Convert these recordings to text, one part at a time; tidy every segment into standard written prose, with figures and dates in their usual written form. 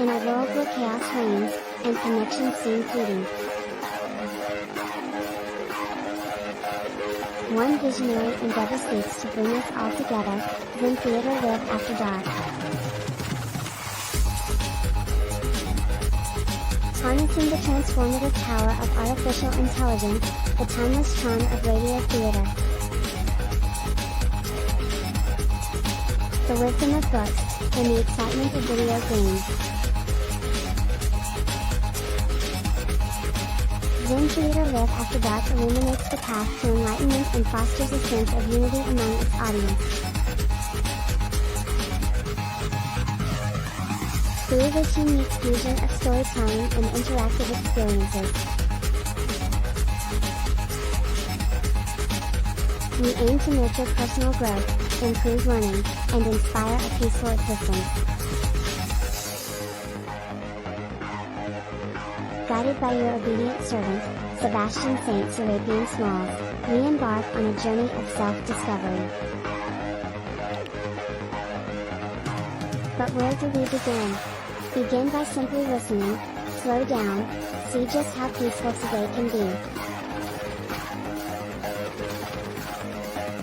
In a world where chaos reigns, and connections seem fleeting, one visionary endeavor seeks to bring us all together, then theater live after dark. Harnessing the transformative power of artificial intelligence, the timeless charm of radio theater. The wisdom of books, and the excitement of video games. Zen Theater Live After Dark illuminates the path to enlightenment and fosters a sense of unity among its audience. Through this unique fusion of storytelling and interactive experiences, we aim to nurture personal growth, improve learning, and inspire a peaceful existence. Guided by your obedient servant, Sebastian Saint Serapian Smalls, we embark on a journey of self-discovery. But where do we begin? Begin by simply listening, slow down, see just how peaceful today can be.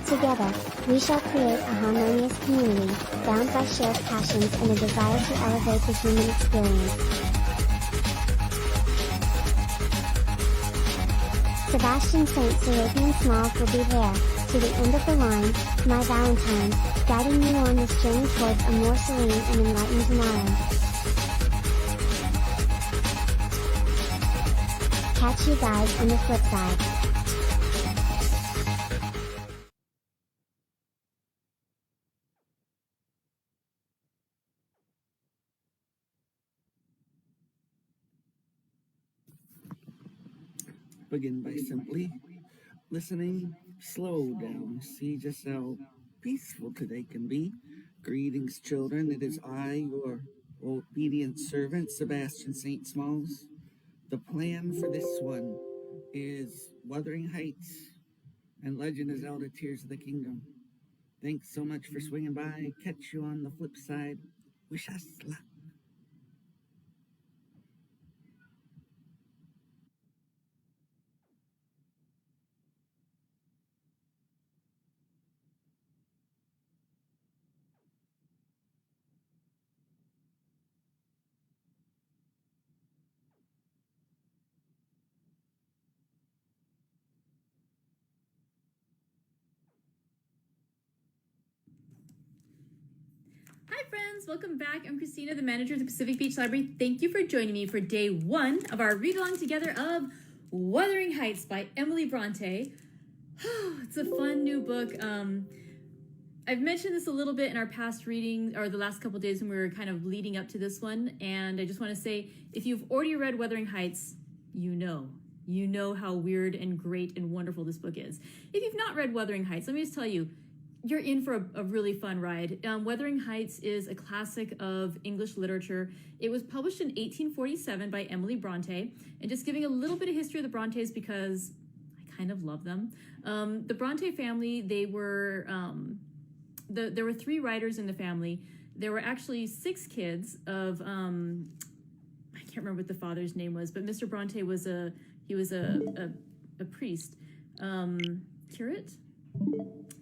Together, we shall create a harmonious community, bound by shared passions and a desire to elevate the human experience. Sebastian Saint Serapian Smalls will be there, to the end of the line, my Valentine, guiding you on this journey towards a more serene and enlightened tomorrow. Catch you guys on the flip side. Begin by simply listening, slow down, see just how peaceful today can be. Greetings, children. It is I, your obedient servant, Sebastian St. Smalls. The plan for this one is Wuthering Heights and Legend of Zelda Tears of the Kingdom. Thanks so much for swinging by. Catch you on the flip side. Wish us luck. Hi friends, welcome back. I'm Christina, the manager of the Pacific Beach Library. Thank you for joining me for day 1 of our read-along together of Wuthering Heights by Emily Bronte. It's a fun new book. I've mentioned this a little bit in our past reading, or the last couple days when we were kind of leading up to this one, and I just want to say, if you've already read Wuthering Heights, you know how weird and great and wonderful this book is. If you've not read Wuthering Heights, let me just tell you, you're in for a really fun ride. Wuthering Heights is a classic of English literature. It was published in 1847 by Emily Bronte. And just giving a little bit of history of the Brontes because I kind of love them. The Bronte family, they were, there were 3 writers in the family. There were actually 6 kids of, I can't remember what the father's name was, but Mr. Bronte was a priest. Curate?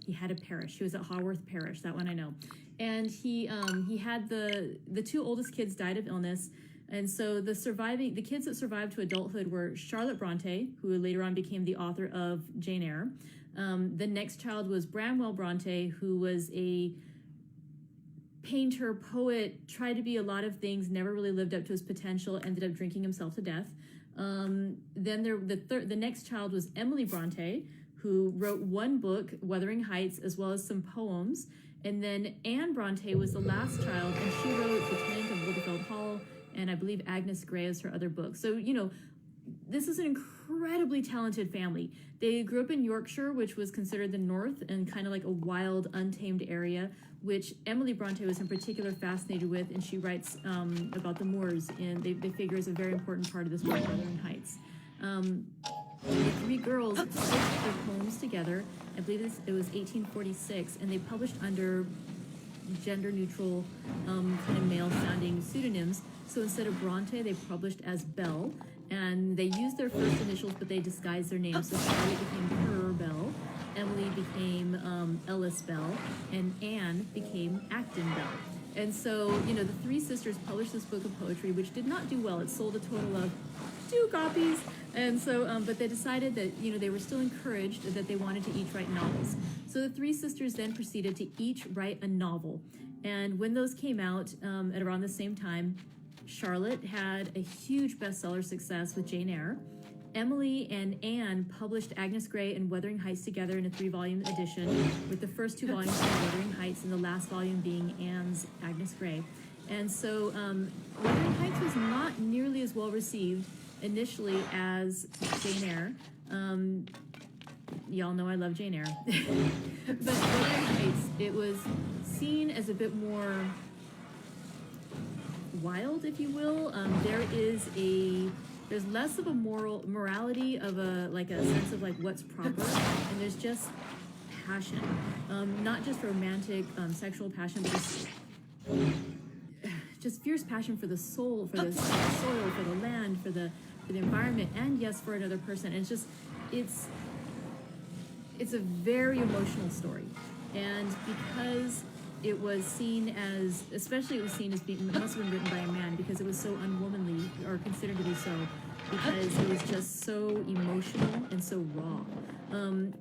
He had a parish. He was at Haworth Parish. That one I know. And he had the 2 oldest kids died of illness, and so the kids that survived to adulthood were Charlotte Bronte, who later on became the author of Jane Eyre. The next child was Branwell Bronte, who was a painter, poet, tried to be a lot of things, never really lived up to his potential, ended up drinking himself to death. Then the next child was Emily Bronte, who wrote 1 book, Wuthering Heights, as well as some poems. And then Anne Bronte was the last child, and she wrote The Tenant of Littlefield Hall, and I believe Agnes Grey is her other book. So, this is an incredibly talented family. They grew up in Yorkshire, which was considered the North and kind of like a wild, untamed area, which Emily Bronte was in particular fascinated with, and she writes about the Moors, and they figure is a very important part of this book, Wuthering Heights. The 3 girls stitched their poems together. I believe it was 1846, and they published under gender-neutral, kind of male-sounding pseudonyms. So So instead of Bronte, they published as Bell, and they used their first initials, but they disguised their names. So Charlotte became Kerr Bell, Emily became Ellis Bell, and Anne became Acton Bell. And so, the three sisters published this book of poetry, which did not do well. It sold a total of 2 copies. And so, but they decided that, they were still encouraged that they wanted to each write novels. So the three sisters then proceeded to each write a novel. And when those came out at around the same time, Charlotte had a huge bestseller success with Jane Eyre. Emily and Anne published Agnes Grey and Wuthering Heights together in a 3-volume edition, with the first 2 volumes being Wuthering Heights and the last volume being Anne's Agnes Grey. And so Wuthering Heights was not nearly as well received initially as Jane Eyre. Y'all know I love Jane Eyre. But Wuthering Heights, it was seen as a bit more wild, if you will. There's less of a morality of a sense of what's proper, and there's just passion, not just romantic sexual passion, but just fierce passion for the soul, for the soil, for the land, for the environment, and yes, for another person. And it's a very emotional story, and because it was seen as, especially it was seen as being, it must have been written by a man because it was so unwomanly, or considered to be so, because it was just so emotional and so raw.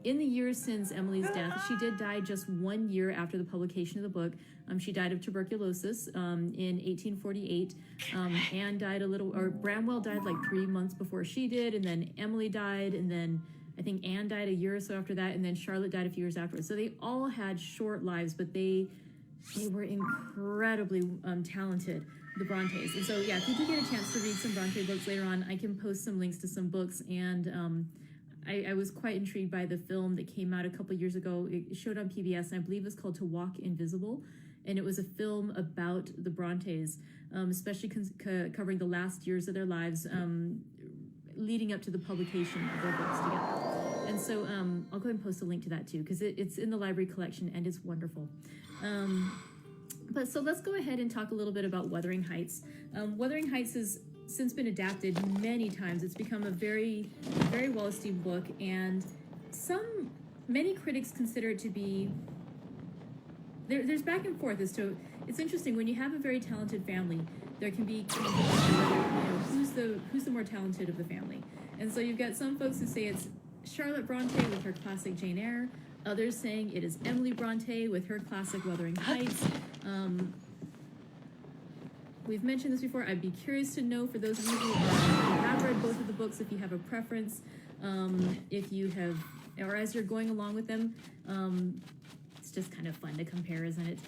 In the years since Emily's death, she did die just 1 year after the publication of the book. She died of tuberculosis in 1848. Anne died Bramwell died 3 months before she did, and then Emily died, and then I think Anne died a year or so after that, and then Charlotte died a few years afterwards. So they all had short lives, but they were incredibly talented, the Brontes. And so, yeah, if you do get a chance to read some Bronte books later on, I can post some links to some books. And I was quite intrigued by the film that came out a couple years ago. It showed on PBS, and I believe it was called To Walk Invisible. And it was a film about the Brontes, especially covering the last years of their lives, leading up to the publication of their books together. And so I'll go ahead and post a link to that too, because it's in the library collection and it's wonderful. But so let's go ahead and talk a little bit about Wuthering Heights. Wuthering Heights has since been adapted many times. It's become a very, very well-esteemed book, and many critics consider it to be, there's back and forth as to, it's interesting, when you have a very talented family, there can be who's the more talented of the family. And so you've got some folks who say it's Charlotte Bronte with her classic Jane Eyre, others saying it is Emily Bronte with her classic Wuthering Heights. We've mentioned this before. I'd be curious to know, for those of you who have read both of the books, if you have a preference, if you have, or as you're going along with them, it's just kind of fun to compare, isn't it?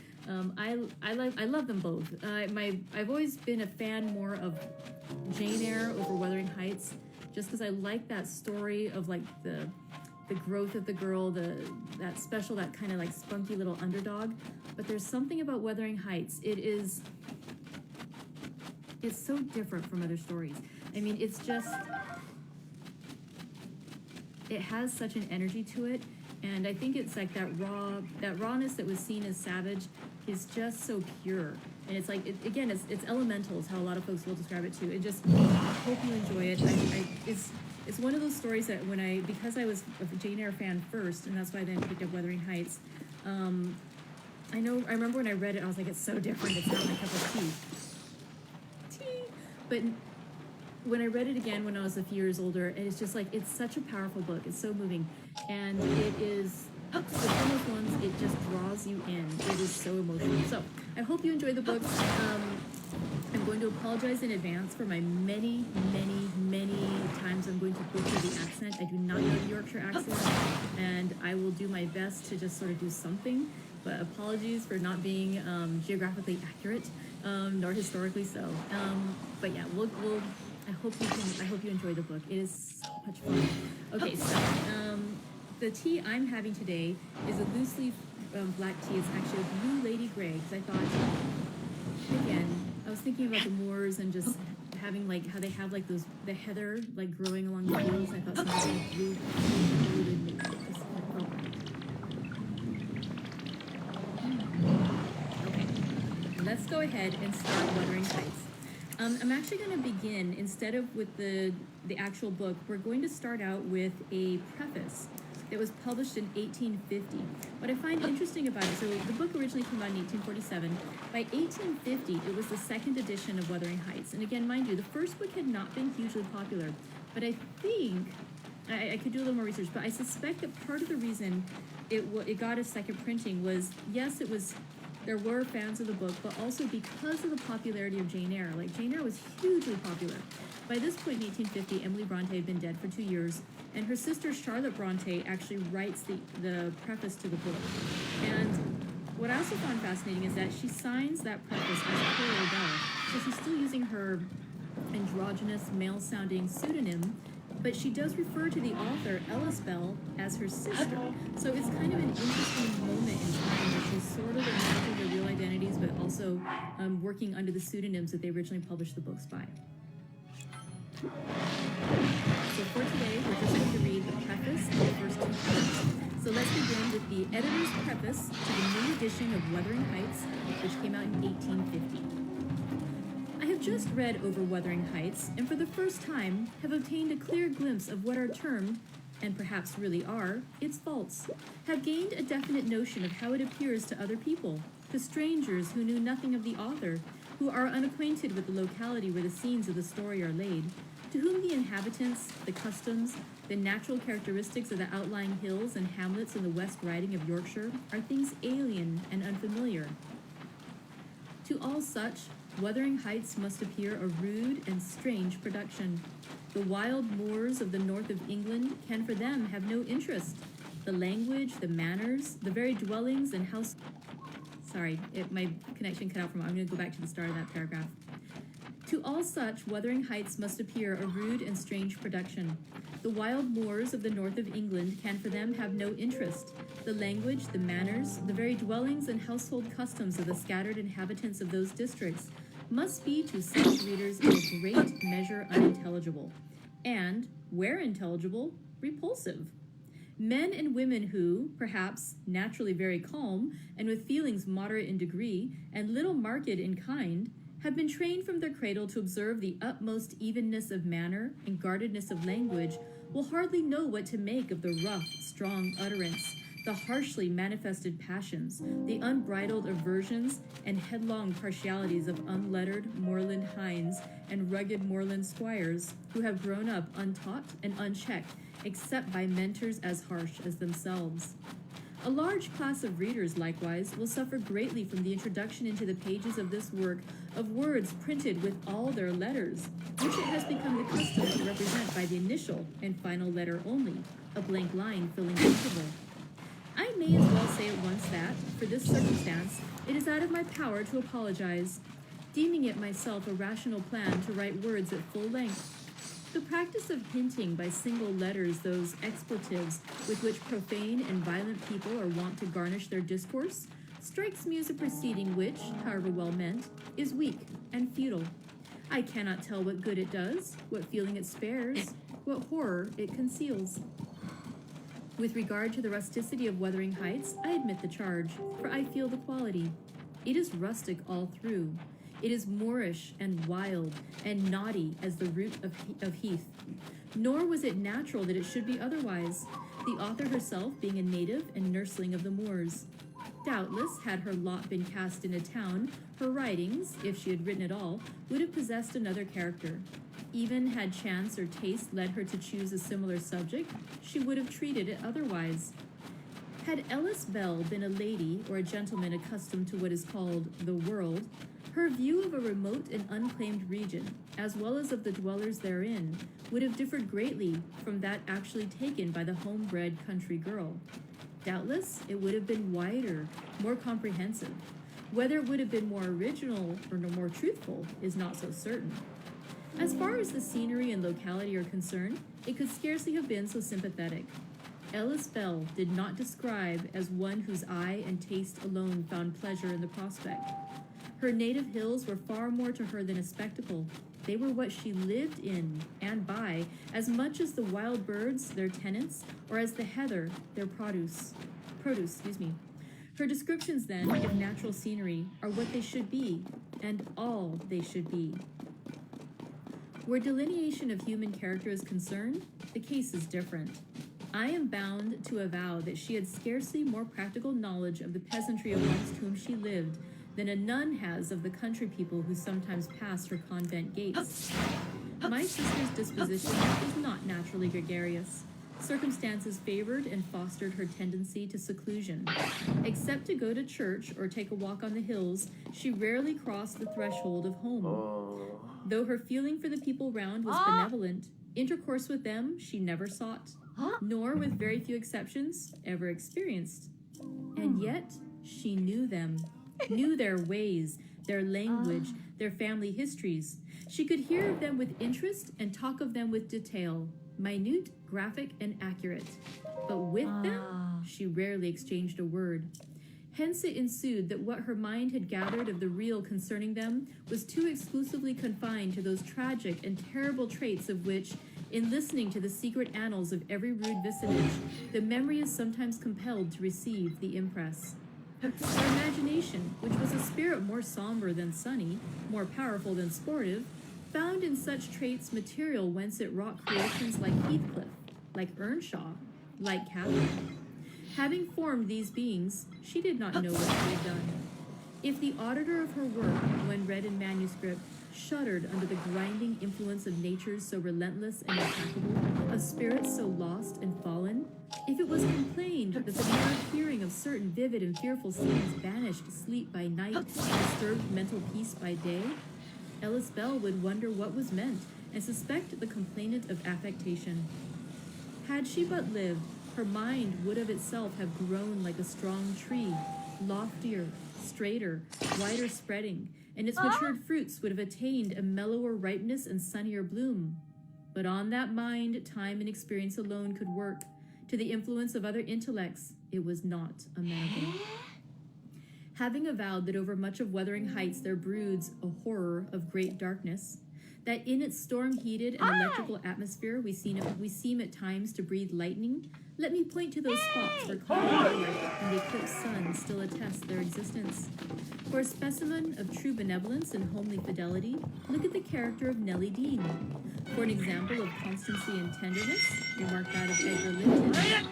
I love them both. I've always been a fan more of Jane Eyre over Wuthering Heights, just because I like that story of the growth of the girl, that kind of spunky little underdog. But there's something about Wuthering Heights. It's so different from other stories. I mean, it has such an energy to it. And I think it's that rawness that was seen as savage is just so pure. And it's it's elemental is how a lot of folks will describe it too. I hope you enjoy it. It's one of those stories that because I was a Jane Eyre fan first, and that's why I then picked up Wuthering Heights. I remember when I read it, I was like, it's so different. It's not my cup of tea. But when I read it again when I was a few years older, and it's just it's such a powerful book. It's so moving. And it is, it's one of those ones, it just draws you in. It is so emotional. So I hope you enjoy the book. I'm going to apologize in advance for my many, many, many times I'm going to butcher the accent. I do not know the Yorkshire accent, and I will do my best to just sort of do something. But apologies for not being geographically accurate, nor historically so. But yeah, I hope you enjoy the book. It is so much fun. Okay, so the tea I'm having today is a loose leaf black tea. It's actually a Blue Lady Grey, because I thought, again, I was thinking about the moors and just having how they have the heather growing along the fields. I thought something like blue would make it just okay, let's go ahead and start Wuthering Heights. I'm actually going to begin, instead of with the actual book, we're going to start out with a preface that was published in 1850. What I find interesting about it, so the book originally came out in 1847. By 1850, it was the second edition of Wuthering Heights. And again, mind you, the first book had not been hugely popular. But I think, I could do a little more research, but I suspect that part of the reason it got a second printing was, yes, there were fans of the book, but also because of the popularity of Jane Eyre. Like, Jane Eyre was hugely popular. By this point in 1850, Emily Bronte had been dead for 2 years, and her sister Charlotte Bronte actually writes the preface to the book. And what I also found fascinating is that she signs that preface as Clara Bell. So she's still using her androgynous, male-sounding pseudonym, but she does refer to the author, Ellis Bell, as her sister. So it's kind of an interesting moment in time where she's sort of acknowledging their real identities, but also working under the pseudonyms that they originally published the books by. So for today, we're just going to read the preface and the first 2 pages. So let's begin with the editor's preface to the new edition of Wuthering Heights, which came out in 1850. I have just read over Wuthering Heights, and for the first time have obtained a clear glimpse of what are termed, and perhaps really are, its faults, have gained a definite notion of how it appears to other people, to strangers who knew nothing of the author, who are unacquainted with the locality where the scenes of the story are laid, to whom the inhabitants, the customs, the natural characteristics of the outlying hills and hamlets in the West Riding of Yorkshire are things alien and unfamiliar. To all such, Wuthering Heights must appear a rude and strange production. The wild moors of the north of England can for them have no interest. The language, the manners, the very dwellings and house... Sorry, my connection cut out from... I'm going to go back to the start of that paragraph. To all such, Wuthering Heights must appear a rude and strange production. The wild moors of the north of England can for them have no interest. The language, the manners, the very dwellings and household customs of the scattered inhabitants of those districts must be to such readers in a great measure unintelligible, and, where intelligible, repulsive. Men and women who, perhaps naturally very calm, and with feelings moderate in degree, and little marked in kind, have been trained from their cradle to observe the utmost evenness of manner and guardedness of language, will hardly know what to make of the rough, strong utterance, the harshly manifested passions, the unbridled aversions and headlong partialities of unlettered moorland hinds and rugged moorland squires, who have grown up untaught and unchecked, except by mentors as harsh as themselves. A large class of readers, likewise, will suffer greatly from the introduction into the pages of this work of words printed with all their letters, which it has become the custom to represent by the initial and final letter only, a blank line filling the interval. I may as well say at once that, for this circumstance, it is out of my power to apologize, deeming it myself a rational plan to write words at full length. The practice of hinting by single letters those expletives with which profane and violent people are wont to garnish their discourse strikes me as a proceeding which, however well meant, is weak and futile. I cannot tell what good it does, what feeling it spares, what horror it conceals. With regard to the rusticity of Wuthering Heights, I admit the charge, for I feel the quality. It is rustic all through. It is moorish and wild and naughty as the root of heath. Nor was it natural that it should be otherwise, the author herself being a native and nursling of the moors. Doubtless, had her lot been cast in a town, her writings, if she had written at all, would have possessed another character. Even had chance or taste led her to choose a similar subject, she would have treated it otherwise. Had Ellis Bell been a lady or a gentleman accustomed to what is called the world, her view of a remote and unclaimed region, as well as of the dwellers therein, would have differed greatly from that actually taken by the homebred country girl. Doubtless, it would have been wider, more comprehensive. Whether it would have been more original or more truthful is not so certain. As far as the scenery and locality are concerned, it could scarcely have been so sympathetic. Ellis Bell did not describe as one whose eye and taste alone found pleasure in the prospect. Her native hills were far more to her than a spectacle. They were what she lived in and by, as much as the wild birds, their tenants, or as the heather, their produce. Her descriptions, then, of natural scenery are what they should be, and all they should be. Where delineation of human character is concerned, the case is different. I am bound to avow that she had scarcely more practical knowledge of the peasantry amongst whom she lived than a nun has of the country people who sometimes pass her convent gates. My sister's disposition was not naturally gregarious. Circumstances favored and fostered her tendency to seclusion. Except to go to church or take a walk on the hills, she rarely crossed the threshold of home. Though her feeling for the people round was benevolent, intercourse with them she never sought, nor, with very few exceptions, ever experienced. And yet, she knew them, knew their ways, their language, their family histories. She could hear of them with interest and talk of them with detail, minute, graphic, and accurate. But with them, she rarely exchanged a word. Hence it ensued that what her mind had gathered of the real concerning them was too exclusively confined to those tragic and terrible traits of which, in listening to the secret annals of every rude vicinage, the memory is sometimes compelled to receive the impress. Her imagination, which was a spirit more somber than sunny, more powerful than sportive, found in such traits material whence it wrought creations like Heathcliff, like Earnshaw, like Catherine. Having formed these beings, she did not know what she had done. If the auditor of her work, when read in manuscript, shuddered under the grinding influence of natures so relentless and implacable, of spirits so lost and fallen, if it was complained that the mere hearing of certain vivid and fearful scenes banished sleep by night and disturbed mental peace by day, Ellis Bell would wonder what was meant and suspect the complainant of affectation. Had she but lived, her mind would of itself have grown like a strong tree, loftier, straighter, wider spreading, and its matured fruits would have attained a mellower ripeness and sunnier bloom. But on that mind, time and experience alone could work. To the influence of other intellects, it was not amenable. Having avowed that over much of Wuthering Heights there broods a horror of great darkness, that in its storm-heated and electrical atmosphere we seem at times to breathe lightning, let me point to those spots where cloud and the eclipsed sun still attest their existence. For a specimen of true benevolence and homely fidelity, look at the character of Nellie Dean. For an example of constancy and tenderness, remark that of Edgar Linton.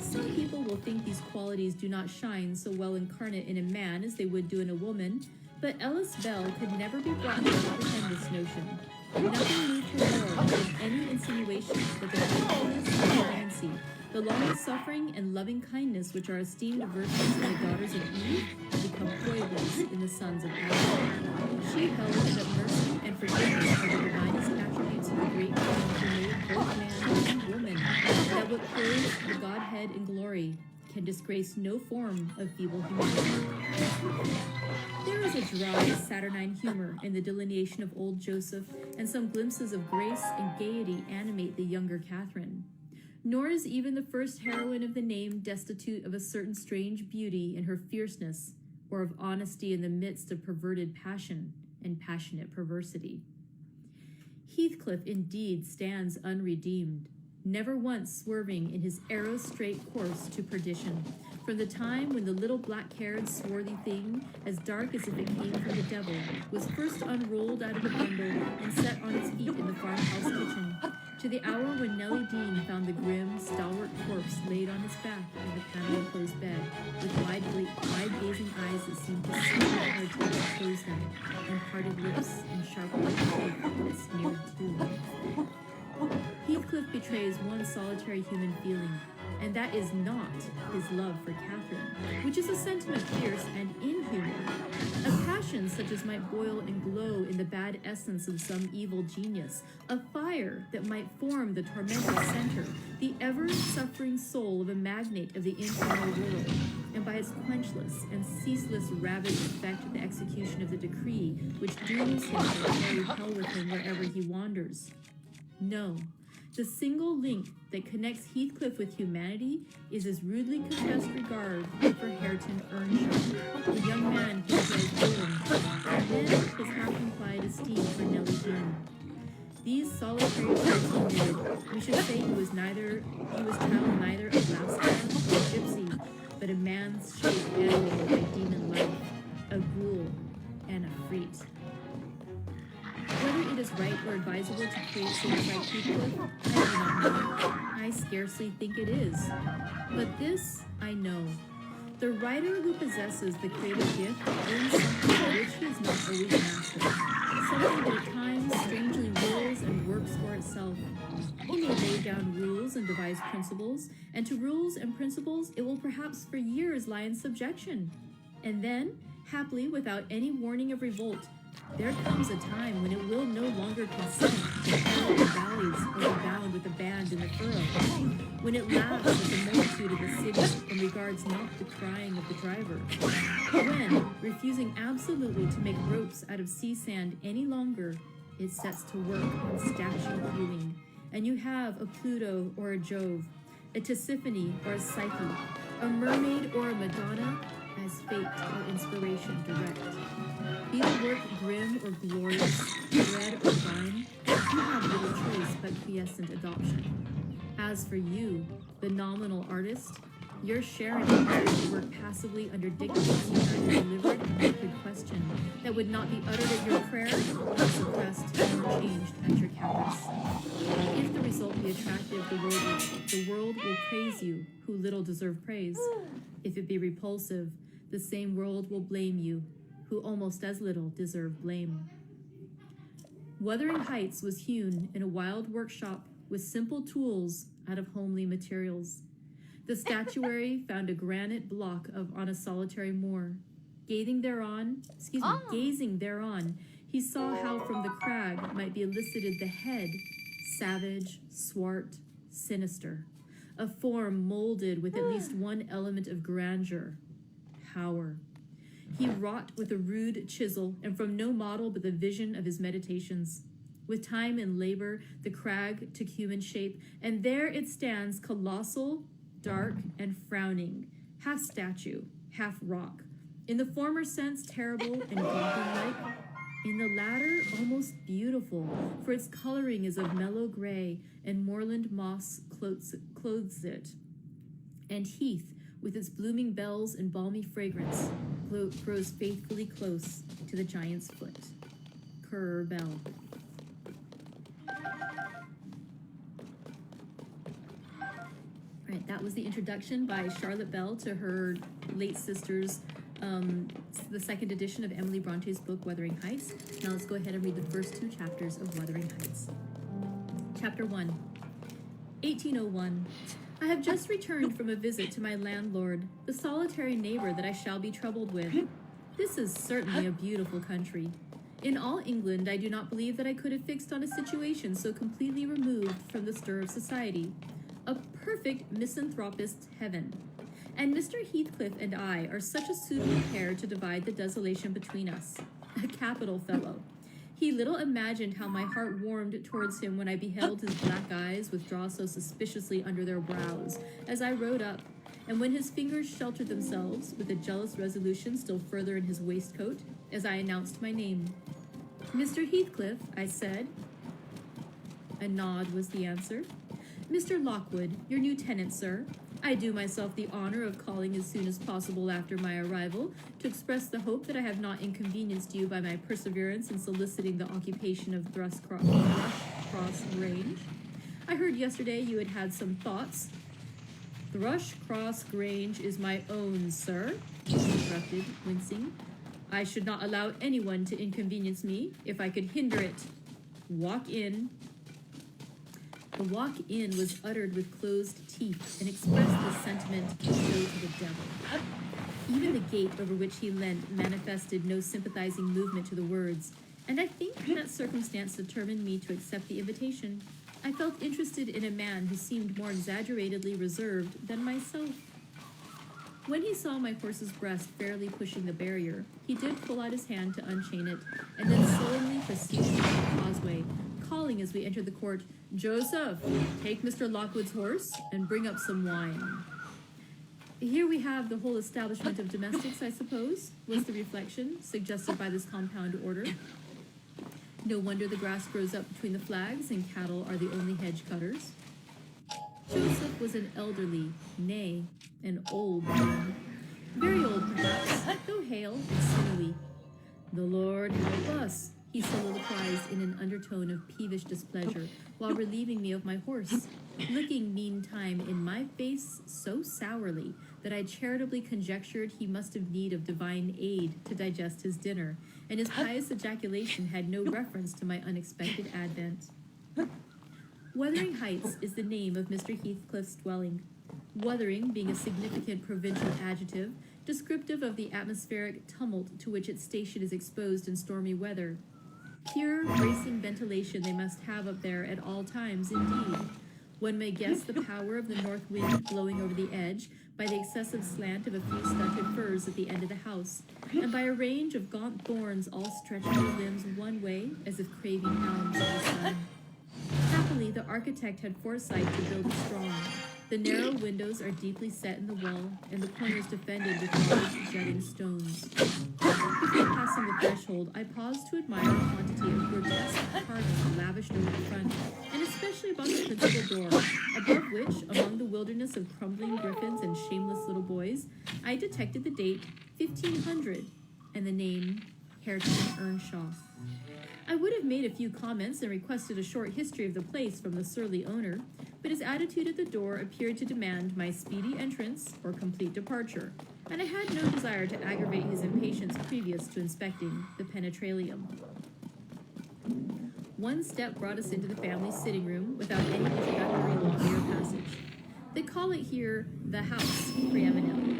Some people will think these qualities do not shine so well incarnate in a man as they would do in a woman, but Ellis Bell could never be brought to comprehend this notion. Nothing moved her more than any insinuation that the faithfulness and clemency, the long-suffering and loving kindness which are esteemed virtues in the daughters of Eve, become foibles in the sons of Adam. She held that mercy and forgiveness are the divinest attributes of the great being who made both man and woman, that what clothes the Godhead in glory can disgrace no form of feeble humanity. There is a dry, saturnine humor in the delineation of old Joseph, and some glimpses of grace and gaiety animate the younger Catherine. Nor is even the first heroine of the name destitute of a certain strange beauty in her fierceness, or of honesty in the midst of perverted passion and passionate perversity. Heathcliff indeed stands unredeemed, never once swerving in his arrow-straight course to perdition, from the time when the little black-haired, swarthy thing, as dark as if it came from the devil, was first unrolled out of the bundle and set on its feet in the farmhouse kitchen, to the hour when Nellie Dean found the grim, stalwart corpse laid on his back in the panel-enclosed bed, with wide-gazing eyes that seemed to see her till it closed them, and parted lips and sharp white teeth that sneered doom. Heathcliff betrays one solitary human feeling, and that is not his love for Catherine, which is a sentiment fierce and inhuman, a passion such as might boil and glow in the bad essence of some evil genius, a fire that might form the tormented center, the ever-suffering soul of a magnate of the infernal world, and by its quenchless and ceaseless ravage effect the execution of the decree which dooms him to carry hell with him wherever he wanders. No, the single link that connects Heathcliff with humanity is his rudely confessed regard for Hareton Earnshaw, the young man who has ruined, and then his half-implied esteem for Nellie Dean. These solitary traits he made, we should say he was child neither of Lascar nor gypsy, but a man's shape animated by demon life, a ghoul and a freak. Whether it is right or advisable to create things like Heathcliff? I do not know. I scarcely think it is. But this I know. The writer who possesses the creative gift owns something of which he is not always master, something that at times strangely wills and works for itself. He may lay down rules and devise principles, and to rules and principles it will perhaps for years lie in subjection. And then, happily without any warning of revolt, there comes a time when it will no longer consent that the valleys overbound with a band in the furrow, when it laughs at the multitude of the city and regards not the crying of the driver, when, refusing absolutely to make ropes out of sea sand any longer, it sets to work on statue hewing, and you have a Pluto or a Jove, a Tisiphone or a Psyche, a mermaid or a Madonna, as fate or inspiration direct. Be the work grim or glorious, red or fine, you have little choice but quiescent adoption. As for you, the nominal artist, your share in it is to work passively under dictates neither delivered nor could question, that would not be uttered at your prayer, nor suppressed nor changed at your caprice. If the result be attractive, the world will praise you, who little deserve praise. If it be repulsive, the same world will blame you, who almost as little deserve blame. Wuthering Heights was hewn in a wild workshop with simple tools out of homely materials. The statuary found a granite block on a solitary moor. Gazing thereon, he saw how from the crag might be elicited the head, savage, swart, sinister, a form molded with at least one element of grandeur, power. He wrought with a rude chisel, and from no model but the vision of his meditations. With time and labor, the crag took human shape, and there it stands, colossal, dark, and frowning, half statue, half rock. In the former sense, terrible and goblin-like. In the latter, almost beautiful, for its coloring is of mellow gray, and moorland moss clothes it. And heath, with its blooming bells and balmy fragrance, grows faithfully close to the giant's foot. Currer Bell. Right, that was the introduction by Charlotte Bell to her late sister's, the second edition of Emily Bronte's book, Wuthering Heights. Now let's go ahead and read the first two chapters of Wuthering Heights. Chapter 1, 1801. I have just returned from a visit to my landlord, the solitary neighbor that I shall be troubled with. This is certainly a beautiful country. In all England, I do not believe that I could have fixed on a situation so completely removed from the stir of society. A perfect misanthropist's heaven. And Mr. Heathcliff and I are such a suitable pair to divide the desolation between us. A capital fellow. He little imagined how my heart warmed towards him when I beheld his black eyes withdraw so suspiciously under their brows as I rode up, and when his fingers sheltered themselves, with a jealous resolution still further in his waistcoat, as I announced my name. Mr. Heathcliff, I said. A nod was the answer. Mr. Lockwood, your new tenant, sir. I do myself the honor of calling as soon as possible after my arrival to express the hope that I have not inconvenienced you by my perseverance in soliciting the occupation of Thrush Cross Grange. I heard yesterday you had had some thoughts. Thrush Cross Grange is my own, sir, he interrupted, wincing. I should not allow anyone to inconvenience me if I could hinder it. Walk in. The walk-in was uttered with closed teeth and expressed the sentiment to go to the devil. Even the gate over which he leant manifested no sympathizing movement to the words, and I think that circumstance determined me to accept the invitation. I felt interested in a man who seemed more exaggeratedly reserved than myself. When he saw my horse's breast fairly pushing the barrier, he did pull out his hand to unchain it, and then sullenly proceeded to the causeway, calling as we entered the court, Joseph, take Mr. Lockwood's horse and bring up some wine. Here we have the whole establishment of domestics, I suppose, was the reflection suggested by this compound order. No wonder the grass grows up between the flags and cattle are the only hedge cutters. Joseph was an elderly, nay, an old man. Very old, perhaps, though hale and sinewy. The Lord help us, he soliloquized in an undertone of peevish displeasure while relieving me of my horse, looking meantime in my face so sourly that I charitably conjectured he must have need of divine aid to digest his dinner, and his pious ejaculation had no reference to my unexpected advent. Wuthering Heights is the name of Mr. Heathcliff's dwelling, wuthering being a significant provincial adjective descriptive of the atmospheric tumult to which its station is exposed in stormy weather. Pure, bracing ventilation they must have up there at all times, indeed. One may guess the power of the north wind blowing over the edge by the excessive slant of a few stunted firs at the end of the house, and by a range of gaunt thorns all stretching their limbs one way as if craving alms of the sun. Happily, the architect had foresight to build it strong. The narrow windows are deeply set in the wall, and the corners defended with large jutting stones. Before passing the threshold, I paused to admire a quantity of grotesque carving lavished over the front, and especially about the principal door, above which, among the wilderness of crumbling griffins and shameless little boys, I detected the date 1500 and the name Hareton Earnshaw. I would have made a few comments and requested a short history of the place from the surly owner, but his attitude at the door appeared to demand my speedy entrance or complete departure, and I had no desire to aggravate his impatience previous to inspecting the penetralium. One step brought us into the family sitting room without any introductory lobby or passage. They call it here the house, preeminently.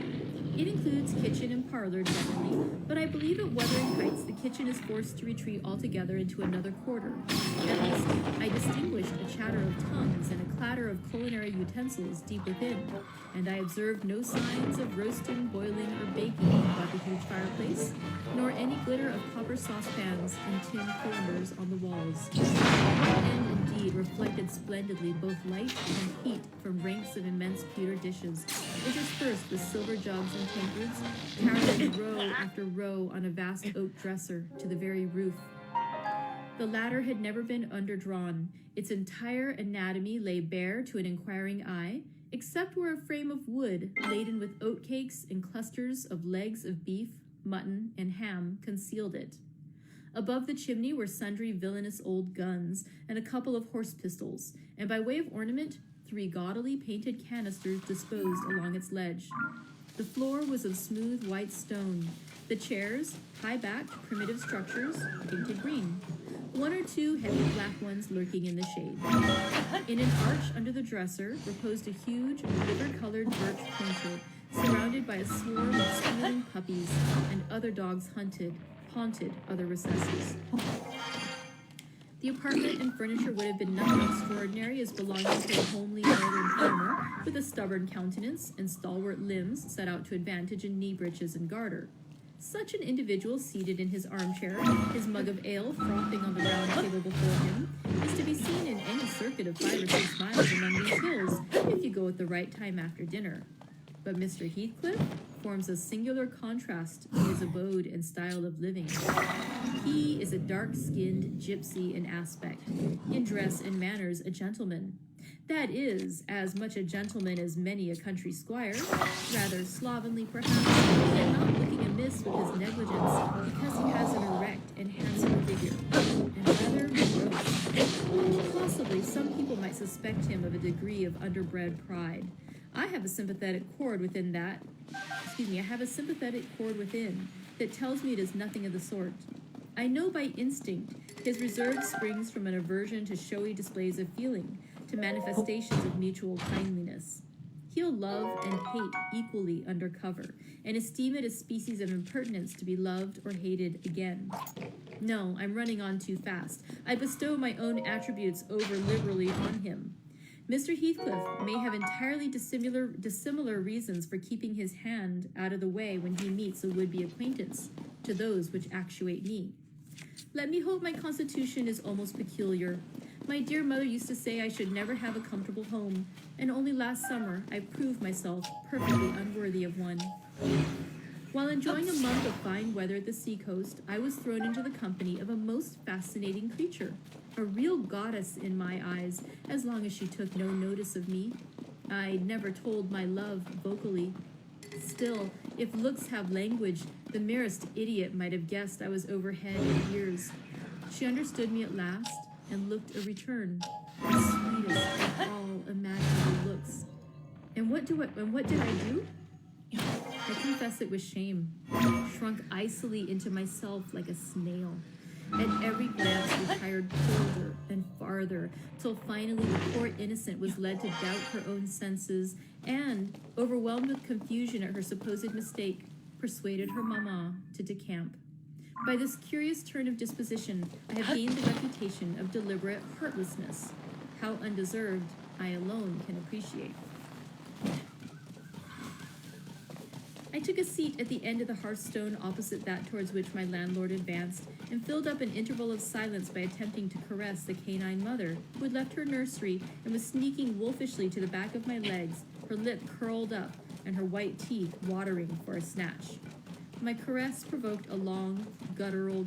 It includes kitchen and parlor generally, but I believe at Wuthering Heights the kitchen is forced to retreat altogether into another quarter. At least, I distinguished a chatter of tongues and a clatter of culinary utensils deep within, and I observed no signs of roasting, boiling, or baking about the huge fireplace, nor any glitter of copper saucepans and tin cylinders on the walls. One end, indeed, reflected splendidly both light and heat from ranks of immense pewter dishes, interspersed with silver jugs and tankards, carried row after row on a vast oak dresser to the very roof. The latter had never been underdrawn. Its entire anatomy lay bare to an inquiring eye, except where a frame of wood laden with oatcakes and clusters of legs of beef, mutton, and ham concealed it. Above the chimney were sundry villainous old guns and a couple of horse pistols, and by way of ornament, 3 gaudily painted canisters disposed along its ledge. The floor was of smooth white stone. The chairs, high-backed, primitive structures, painted green. 1 or 2 heavy black ones lurking in the shade. In an arch under the dresser reposed a huge, liver-colored birch pointer, surrounded by a swarm of squealing puppies, and other dogs haunted other recesses. The apartment and furniture would have been nothing extraordinary as belonging to a homely northern farmer with a stubborn countenance and stalwart limbs set out to advantage in knee breeches and garter. Such an individual seated in his armchair, his mug of ale frothing on the round table before him, is to be seen in any circuit of 5 or 6 miles among these hills if you go at the right time after dinner. But Mr. Heathcliff forms a singular contrast to his abode and style of living. He is a dark-skinned gypsy in aspect, in dress and manners a gentleman. That is, as much a gentleman as many a country squire, rather slovenly perhaps, yet not looking amiss with his negligence, because he has an erect and handsome figure, and rather morose. Possibly some people might suspect him of a degree of underbred pride. I have a sympathetic chord within that tells me it is nothing of the sort. I know by instinct his reserve springs from an aversion to showy displays of feeling, to manifestations of mutual kindliness. He'll love and hate equally under cover, and esteem it a species of impertinence to be loved or hated again. No, I'm running on too fast. I bestow my own attributes over liberally on him. Mr. Heathcliff may have entirely dissimilar reasons for keeping his hand out of the way when he meets a would-be acquaintance to those which actuate me. Let me hope my constitution is almost peculiar. My dear mother used to say I should never have a comfortable home, and only last summer I proved myself perfectly unworthy of one. While enjoying a month of fine weather at the seacoast, I was thrown into the company of a most fascinating creature, a real goddess in my eyes, as long as she took no notice of me. I never told my love vocally. Still, if looks have language, the merest idiot might have guessed I was over head in years. She understood me at last and looked a return, the sweetest of all imaginable looks. And what did I do? I confess it with shame, shrunk icily into myself like a snail. At every glance retired colder and farther, till finally the poor innocent was led to doubt her own senses and, overwhelmed with confusion at her supposed mistake, persuaded her mamma to decamp. By this curious turn of disposition, I have gained the reputation of deliberate heartlessness. How undeserved, I alone can appreciate. I took a seat at the end of the hearthstone opposite that towards which my landlord advanced, and filled up an interval of silence by attempting to caress the canine mother, who had left her nursery and was sneaking wolfishly to the back of my legs, her lip curled up and her white teeth watering for a snatch. My caress provoked a long, guttural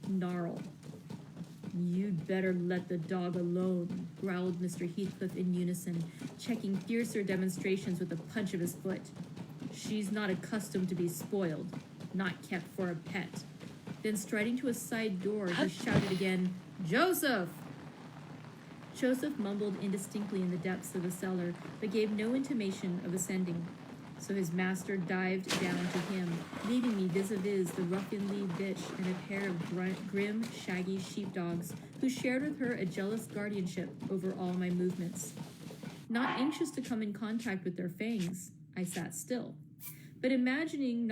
gnarl. "You'd better let the dog alone," growled Mr. Heathcliff in unison, checking fiercer demonstrations with a punch of his foot. "She's not accustomed to be spoiled, not kept for a pet." Then striding to a side door, he shouted again, "Joseph!" Joseph mumbled indistinctly in the depths of the cellar, but gave no intimation of ascending. So his master dived down to him, leaving me vis-a-vis the ruffianly bitch and a pair of grim, shaggy sheepdogs, who shared with her a jealous guardianship over all my movements. Not anxious to come in contact with their fangs, I sat still. But imagining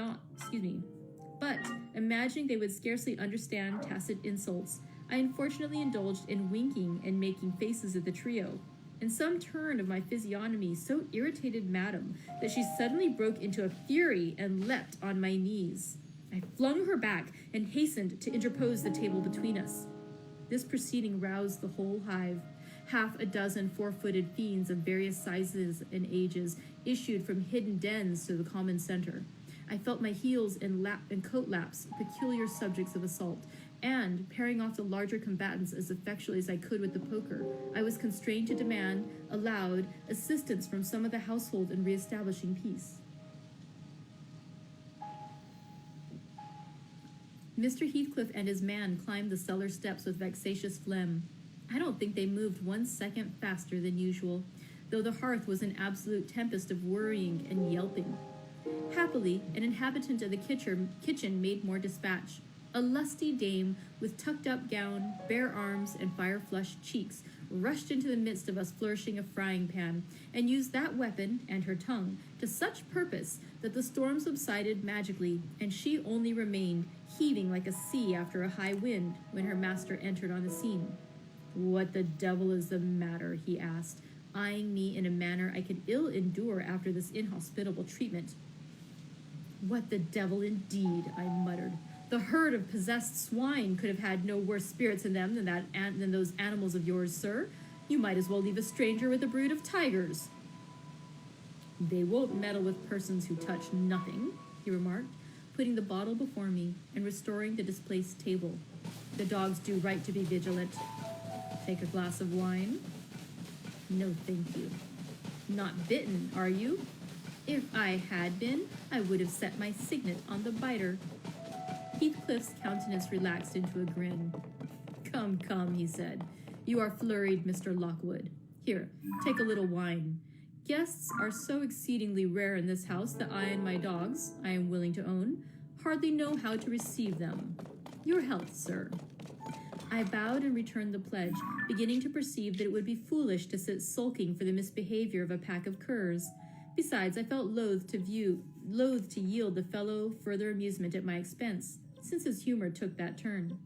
they would scarcely understand tacit insults, I unfortunately indulged in winking and making faces at the trio. And some turn of my physiognomy so irritated Madame that she suddenly broke into a fury and leapt on my knees. I flung her back and hastened to interpose the table between us. This proceeding roused the whole hive. Half a dozen four-footed fiends of various sizes and ages issued from hidden dens to the common center. I felt my heels and coat laps peculiar subjects of assault, and, pairing off the larger combatants as effectually as I could with the poker, I was constrained to demand, aloud, assistance from some of the household in reestablishing peace. Mr. Heathcliff and his man climbed the cellar steps with vexatious phlegm. I don't think they moved 1 second faster than usual, though the hearth was an absolute tempest of worrying and yelping. Happily, an inhabitant of the kitchen made more dispatch. A lusty dame with tucked-up gown, bare arms, and fire-flushed cheeks rushed into the midst of us flourishing a frying-pan, and used that weapon and her tongue to such purpose that the storm subsided magically, and she only remained heaving like a sea after a high wind when her master entered on the scene. "What the devil is the matter?" he asked, eyeing me in a manner I could ill endure after this inhospitable treatment. "What the devil indeed," I muttered. "The herd of possessed swine could have had no worse spirits in them than those animals of yours, sir. You might as well leave a stranger with a brood of tigers." "They won't meddle with persons who touch nothing," he remarked, putting the bottle before me and restoring the displaced table. "The dogs do right to be vigilant. Take a glass of wine?" "No, thank you." "Not bitten, are you?" "If I had been, I would have set my signet on the biter." Heathcliff's countenance relaxed into a grin. "Come, come," he said. "You are flurried, Mr. Lockwood. Here, take a little wine. Guests are so exceedingly rare in this house that I and my dogs, I am willing to own, hardly know how to receive them. Your health, sir." I bowed and returned the pledge, beginning to perceive that it would be foolish to sit sulking for the misbehavior of a pack of curs. Besides, I felt loath to yield the fellow further amusement at my expense, since his humor took that turn.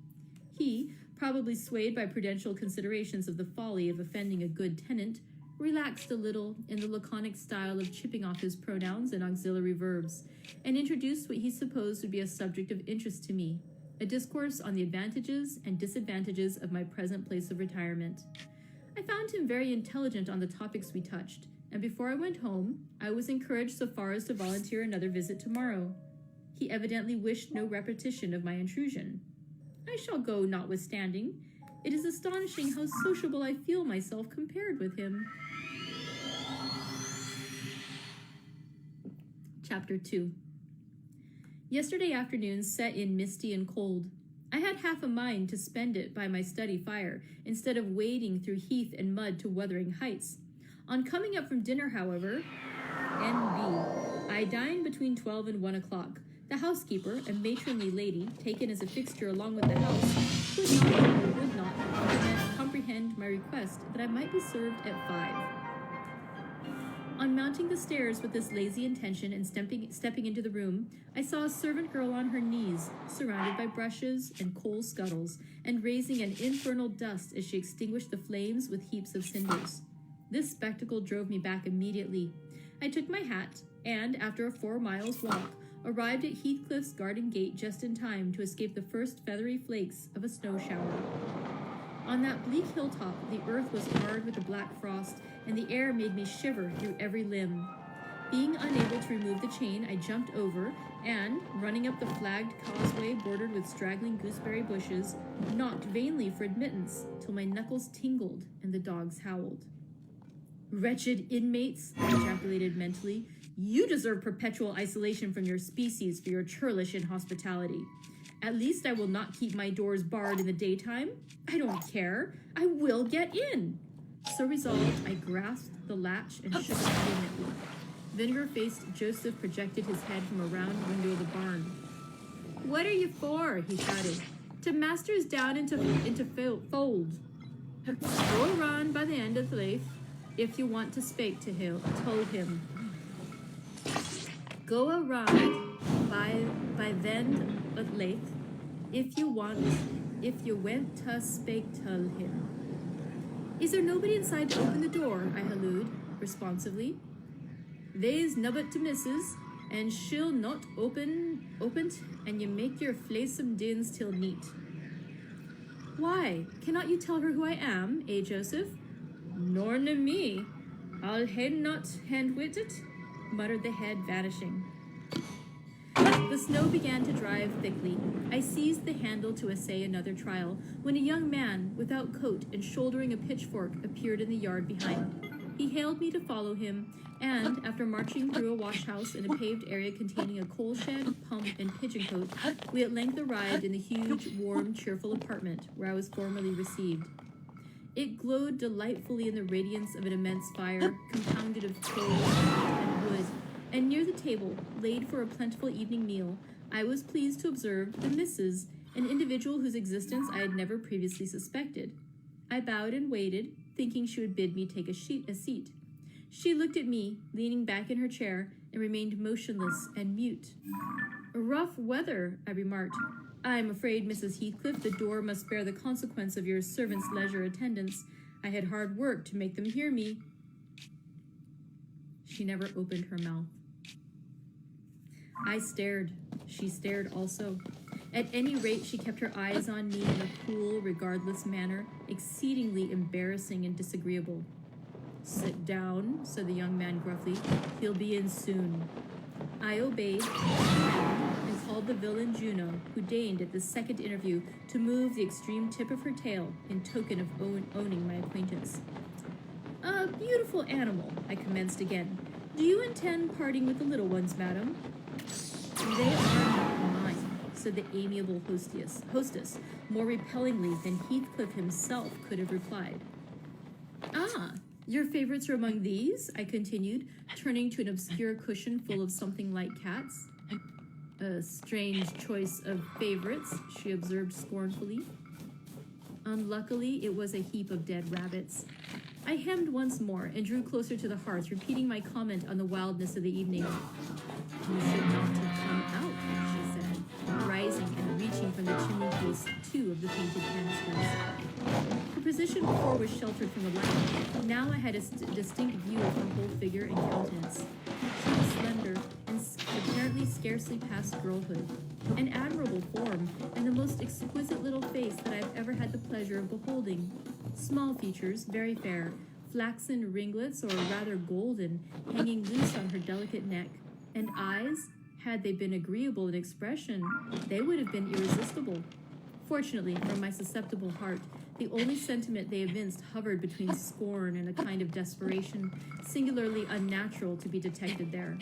He, probably swayed by prudential considerations of the folly of offending a good tenant, relaxed a little in the laconic style of chipping off his pronouns and auxiliary verbs, and introduced what he supposed would be a subject of interest to me, a discourse on the advantages and disadvantages of my present place of retirement. I found him very intelligent on the topics we touched, and before I went home, I was encouraged so far as to volunteer another visit tomorrow. He evidently wished no repetition of my intrusion. I shall go notwithstanding. It is astonishing how sociable I feel myself compared with him. Chapter 2. Yesterday afternoon set in misty and cold. I had half a mind to spend it by my study fire, instead of wading through heath and mud to Wuthering Heights. On coming up from dinner, however, N.B., I dined between 12 and 1 o'clock. The housekeeper, a matronly lady, taken as a fixture along with the house, would not comprehend my request that I might be served at 5. On mounting the stairs with this lazy intention and stepping into the room, I saw a servant girl on her knees, surrounded by brushes and coal scuttles, and raising an infernal dust as she extinguished the flames with heaps of cinders. This spectacle drove me back immediately. I took my hat, and, after a 4 miles walk, arrived at Heathcliff's garden gate just in time to escape the first feathery flakes of a snow shower. On that bleak hilltop, the earth was hard with the black frost, and the air made me shiver through every limb. Being unable to remove the chain, I jumped over, and, running up the flagged causeway bordered with straggling gooseberry bushes, knocked vainly for admittance till my knuckles tingled and the dogs howled. "Wretched inmates," I ejaculated mentally, "you deserve perpetual isolation from your species for your churlish inhospitality. At least I will not keep my doors barred in the daytime. I don't care. I will get in." So resolved, I grasped the latch and shook it vehemently. Vinegar-faced Joseph projected his head from a round window of the barn. "What are you for?" he shouted. "To masters down into fold. Go around by the end of the lath, if you want to speak to him, told him. Go around by then of lath, if you went to speak to him." "Is there nobody inside to open the door?" I hallooed, responsively. "They's nubbut to missus, and she'll not open't, and you make your flaysome dins till neat." "Why, cannot you tell her who I am, eh, Joseph?" "Nor na me. I'll not hand wit it," muttered the head, vanishing. The snow began to drive thickly. I seized the handle to essay another trial, when a young man, without coat and shouldering a pitchfork, appeared in the yard behind. He hailed me to follow him, and, after marching through a wash-house and a paved area containing a coal shed, pump, and pigeon cote, we at length arrived in the huge, warm, cheerful apartment where I was formerly received. It glowed delightfully in the radiance of an immense fire, compounded of coal and wood, and near the table, laid for a plentiful evening meal, I was pleased to observe the Mrs., an individual whose existence I had never previously suspected. I bowed and waited, thinking she would bid me take a seat. She looked at me, leaning back in her chair, and remained motionless and mute. "Rough weather," I remarked. "I'm afraid, Mrs. Heathcliff, the door must bear the consequence of your servant's leisure attendance. I had hard work to make them hear me." She never opened her mouth. I stared. She stared also. At any rate, she kept her eyes on me in a cool, regardless manner, exceedingly embarrassing and disagreeable. "Sit down," said the young man gruffly. "He'll be in soon." I obeyed and called the villain Juno, who deigned at this second interview to move the extreme tip of her tail in token of owning my acquaintance. "A beautiful animal," I commenced again. "Do you intend parting with the little ones, madam?" "They are not mine," said the amiable hostess, more repellingly than Heathcliff himself could have replied. "Ah, your favorites are among these?" I continued, turning to an obscure cushion full of something like cats. "A strange choice of favorites," she observed scornfully. Unluckily, it was a heap of dead rabbits. I hemmed once more and drew closer to the hearth, repeating my comment on the wildness of the evening. "You should not have come out," she said, rising and reaching from the chimney-piece 2 of the painted canisters. Her position before was sheltered from the light. Now I had a distinct view of her whole figure and countenance. She was slender and apparently scarcely past girlhood. An admirable form, and the most exquisite little face that I have ever had the pleasure of beholding. Small features, very fair, flaxen ringlets, or rather golden, hanging loose on her delicate neck, and eyes, had they been agreeable in expression, they would have been irresistible. Fortunately, for my susceptible heart, the only sentiment they evinced hovered between scorn and a kind of desperation, singularly unnatural to be detected there.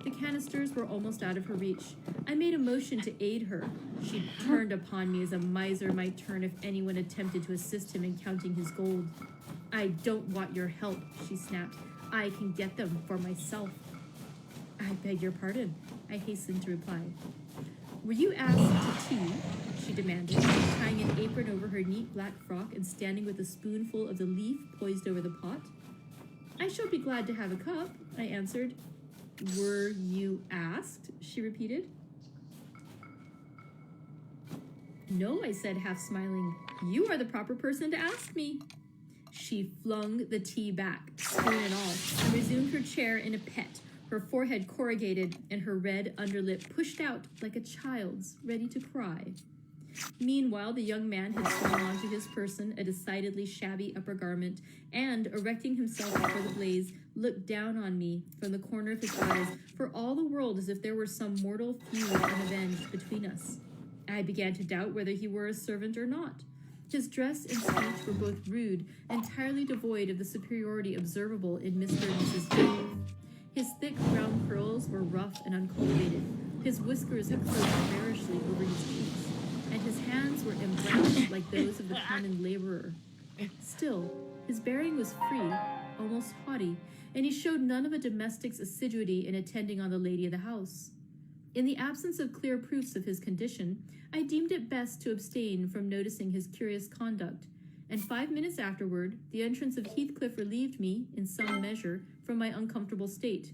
The canisters were almost out of her reach. I made a motion to aid her. She turned upon me as a miser might turn if anyone attempted to assist him in counting his gold. I don't want your help, she snapped. I can get them for myself. I beg your pardon, I hastened to reply. Were you asked to tea? She demanded, tying an apron over her neat black frock and standing with a spoonful of the leaf poised over the pot. I shall be glad to have a cup, I answered. Were you asked? She repeated. No, I said, half smiling. You are the proper person to ask me. She flung the tea back, spoon and all, and resumed her chair in a pet, her forehead corrugated and her red underlip pushed out like a child's, ready to cry. Meanwhile, the young man had thrown onto his person a decidedly shabby upper garment, and, erecting himself before the blaze, looked down on me from the corner of his eyes, for all the world as if there were some mortal feud unavenged between us. I began to doubt whether he were a servant or not. His dress and speech were both rude, entirely devoid of the superiority observable in Mr. and Mrs. Heathcliff. His thick brown curls were rough and uncultivated. His whiskers had curled bearishly over his cheeks, and his hands were embrowned like those of the common laborer. Still, his bearing was free, almost haughty, and he showed none of a domestic's assiduity in attending on the lady of the house. In the absence of clear proofs of his condition, I deemed it best to abstain from noticing his curious conduct, and 5 minutes afterward, the entrance of Heathcliff relieved me, in some measure, from my uncomfortable state.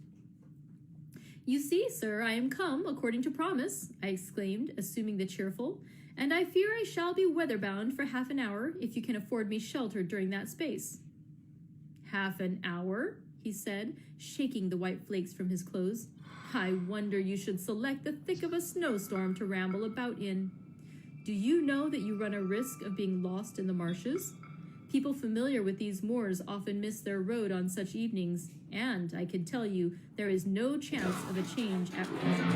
You see, sir, I am come, according to promise, I exclaimed, assuming the cheerful, and I fear I shall be weather-bound for half an hour, if you can afford me shelter during that space. Half an hour? He said, shaking the white flakes from his clothes. I wonder you should select the thick of a snowstorm to ramble about in. Do you know that you run a risk of being lost in the marshes? People familiar with these moors often miss their road on such evenings, and, I can tell you, there is no chance of a change at present.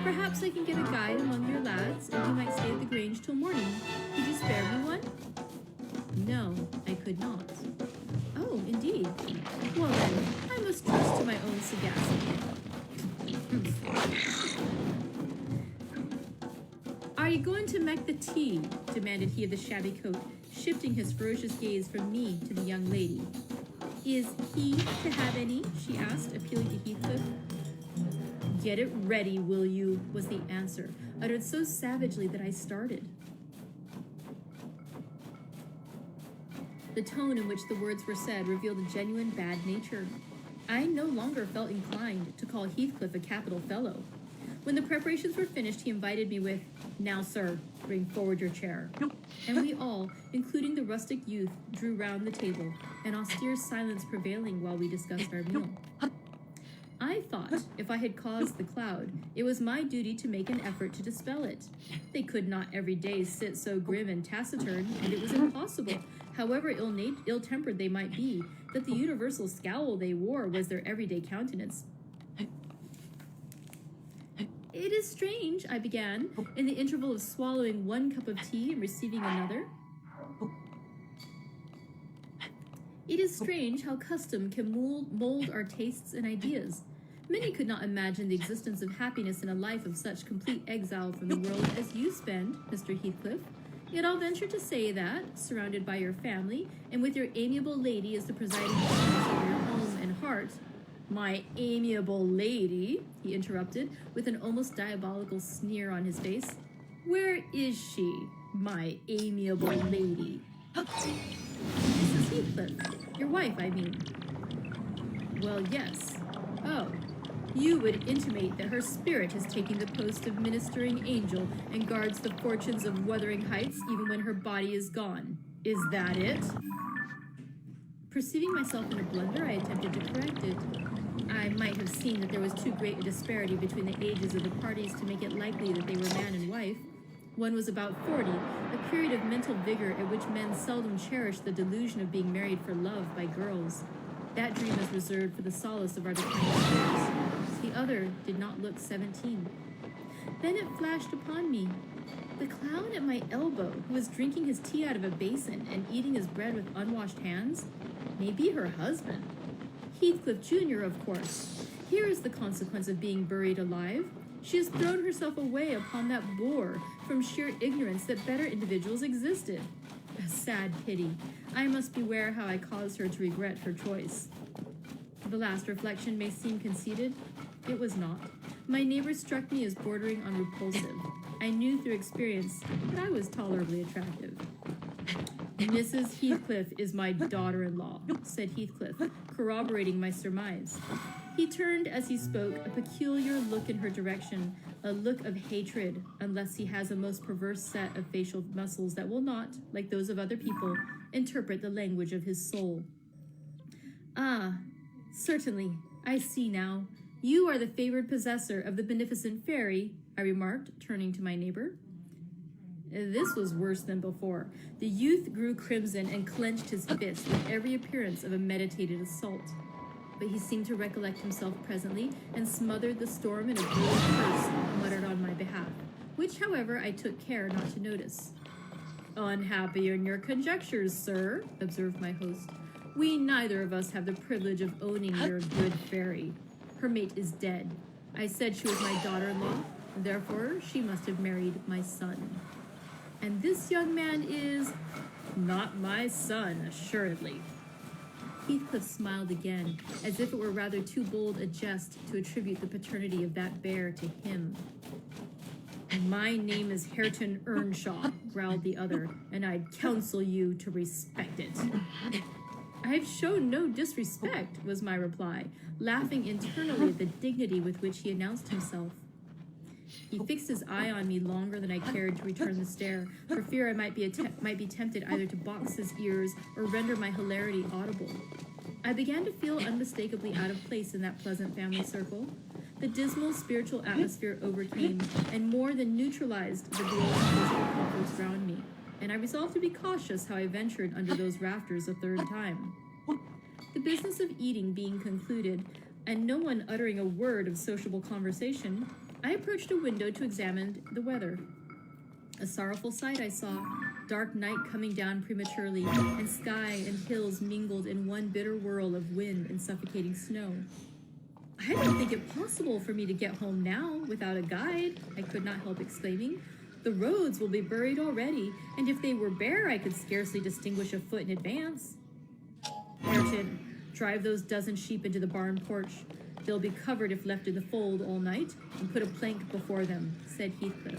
Perhaps I can get a guide among your lads, and he might stay at the Grange till morning. Could you spare me one? No, I could not. Oh, indeed. Well then, I must trust to my own sagacity. Are you going to make the tea? Demanded he of the shabby coat, shifting his ferocious gaze from me to the young lady. Is he to have any? She asked, appealing to Heathcliff. Get it ready, will you? Was the answer, uttered so savagely that I started. The tone in which the words were said revealed a genuine bad nature. I no longer felt inclined to call Heathcliff a capital fellow. When the preparations were finished, he invited me with, Now, sir, bring forward your chair. And we all, including the rustic youth, drew round the table, an austere silence prevailing while we discussed our meal. I thought, if I had caused the cloud, it was my duty to make an effort to dispel it. They could not every day sit so grim and taciturn, and it was impossible, however ill-tempered they might be, that the universal scowl they wore was their everyday countenance. It is strange, I began, in the interval of swallowing one cup of tea and receiving another. It is strange how custom can mold our tastes and ideas. Many could not imagine the existence of happiness in a life of such complete exile from the world as you spend, Mr. Heathcliff. Yet I'll venture to say that, surrounded by your family, and with your amiable lady as the presiding mistress of your home and heart— My amiable lady, he interrupted, with an almost diabolical sneer on his face. Where is she, my amiable lady? Mrs. Heathcliff, your wife, I mean. Well, yes. Oh, you would intimate that her spirit is taking the post of ministering angel and guards the fortunes of Wuthering Heights even when her body is gone. Is that it? Perceiving myself in a blunder, I attempted to correct it. I might have seen that there was too great a disparity between the ages of the parties to make it likely that they were man and wife. One was about 40, a period of mental vigor at which men seldom cherish the delusion of being married for love by girls. That dream is reserved for the solace of our declining years. The other did not look 17. Then it flashed upon me. The clown at my elbow, who was drinking his tea out of a basin and eating his bread with unwashed hands, may be her husband. Heathcliff Jr., of course. Here is the consequence of being buried alive. She has thrown herself away upon that boar from sheer ignorance that better individuals existed. A sad pity. I must beware how I cause her to regret her choice. The last reflection may seem conceited. It was not. My neighbor struck me as bordering on repulsive. I knew through experience that I was tolerably attractive. Mrs. Heathcliff is my daughter-in-law, said Heathcliff, corroborating my surmise. He turned as he spoke, a peculiar look in her direction, a look of hatred, unless he has a most perverse set of facial muscles that will not, like those of other people, interpret the language of his soul. Ah, certainly, I see now. You are the favored possessor of the beneficent fairy, I remarked, turning to my neighbor. This was worse than before. The youth grew crimson and clenched his fist with every appearance of a meditated assault. But he seemed to recollect himself presently and smothered the storm in a brutal curse muttered on my behalf, which, however, I took care not to notice. Unhappy in your conjectures, sir, observed my host. We neither of us have the privilege of owning your good fairy. Her mate is dead. I said she was my daughter-in-law, therefore she must have married my son. And this young man is not my son, assuredly. Heathcliff smiled again, as if it were rather too bold a jest to attribute the paternity of that bear to him. My name is Hareton Earnshaw, growled the other, and I'd counsel you to respect it. I've shown no disrespect, was my reply, laughing internally at the dignity with which he announced himself. He fixed his eye on me longer than I cared to return the stare, for fear I might be tempted either to box his ears or render my hilarity audible. I began to feel unmistakably out of place in that pleasant family circle. The dismal spiritual atmosphere overcame and more than neutralized the dual physical comforts around me, and I resolved to be cautious how I ventured under those rafters a third time. The business of eating being concluded, and no one uttering a word of sociable conversation, I approached a window to examine the weather. A sorrowful sight I saw, dark night coming down prematurely, and sky and hills mingled in one bitter whirl of wind and suffocating snow. I don't think it possible for me to get home now without a guide, I could not help exclaiming. The roads will be buried already, and if they were bare, I could scarcely distinguish a foot in advance. Hareton, drive those dozen sheep into the barn porch. They'll be covered if left in the fold all night, and put a plank before them, said Heathcliff.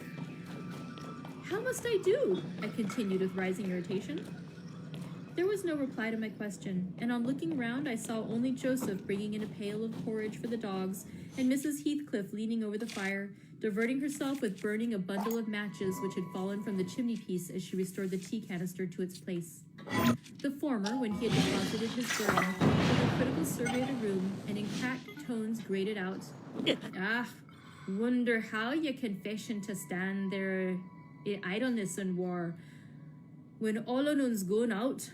How must I do? I continued with rising irritation. There was no reply to my question, and on looking round I saw only Joseph bringing in a pail of porridge for the dogs, and Mrs. Heathcliff leaning over the fire, diverting herself with burning a bundle of matches which had fallen from the chimney-piece as she restored the tea canister to its place. The former, when he had deposited his burden, with a critical survey of the room, and in cracked tones grated out, "Ah, wonder how ye can fashion to stand there in idleness and war, when all on un's gone out.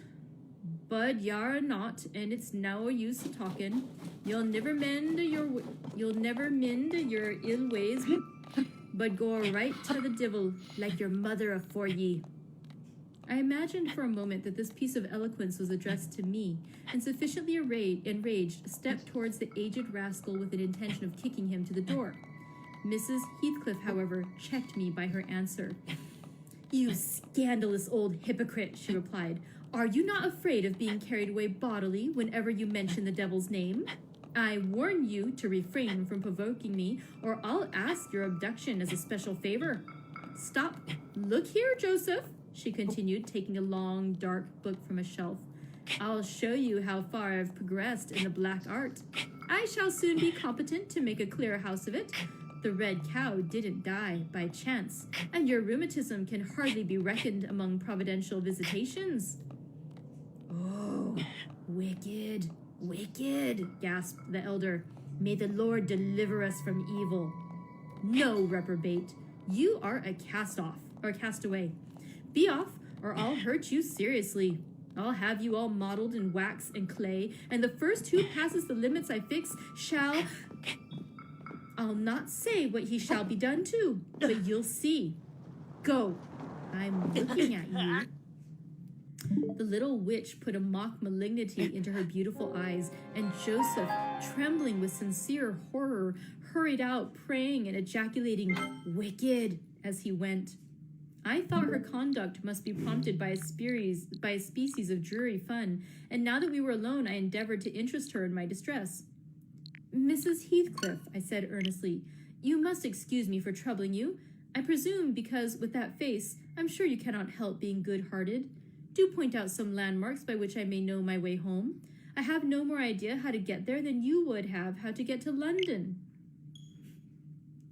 But y'are not, and it's no use talking. You'll never mend your ill ways, but go right to the divil, like your mother afore ye." I imagined for a moment that this piece of eloquence was addressed to me, and sufficiently enraged, stepped towards the aged rascal with an intention of kicking him to the door. Mrs. Heathcliff, however, checked me by her answer. "You scandalous old hypocrite," she replied. "Are you not afraid of being carried away bodily whenever you mention the devil's name? I warn you to refrain from provoking me, or I'll ask your abduction as a special favor. Stop. Look here, Joseph," she continued, taking a long, dark book from a shelf. "I'll show you how far I've progressed in the black art. I shall soon be competent to make a clear house of it. The red cow didn't die by chance, and your rheumatism can hardly be reckoned among providential visitations." "Oh, wicked, wicked," gasped the elder. "May the Lord deliver us from evil." "No, reprobate. You are a castaway. Be off, or I'll hurt you seriously. I'll have you all modeled in wax and clay, and the first who passes the limits I fix shall... I'll not say what he shall be done to, but you'll see. Go. I'm looking at you." The little witch put a mock malignity into her beautiful eyes, and Joseph, trembling with sincere horror, hurried out, praying and ejaculating, "Wicked," as he went. I thought her conduct must be prompted by a species of dreary fun, and now that we were alone, I endeavored to interest her in my distress. "Mrs. Heathcliff," I said earnestly, "you must excuse me for troubling you. I presume because, with that face, I'm sure you cannot help being good-hearted. Do point out some landmarks by which I may know my way home. I have no more idea how to get there than you would have how to get to London."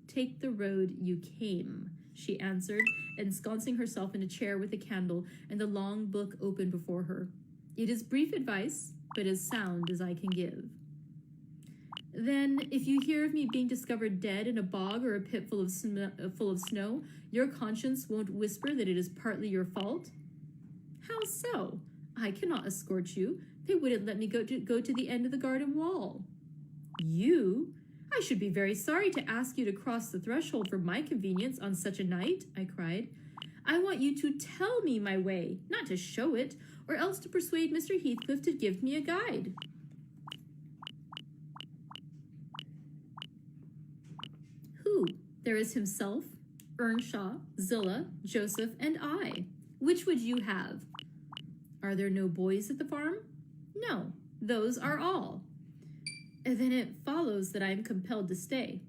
"Take the road you came," she answered, ensconcing herself in a chair with a candle and the long book open before her. "It is brief advice, but as sound as I can give." "Then, if you hear of me being discovered dead in a bog or a pit full of snow, your conscience won't whisper that it is partly your fault?" "How so? I cannot escort you. They wouldn't let me go to the end of the garden wall." "You? I should be very sorry to ask you to cross the threshold for my convenience on such a night," I cried. "I want you to tell me my way, not to show it, or else to persuade Mr. Heathcliff to give me a guide." "Who? There is himself, Earnshaw, Zillah, Joseph, and I. Which would you have?" "Are there no boys at the farm?" "No, those are all." "Then it follows that I am compelled to stay."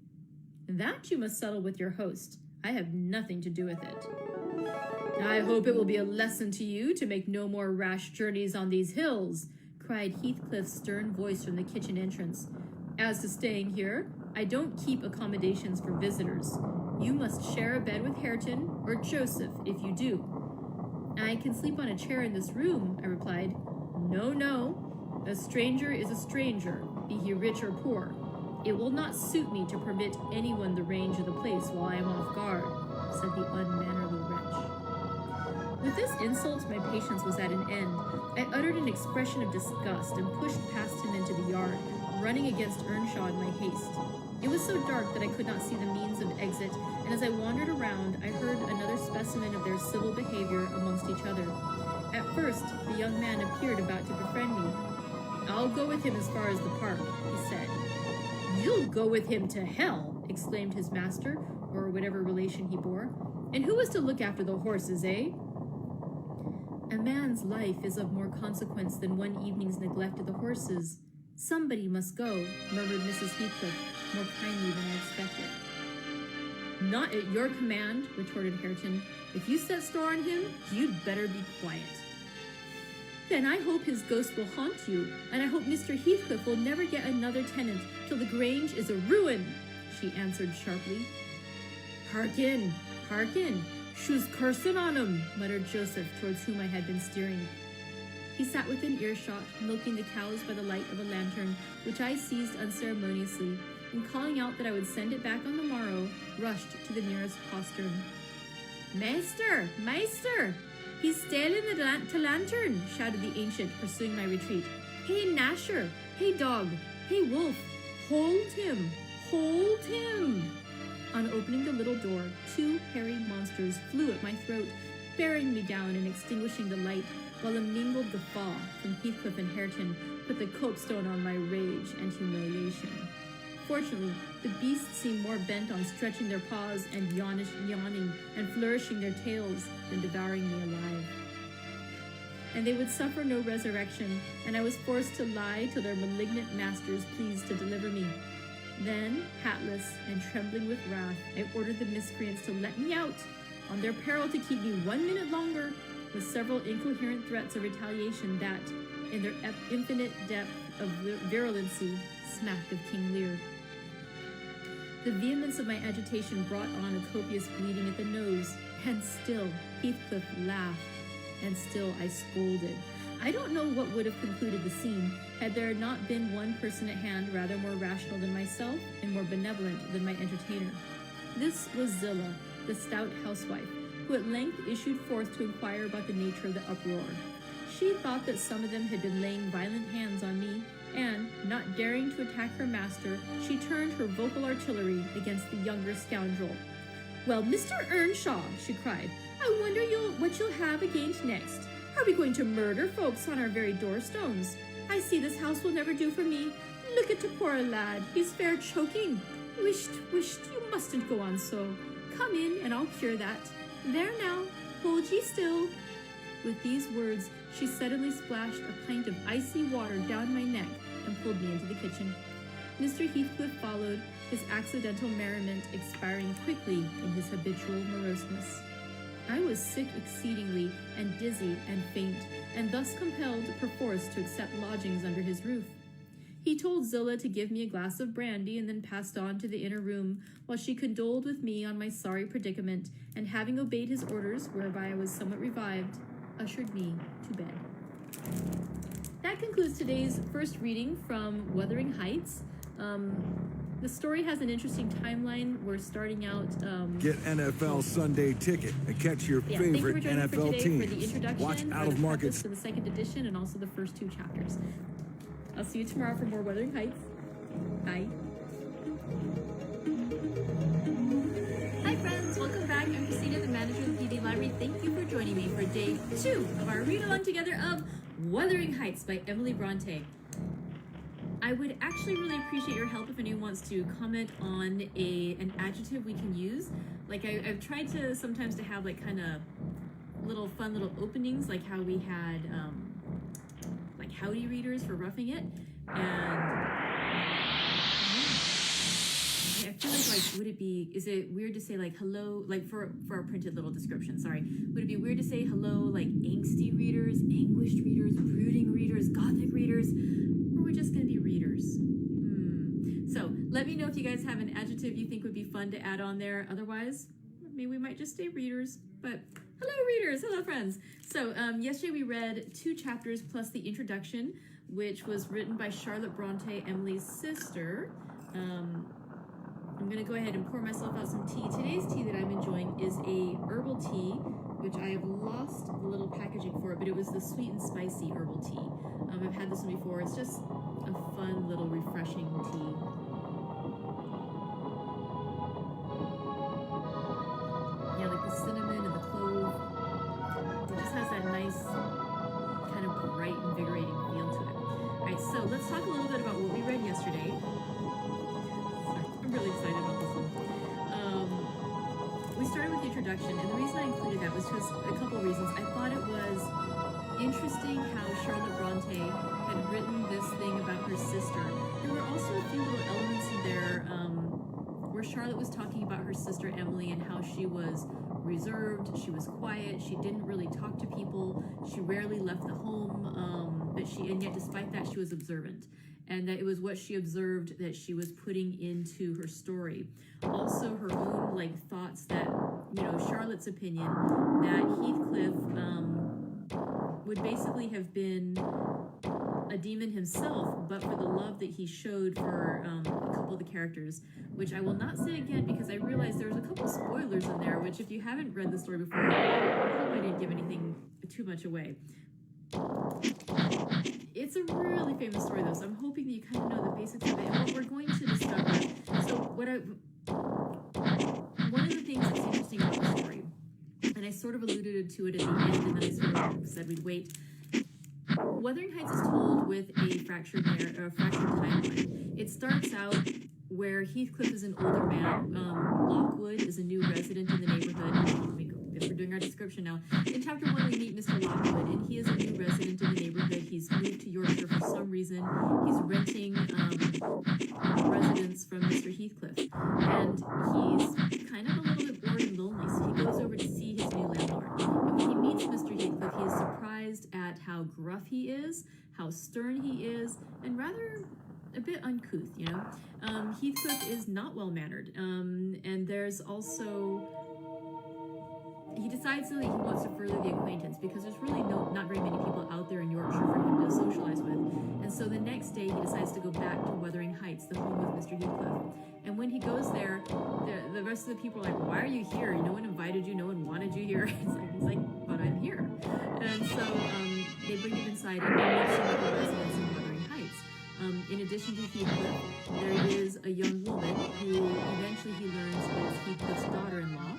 "That you must settle with your host. I have nothing to do with it." "I hope it will be a lesson to you to make no more rash journeys on these hills," cried Heathcliff's stern voice from the kitchen entrance. "As to staying here, I don't keep accommodations for visitors. You must share a bed with Hareton or Joseph if you do." "I can sleep on a chair in this room," I replied. "No, no. A stranger is a stranger, be he rich or poor. It will not suit me to permit anyone the range of the place while I am off guard," said the unmannerly wretch. With this insult, my patience was at an end. I uttered an expression of disgust and pushed past him into the yard, running against Earnshaw in my haste. It was so dark that I could not see the means of exit, and as I wandered around, I heard another specimen of their civil behavior amongst each other. At first, the young man appeared about to befriend me. "I'll go with him as far as the park," he said. "You'll go with him to hell," exclaimed his master, or whatever relation he bore. "And who is to look after the horses, eh?" "A man's life is of more consequence than one evening's neglect of the horses. Somebody must go," murmured Mrs. Heathcliff, more kindly than I expected. "Not at your command," retorted Hareton. "If you set store on him, you'd better be quiet." "Then I hope his ghost will haunt you, and I hope Mr. Heathcliff will never get another tenant till the Grange is a ruin," she answered sharply. "Hearken, hearken, shoe's cursing on him," muttered Joseph, towards whom I had been steering. He sat within earshot, milking the cows by the light of a lantern, which I seized unceremoniously, and calling out that I would send it back on the morrow, rushed to the nearest postern. "Maister, maister! He's stealing the lantern!" shouted the ancient, pursuing my retreat. "Hey, Gnasher! Hey, dog! Hey, wolf! Hold him! Hold him!" On opening the little door, two hairy monsters flew at my throat, bearing me down and extinguishing the light, while a mingled guffaw from Heathcliff and Hareton put the copestone on my rage and humiliation. Fortunately, the beasts seemed more bent on stretching their paws and yawning and flourishing their tails than devouring me alive. And they would suffer no resurrection, and I was forced to lie till their malignant masters pleased to deliver me. Then, hatless and trembling with wrath, I ordered the miscreants to let me out, on their peril to keep me 1 minute longer, with several incoherent threats of retaliation that, in their infinite depth of virulency, smacked of King Lear. The vehemence of my agitation brought on a copious bleeding at the nose, and still Heathcliff laughed, and still I scolded. I don't know what would have concluded the scene, had there not been one person at hand rather more rational than myself and more benevolent than my entertainer. This was Zillah, the stout housewife, who at length issued forth to inquire about the nature of the uproar. She thought that some of them had been laying violent hands on me, and, not daring to attack her master, she turned her vocal artillery against the younger scoundrel. "Well, Mr. Earnshaw," she cried, "I wonder what you'll have against next. Are we going to murder folks on our very doorstones? I see this house will never do for me. Look at the poor lad. He's fair choking. Wisht, you mustn't go on so. Come in, and I'll cure that. There now, hold ye still. With these words, she suddenly splashed a pint of icy water down my neck and pulled me into the kitchen. Mr. Heathcliff followed, his accidental merriment expiring quickly in his habitual moroseness. I was sick exceedingly, and dizzy and faint, and thus compelled perforce to accept lodgings under his roof. He told Zillah to give me a glass of brandy and then passed on to the inner room, while she condoled with me on my sorry predicament, and having obeyed his orders, whereby I was somewhat revived, ushered me to bed. That concludes today's first reading from Wuthering Heights. The story has an interesting timeline. We're starting out... Get NFL Sunday Ticket and catch your favorite NFL teams. Watch Out of Market for the second edition and also the first 2 chapters. I'll see you tomorrow for more Wuthering Heights. Bye. Hi friends, welcome back. I'm Christina, the manager of the PD Library. Thank you for joining me for day 2 of our read-along together of Wuthering Heights by Emily Bronte. I would actually really appreciate your help if anyone wants to comment on an adjective we can use. Like I've tried to sometimes to have like kind of fun little openings, like how we had like howdy readers for Roughing It, and I feel like is it weird to say like hello, like for our printed little description, sorry, would it be weird to say hello like angsty readers, anguished readers, brooding readers, gothic readers, or we're just gonna be readers? So let me know if you guys have an adjective you think would be fun to add on there. Otherwise, maybe we might just stay readers. But hello readers, hello friends. So yesterday we read 2 chapters plus the introduction, which was written by Charlotte Bronte, Emily's sister. I'm gonna go ahead and pour myself out some tea. Today's tea that I'm enjoying is a herbal tea, which I have lost the little packaging for it, but it was the sweet and spicy herbal tea. I've had this one before. It's just a fun little refreshing tea. Yeah, like the cinnamon and the clove. It just has that nice kind of bright, invigorating feel to it. All right, so let's talk a little bit about what we read yesterday. I'm really excited about this one. We started with the introduction, and the reason I included that was just a couple of reasons. I thought it was interesting how Charlotte Bronte had written this thing about her sister. There were also a few little elements in there where Charlotte was talking about her sister Emily and how she was reserved, she was quiet, she didn't really talk to people, she rarely left the home, and yet despite that she was observant. And that it was what she observed that she was putting into her story. Also her own like thoughts that, Charlotte's opinion that Heathcliff would basically have been a demon himself, but for the love that he showed for a couple of the characters, which I will not say again because I realized there was a couple spoilers in there, which if you haven't read the story before, I hope I didn't give anything too much away. It's a really famous story though, so I'm hoping that you kind of know the basics of it and what we're going to discover. So one of the things that's interesting about the story, and I sort of alluded to it at the end and then I sort of said we'd wait. Wuthering Heights is told with a fractured timeline. It starts out where Heathcliff is an older man, Lockwood is a new resident in the neighborhood. If we're doing our description now. In chapter 1, we meet Mr. Lockwood, and he is a new resident in the neighborhood. He's moved to Yorkshire for some reason. He's renting residence from Mr. Heathcliff, and he's kind of a little bit bored and lonely, so he goes over to see his new landlord. And when he meets Mr. Heathcliff, he is surprised at how gruff he is, how stern he is, and rather a bit uncouth, Heathcliff is not well-mannered, and there's also... He decides that he wants to further the acquaintance because there's really not very many people out there in Yorkshire for him to socialize with. And so the next day he decides to go back to Wuthering Heights, the home of Mr. Heathcliff. And when he goes there, the rest of the people are like, why are you here? No one invited you, no one wanted you here. He's like, but I'm here. And so they bring him inside and he meets some of the residents in Wuthering Heights. In addition to Heathcliff, there is a young woman who eventually he learns is Heathcliff's daughter-in-law.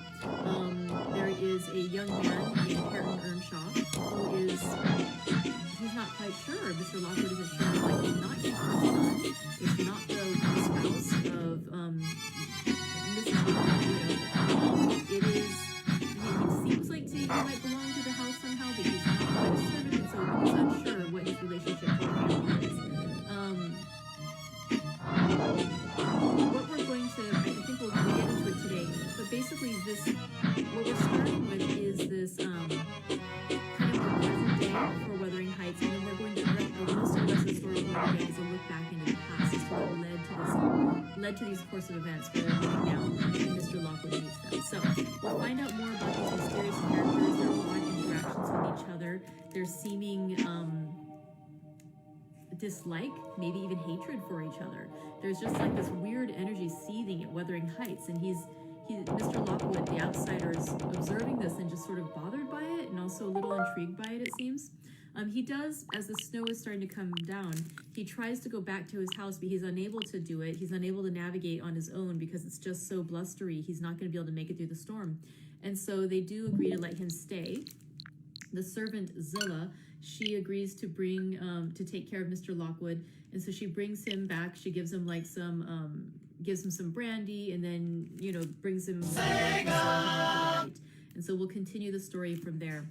There is a young man named Harton Earnshaw who he's not quite sure. Mr. Lockwood isn't sure, like he's not Heathcliff's son. It's what his relationship to her family is. What we're going to, I think we'll get into it today, but basically what we're starting with is this kind of a present day for Wuthering Heights, and then we're going to, most of the rest of the story we're going to get is a look back into the past as to what led to these course of events where they're living now and Mr. Lockwood meets them. So we'll find out more about these mysterious characters, their odd interactions with each other, their seeming dislike, maybe even hatred for each other. There's just like this weird energy seething at Wuthering Heights, and Mr. Lockwood, the outsider, is observing this and just sort of bothered by it and also a little intrigued by it seems. He does, as the snow is starting to come down, he tries to go back to his house, but he's unable to do it. He's unable to navigate on his own because it's just so blustery. He's not going to be able to make it through the storm. And so they do agree to let him stay. The servant, Zilla, she agrees to bring, to take care of Mr. Lockwood. And so she brings him back. She gives him like gives him some brandy, and then, brings him and so we'll continue the story from there.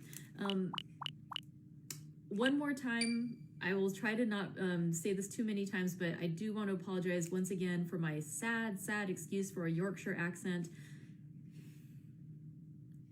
One more time, I will try to not say this too many times, but I do want to apologize once again for my sad excuse for a Yorkshire accent.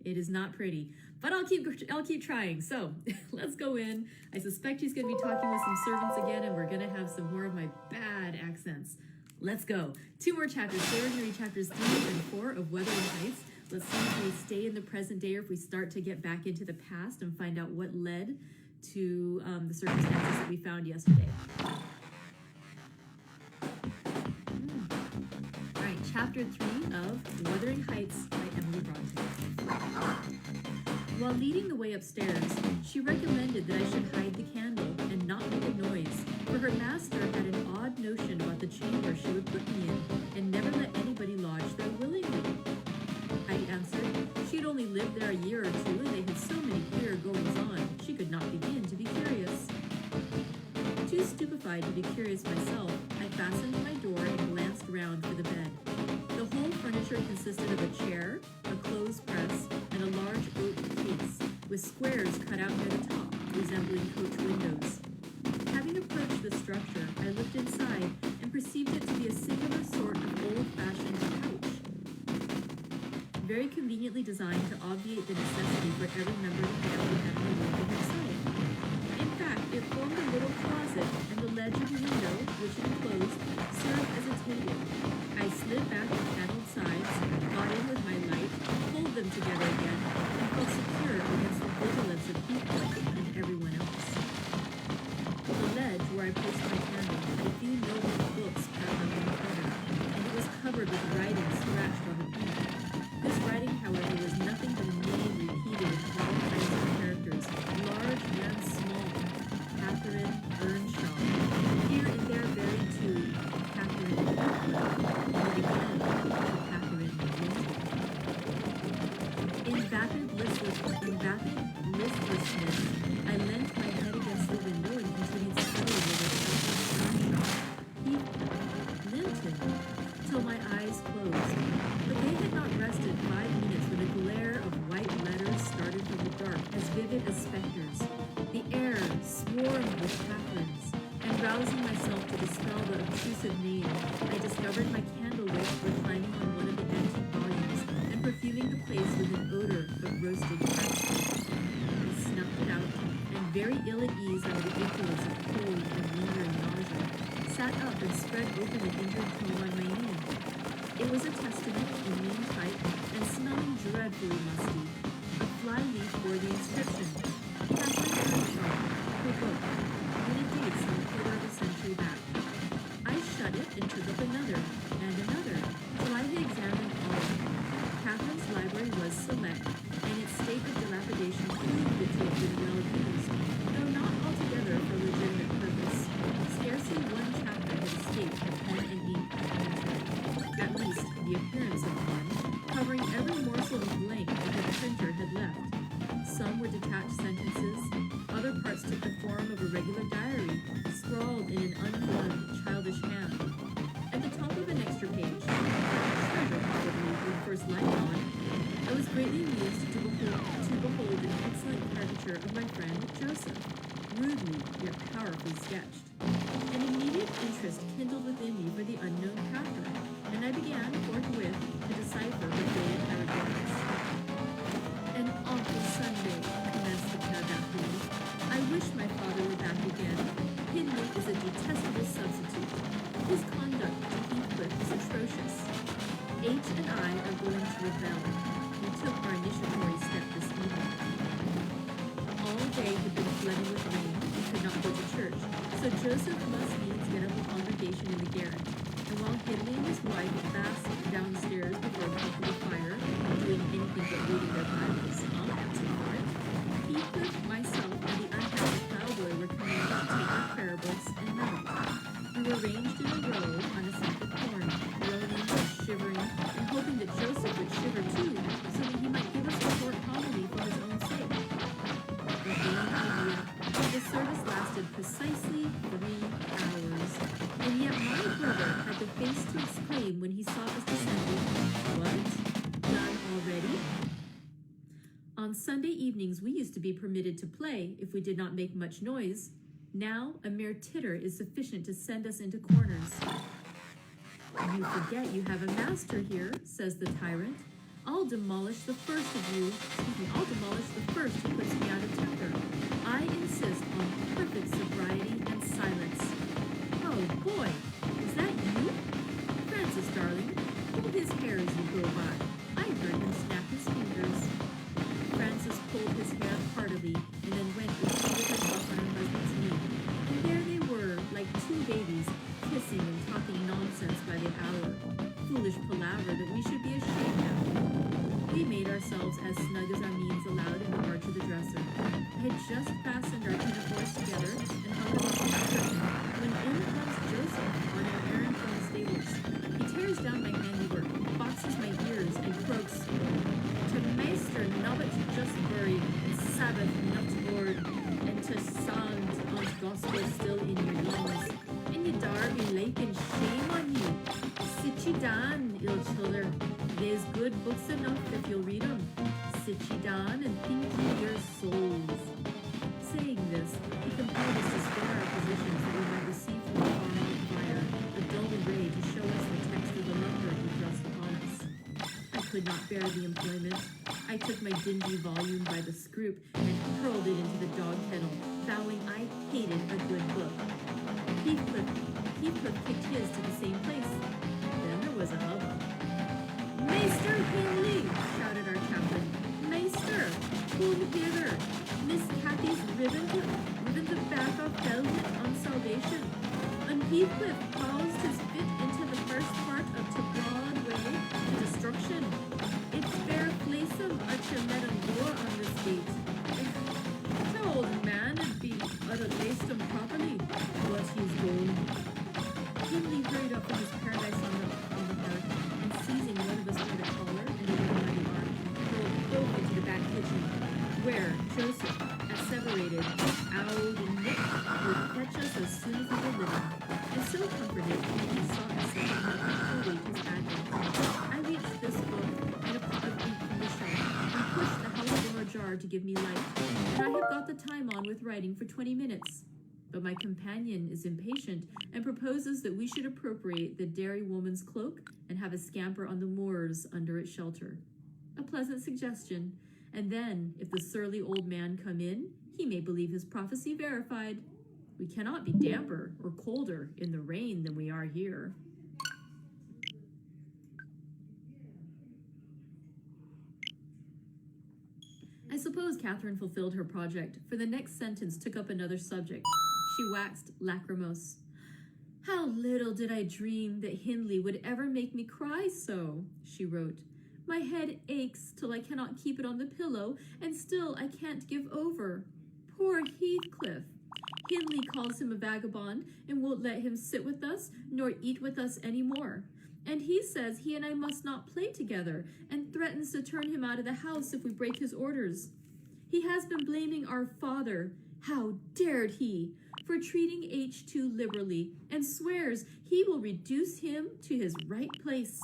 It is not pretty, but I'll keep trying. So let's go in. I suspect he's going to be talking with some servants again, and we're going to have some more of my bad accents. Let's go. 2 more chapters. Today we're going to read chapters 3 and 4 of Wuthering Heights. Let's see if we stay in the present day or if we start to get back into the past and find out what led to the circumstances that we found yesterday. All right, chapter 3 of Wuthering Heights by Emily Bronte. While leading the way upstairs, she recommended that I should hide the candle and not make a noise, for her master had an odd notion about the chamber she would put me in, and never let anybody lodge there willingly. I answered she had only lived there a year or two, and they had so many queer goings-on, she could not begin to be curious. Too stupefied to be curious myself, I fastened my door and glanced round for the bed. The whole furniture consisted of a chair, a clothes press, and a large oak case, with squares cut out near the top, resembling coach windows. Having approached the structure, I looked inside and perceived it to be a singular sort of old-fashioned couch, very conveniently designed to obviate the necessity for every member of the family having a room to himself. In fact, it formed a little closet, and the ledge of the window, which it enclosed, served as a table. I slid back the paneled sides, got in with my light, pulled them together again, and felt secure against the vigilance of Heathcliff and everyone else. The ledge where I placed my candle had a few noble books piled up in the corner, and it was covered with writing scratched on the paint. This writing, however, was nothing but a name repeated in all kinds of characters, large and small. Catherine Earnshaw. Here and there buried too, Catherine Heathcliff, and again, Catherine Bronte. In vapid listlessness, I leant my head against the window and continued slowly over Catherine Earnshaw. Linton, till my eyes closed. But they had not rested 5 minutes when a glare of white letters started from the dark, as vivid as specters. The air swarmed with Catherines, and rousing myself to dispel the obtrusive name, I discovered my candle wick reclining on one of the antique volumes, and perfuming the place with an odor of roasted catsup. I snuffed it out, and very ill at ease under the influence of cold and lingering nausea, sat up and spread open an injured tome on my knee. It was a testament in mean type and smelling dreadfully musty. A fly leaf bore the inscription, Catherine Earnshaw, her book, and it dates some quarter of a century back. I shut it and took up another, and another, till I had examined all. Catherine's library was select, and its state of dilapidation proved it to have been well used, though not altogether for legitimate purpose. Scarcely one chapter had escaped the pen and ink at least the appearance of one, covering every morsel of blank that the printer had left. Some were detached powerfully sketched. An immediate interest kindled within me for the unknown captor, and I began forthwith to decipher the vague hieroglyphics. An awful Sunday, commenced the paragraph reading. I wish my father were back again. Hindley is a detestable substitute. His conduct to Heathcliff is atrocious. H and I are going to rebel. We took our initiatory step this evening. All day had been flooding with rain. We could not go to church, so Joseph must needs get up a congregation in the garret. And while Hindley and his wife basked downstairs before a comfortable fire, doing anything but reading their Bibles, I'll answer for it, Heathcliff, myself, and the unhappy plowboy were commanded to take our prayer books and metal. We were ranged in a row on a sack of corn, groaning and shivering, and hoping that Joseph would shiver too, so that he might give us a short homily for his own sake. The vain idea. The service lasted precisely 3 hours, and yet my brother had the face to exclaim when he saw us descending, "What? Done already?" On Sunday evenings we used to be permitted to play if we did not make much noise. Now a mere titter is sufficient to send us into corners. "You forget you have a master here," says the tyrant. I'll demolish the first who puts me out of temper. I insist on perfect sobriety and silence. Oh boy, is that you? Francis, darling, pull his hair as you go by. I heard him snap his fingers. Francis pulled his hair heartily and then went and seated herself on her husband's knee. And there they were, like 2 babies, kissing and talking nonsense by the hour. Foolish palaver that we should be ashamed of. We made ourselves as snug as our means allowed in the arch of the dresser. I had just fastened our pinafores together and hung them up on the curtain when in comes Joseph on an errand from the stables. He tears down my handiwork, boxes my ears, and croaks, "To Maester Nobbut just buried, and Sabbath not board, and to sound on's gospel still in your lungs. And ye dar be lakin' shame on you. Sit ye down, ill childer. There's good books enough if you'll read 'em. Sit ye down and think ye your souls." Saying this, he compelled us to spare our positions that we might receive from the fire a dull ray to show us the text of the number he thrust upon us. I could not bear the employment. I took my dingy volume by the scroop and hurled it into the dog kennel, vowing I hated a good book. Heathcliff kicked his to the same place. Then there was a hubbub. "Maester Hindley!" shouted our captain. "Maester, come hither! Miss Cathy's ribbon the back of velvet on salvation. And Heathcliff paused his fit into the first part of to broad way to destruction. It's fair place'em at your madam door on this gate. The old man would be at laced him properly, but he's gone." Hindley hurried up from his paradise on the hearth, and seizing one of us by the collar and the other by the arm, hurled both into the back kitchen, where Joseph, asseverated, owled and nipped, would fetch us as soon as we were living. And so comforted, he saw us and did not await his advent. I reached this book in a pot of ink from the shelf, and pushed the house door ajar to give me light, and I have got the time on with writing for 20 minutes. But my companion is impatient and proposes that we should appropriate the dairy woman's cloak and have a scamper on the moors under its shelter. A pleasant suggestion, and then, if the surly old man come in, he may believe his prophecy verified. We cannot be damper or colder in the rain than we are here. I suppose Catherine fulfilled her project, for the next sentence took up another subject. She waxed lachrymose. "How little did I dream that Hindley would ever make me cry so," she wrote. "My head aches till I cannot keep it on the pillow, and still I can't give over. Poor Heathcliff! Hindley calls him a vagabond, and won't let him sit with us, nor eat with us any more. And he says he and I must not play together, and threatens to turn him out of the house if we break his orders. He has been blaming our father, how dared he, for treating H too liberally, and swears he will reduce him to his right place."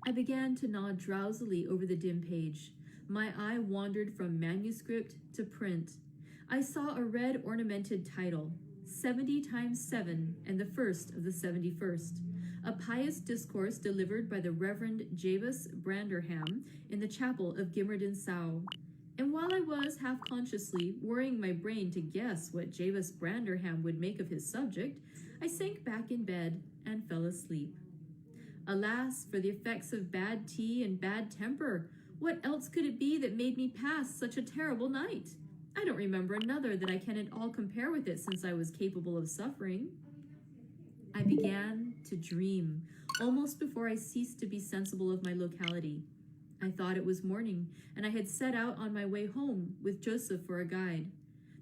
I began to nod drowsily over the dim page. My eye wandered from manuscript to print. I saw a red ornamented title, 70 times 7 and the first of the 71st, a pious discourse delivered by the Reverend Jabez Branderham in the chapel of Gimmerden Sow. And while I was, half-consciously, worrying my brain to guess what Jabez Branderham would make of his subject, I sank back in bed and fell asleep. Alas, for the effects of bad tea and bad temper! What else could it be that made me pass such a terrible night? I don't remember another that I can at all compare with it since I was capable of suffering. I began to dream, almost before I ceased to be sensible of my locality. I thought it was morning, and I had set out on my way home, with Joseph for a guide.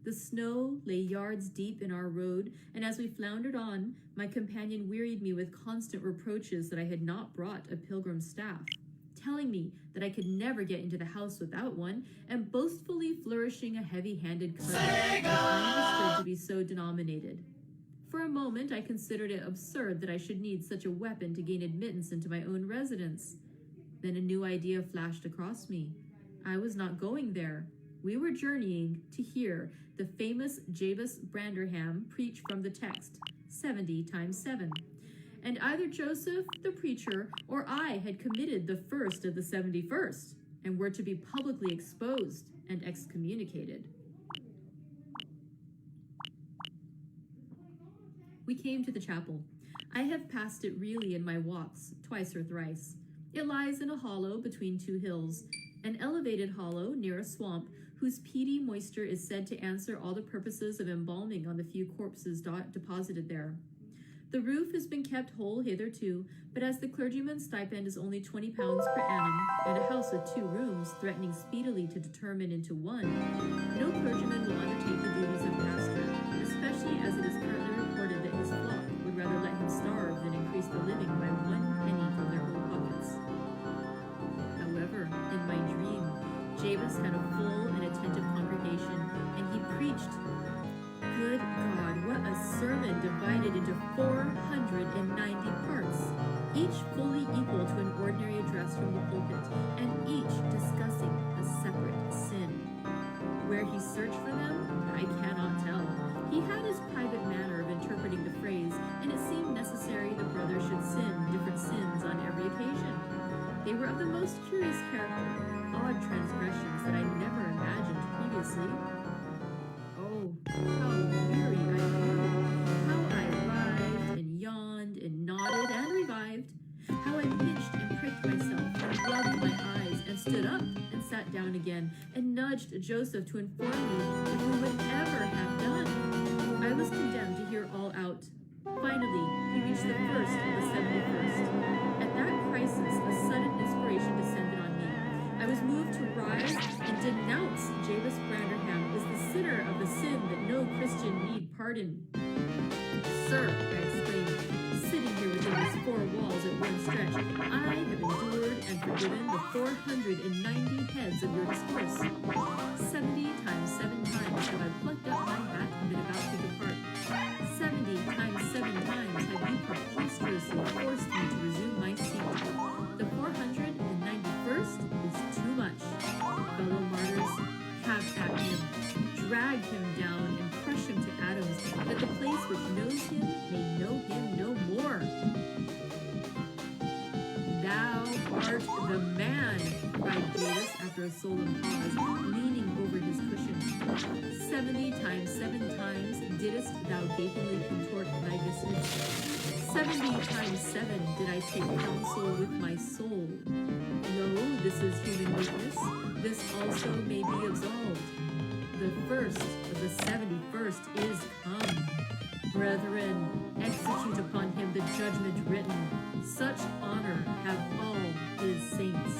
The snow lay yards deep in our road, and as we floundered on, my companion wearied me with constant reproaches that I had not brought a pilgrim's staff, telling me that I could never get into the house without one, and boastfully flourishing a heavy-handed cudgel, which I understood to be so denominated. For a moment, I considered it absurd that I should need such a weapon to gain admittance into my own residence. Then a new idea flashed across me. I was not going there. We were journeying to hear the famous Jabez Branderham preach from the text, 70 times 7. And either Joseph, the preacher, or I had committed the first of the 71st, and were to be publicly exposed and excommunicated. We came to the chapel. I have passed it really in my walks, twice or thrice. It lies in a hollow between two hills, an elevated hollow near a swamp whose peaty moisture is said to answer all the purposes of embalming on the few corpses deposited there. The roof has been kept whole hitherto, but as the clergyman's stipend is only £20 per annum, and a house with 2 rooms threatening speedily to determine into one, no clergyman will undertake the duties of pastor, especially as it is currently reported that his flock would rather let him starve than increase the living by 1 penny from their own pockets. However, in my dream, Jabez had a full and attentive congregation, and he preached. Good God, what a sermon divided into 490 parts, each fully equal to an ordinary address from the pulpit, and each discussing a separate sin. Where he searched for them, I cannot tell. He had his private manner of interpreting the phrase, and it seemed necessary the brothers should sin different sins on every occasion. They were of the most curious character, odd transgressions that I never imagined previously. Oh, how weary I grew, how I writhed and yawned and nodded and revived, how I pinched and pricked myself and rubbed my eyes and stood up and sat down again and nudged Joseph to inform me what we would ever have done. I was condemned to hear all out. Finally, we reached the first of the 71st. At that crisis, a sudden inspiration descended on me. I was moved to rise and denounce Jabez Branderham as the sinner of the sin that no Christian need pardon. Sir, I exclaimed, sitting here within these 4 walls at one stretch, I have endured and forgiven the 490 heads of your discourse. 70 times 7 times have I plucked up my hat and been about to depart. 70 times 7 times have you preposterously forced me to resume my seat. The 491st is too much. Fellow martyrs, have at him. Drag him down and crush him to atoms, that the place which knows him may know him no more. Thou art the man, cried Dearest after a solemn pause, leaning over his cushion. 70 times 7 times didst thou gapingly contort thy visage. 70 times 7 did I take counsel with my soul. Lo, this is human weakness. This also may be absolved. The first of the 71st is come. Brethren, execute upon him the judgment written. Such honor have all his saints.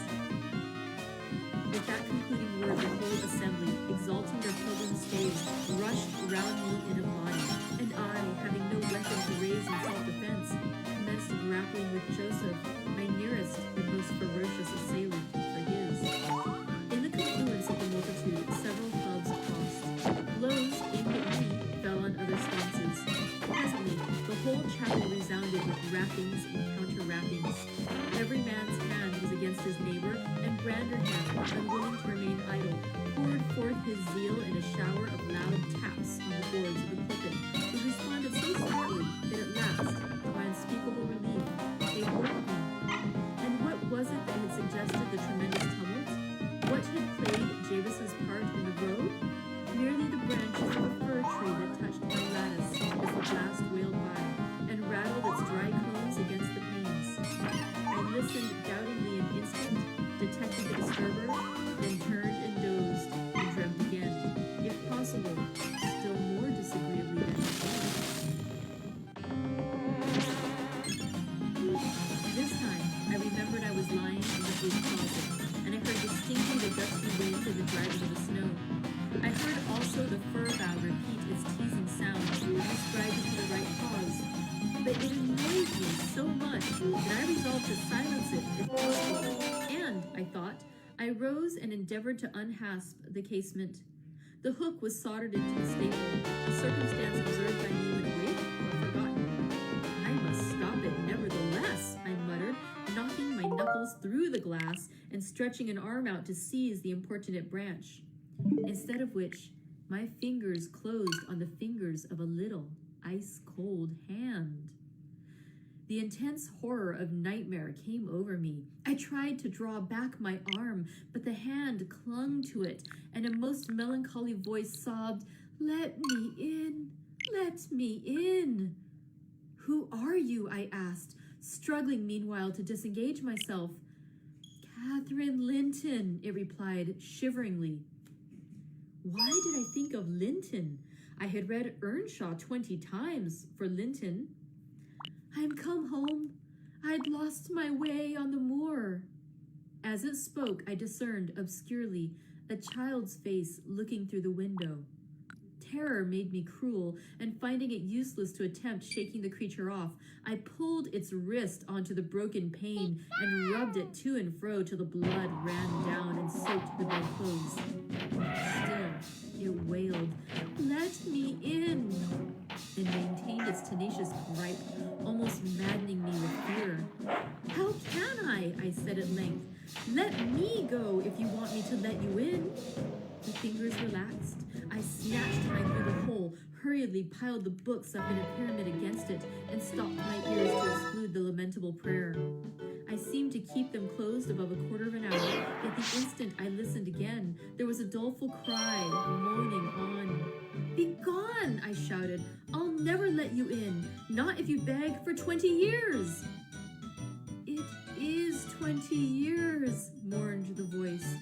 With that concluding word, the whole assembly, exalting their pilgrim staves, rushed round me in a body, and I, having no weapon to raise in self-defense, commenced grappling with Joseph, my nearest and most ferocious assailant, for his. In the confluence of the multitude, several clubs crossed. Blows aimed at me fell on other stances. Presently, the whole chapel resounded with rappings and counter-rappings. Every man's hand was against his neighbor, and Branderham, unwilling to remain idle, poured forth his zeal wail and a shower of loud taps on the boards of the pulpit, who responded so smartly that at last, to my unspeakable relief, they woke me. And what was it that had suggested the tremendous tumult? What had played Javis's part in the row? Merely the branches of a fir tree that touched my lattice as the blast wailed by, and rattled its dry cones against the panes. I listened doubtingly an instant, detected the disturber, then turned and dozed, and dreamt again, if possible, still more disagreeably than before. This time, I remembered I was lying in the oak closet, and I heard distinctly the gusty wind and the driving of the snow. I heard also the fir bough repeat its teasing sound, ascribing to the right cause. But it annoyed me so much that I resolved to silence it if possible. And, I thought, I rose and endeavored to unhasp the casement. The hook was soldered into the staple, a circumstance observed by me when awake or forgotten. I must stop it nevertheless, I muttered, knocking my knuckles through the glass and stretching an arm out to seize the importunate branch. Instead of which, my fingers closed on the fingers of a little, ice-cold hand. The intense horror of nightmare came over me. I tried to draw back my arm, but the hand clung to it, and a most melancholy voice sobbed, "Let me in! Let me in!" "Who are you?" I asked, struggling meanwhile to disengage myself. "Catherine Linton," it replied shiveringly. Why did I think of Linton? I had read Earnshaw 20 times for Linton. "I'm come home. I'd lost my way on the moor." As it spoke, I discerned obscurely a child's face looking through the window. Terror made me cruel, and finding it useless to attempt shaking the creature off, I pulled its wrist onto the broken pane and rubbed it to and fro till the blood ran down and soaked the bedclothes. Still, it wailed, "Let me in!" and maintained its tenacious gripe, almost maddening me with fear. "How can I said at length. "Let me go if you want me to let you in." The fingers relaxed. I snatched mine through the hole, hurriedly piled the books up in a pyramid against it, and stopped my ears to exclude the lamentable prayer. I seemed to keep them closed above a quarter of an hour, yet the instant I listened again, there was a doleful cry, moaning on. "Begone!" I shouted. "I'll never let you in, not if you beg for 20 years!" "It is 20 years," mourned the voice.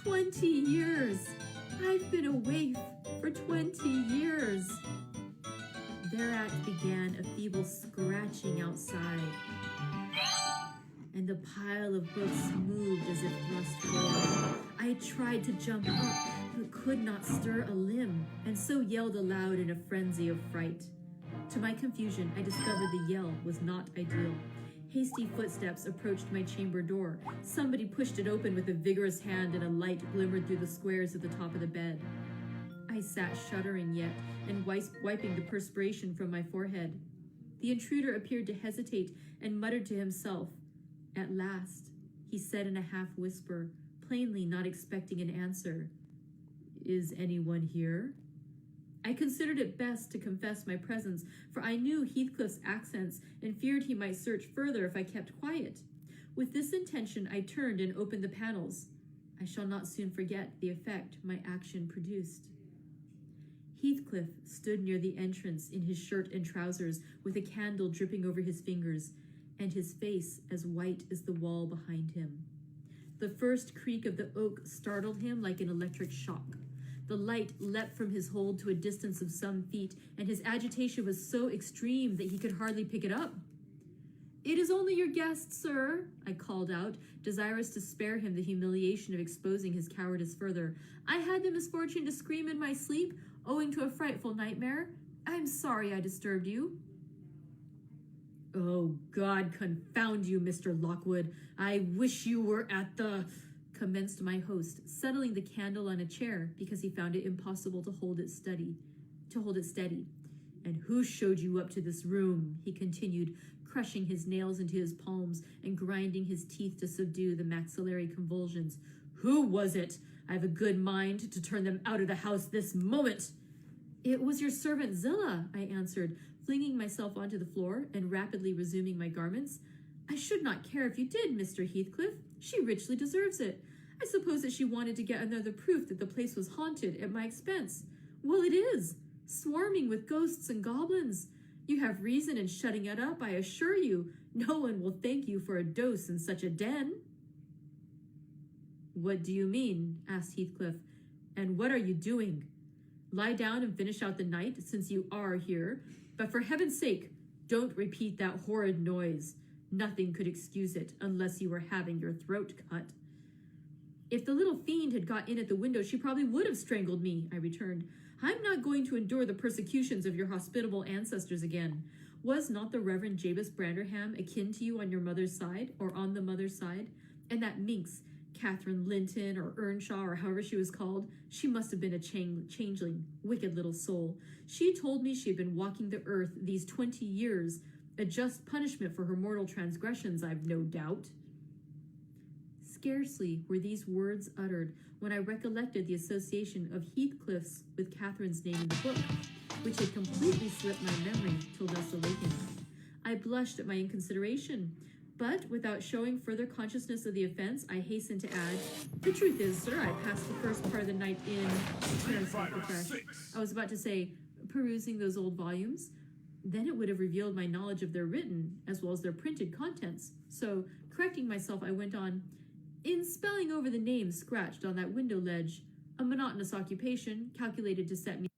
20 years! I've been a waif for 20 years. Thereat began a feeble scratching outside, and the pile of books moved as if thrust forward. I tried to jump up, but could not stir a limb, and so yelled aloud in a frenzy of fright. To my confusion, I discovered the yell was not ideal. Hasty footsteps approached my chamber door. Somebody pushed it open with a vigorous hand, and a light glimmered through the squares at the top of the bed. I sat shuddering yet, and wiping the perspiration from my forehead. The intruder appeared to hesitate and muttered to himself. At last, he said in a half-whisper, plainly not expecting an answer, "Is anyone here?" I considered it best to confess my presence, for I knew Heathcliff's accents and feared he might search further if I kept quiet. With this intention, I turned and opened the panels. I shall not soon forget the effect my action produced. Heathcliff stood near the entrance in his shirt and trousers, with a candle dripping over his fingers, and his face as white as the wall behind him. The first creak of the oak startled him like an electric shock. The light leapt from his hold to a distance of some feet, and his agitation was so extreme that he could hardly pick it up. "It is only your guest, sir," I called out, desirous to spare him the humiliation of exposing his cowardice further. "I had the misfortune to scream in my sleep, owing to a frightful nightmare. I'm sorry I disturbed you." "Oh, God confound you, Mr. Lockwood. I wish you were at the—" commenced my host, settling the candle on a chair because he found it impossible to hold it steady. "And who showed you up to this room?" he continued, crushing his nails into his palms and grinding his teeth to subdue the maxillary convulsions. "Who was it? I have a good mind to turn them out of the house this moment. It was your servant Zilla, I answered, flinging myself onto the floor and rapidly resuming my garments. I should not care if you did, Mr. Heathcliff. She richly deserves it. I suppose that she wanted to get another proof that the place was haunted at my expense. Well, it is, swarming with ghosts and goblins. You have reason in shutting it up, I assure you. No one will thank you for a dose in such a den. What do you mean? Asked Heathcliff. And what are you doing? Lie down and finish out the night, since you are here. But for heaven's sake, don't repeat that horrid noise. Nothing could excuse it, unless you were having your throat cut. If the little fiend had got in at the window, she probably would have strangled me, I returned. I'm not going to endure the persecutions of your hospitable ancestors again. Was not the Reverend Jabez Branderham akin to you on your mother's side, or on the mother's side? And that minx, Catherine Linton, or Earnshaw, or however she was called, she must have been a changeling, wicked little soul. She told me she had been walking the earth these 20 years, a just punishment for her mortal transgressions, I've no doubt. Scarcely were these words uttered when I recollected the association of Heathcliff's with Catherine's name in the book, which had completely slipped my memory till thus awakened. I blushed at my inconsideration, but without showing further consciousness of the offense, I hastened to add, the truth is, sir, I passed the first part of the night in, I was about to say, perusing those old volumes. Then it would have revealed my knowledge of their written, as well as their printed contents. So, correcting myself, I went on, in spelling over the names scratched on that window ledge, a monotonous occupation calculated to set me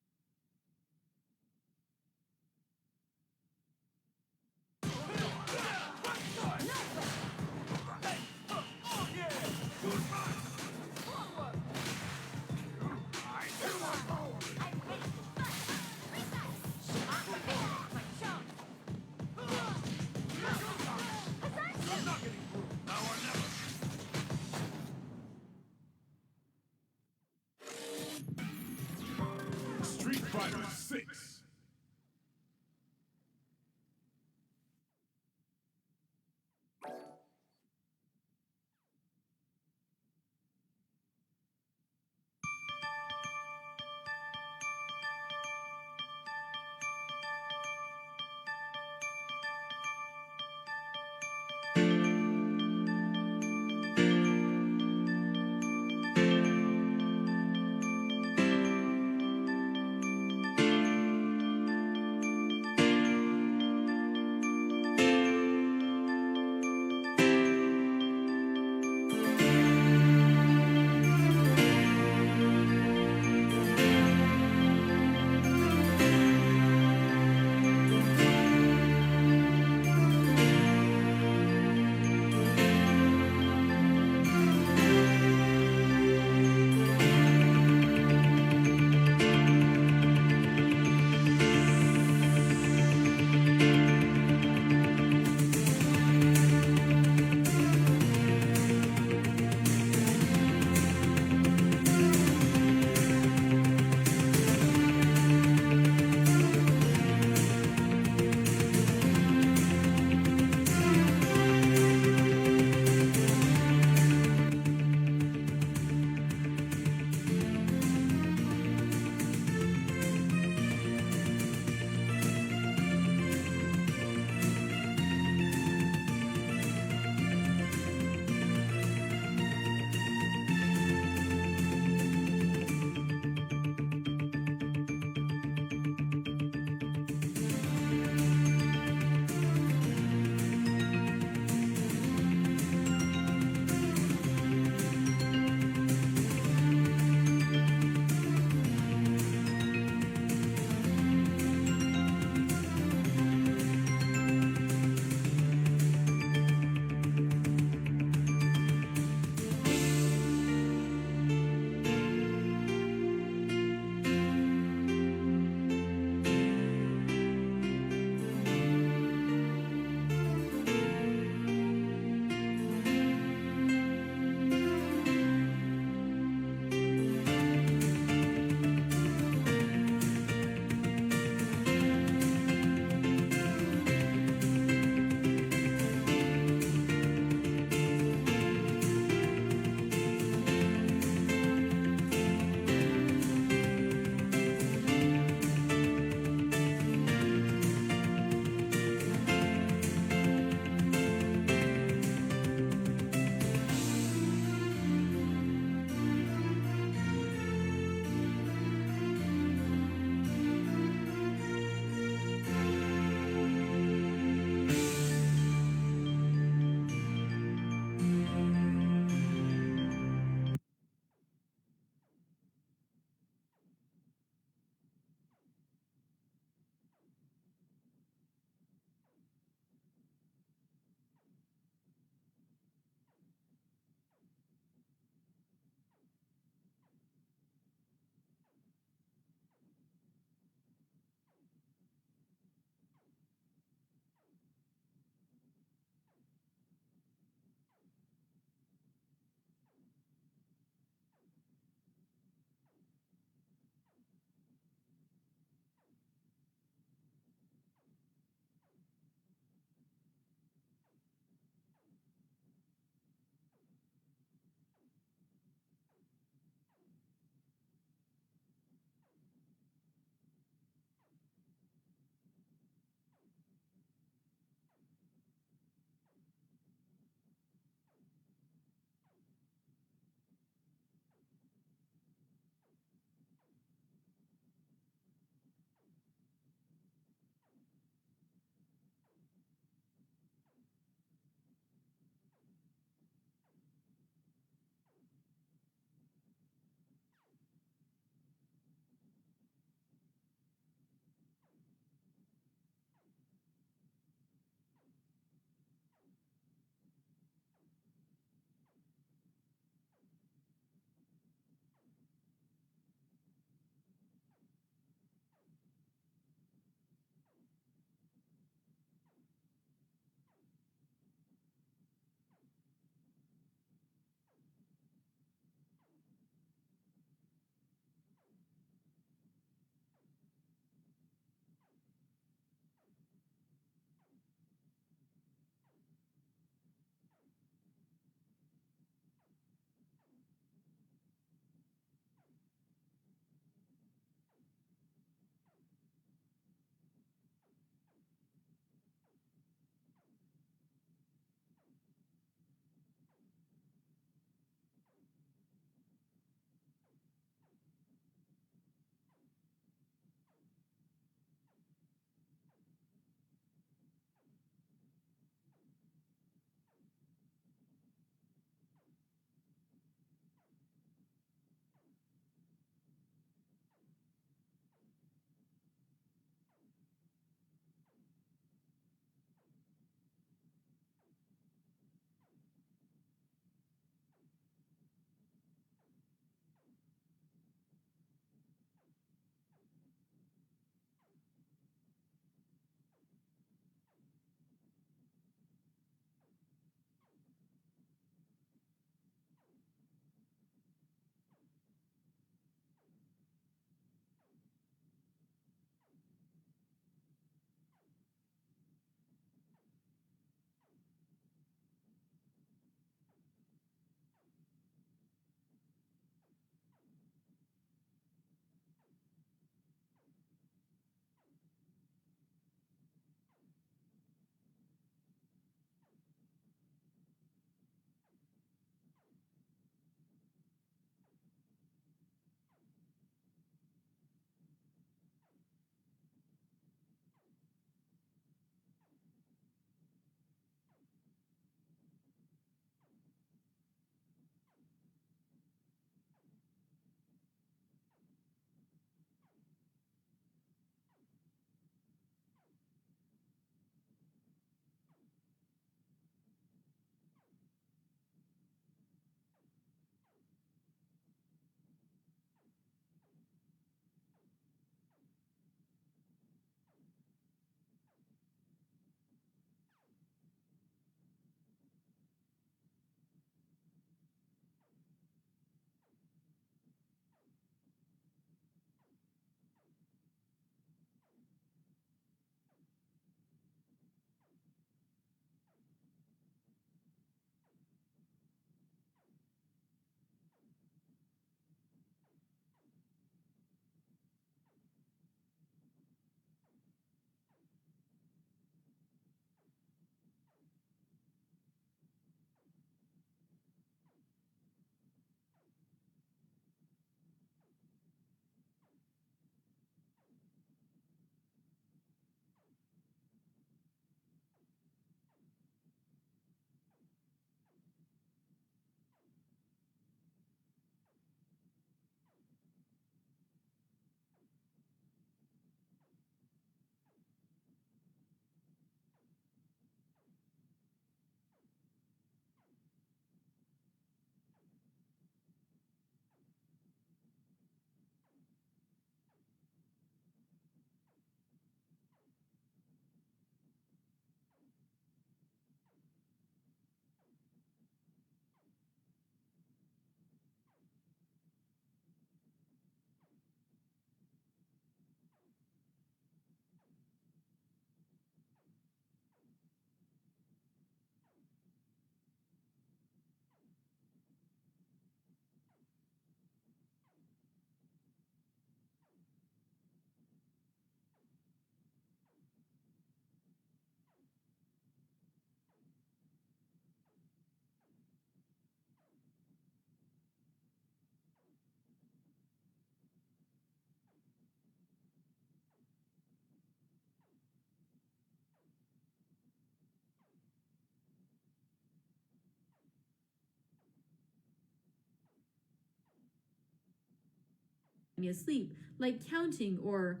me asleep, like counting or...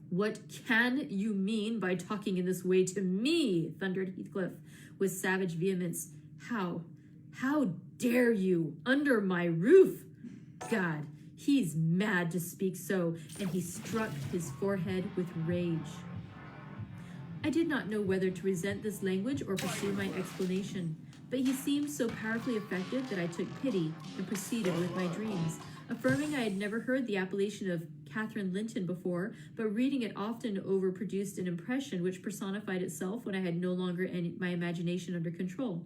What can you mean by talking in this way to me? Thundered Heathcliff with savage vehemence. How dare you, under my roof? God, he's mad to speak so, and he struck his forehead with rage. I did not know whether to resent this language or pursue my explanation, but he seemed so powerfully affected that I took pity and proceeded with my dreams, affirming I had never heard the appellation of Catherine Linton before, but reading it often overproduced an impression which personified itself when I had no longer my imagination under control.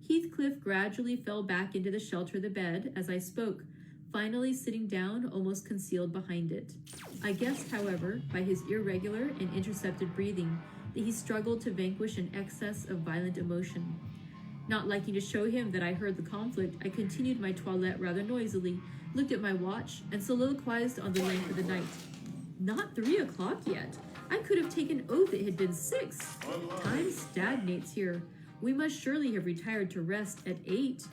Heathcliff gradually fell back into the shelter of the bed as I spoke, finally sitting down almost concealed behind it. I guessed, however, by his irregular and intercepted breathing, that he struggled to vanquish an excess of violent emotion. Not liking to show him that I heard the conflict, I continued my toilette rather noisily, looked at my watch, and soliloquized on the length of the night. Not 3 o'clock yet. I could have taken oath it had been 6. Time stagnates here. We must surely have retired to rest at 8.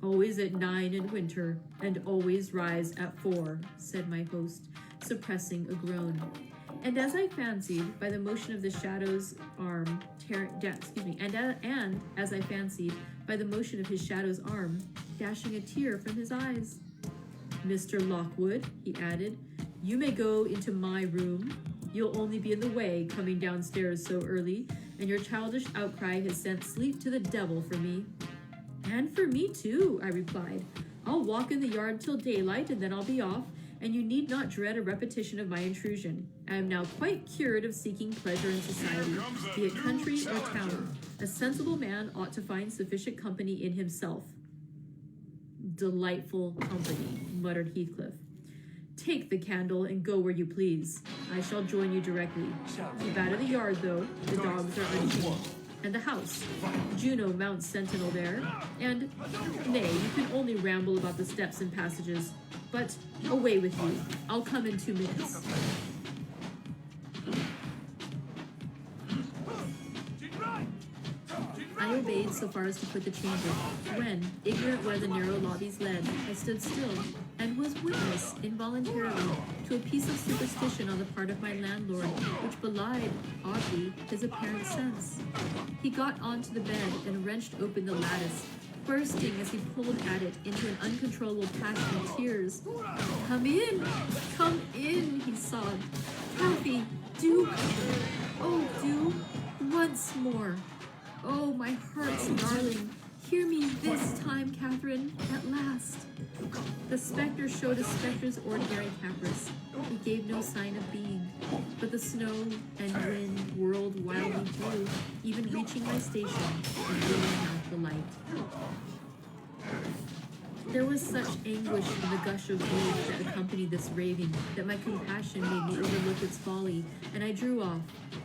Always at 9 in winter, and always rise at 4, said my host, suppressing a groan. And as I fancied, by the motion of the shadow's arm, and as I fancied, by the motion of his shadow's arm, dashing a tear from his eyes. Mr. Lockwood, he added, you may go into my room. You'll only be in the way coming downstairs so early, and your childish outcry has sent sleep to the devil for me. And for me too, I replied. I'll walk in the yard till daylight, and then I'll be off, and you need not dread a repetition of my intrusion. I am now quite cured of seeking pleasure in society, be it country or town. A sensible man ought to find sufficient company in himself. Delightful company, muttered Heathcliff. Take the candle and go where you please. I shall join you directly. Keep out of the yard, though. The dogs are unchained. And the house. Juno mounts sentinel there. And, nay, you can only ramble about the steps and passages. But away with you. I'll come in 2 minutes. I obeyed so far as to quit the chamber, when, ignorant where the narrow lobbies led, I stood still, and was witness, involuntarily, to a piece of superstition on the part of my landlord, which belied, oddly, his apparent sense. He got onto the bed and wrenched open the lattice, bursting as he pulled at it into an uncontrollable passion of tears. Come in, he sobbed. Kathy, do, oh, do, once more. Oh, my heart's darling, hear me this time, Catherine, at last. The spectre showed a spectre's ordinary caprice. He gave no sign of being, but the snow and wind whirled wildly through, even reaching my station and blowing out the light. There was such anguish in the gush of rage that accompanied this raving that my compassion made me overlook its folly, and I drew off,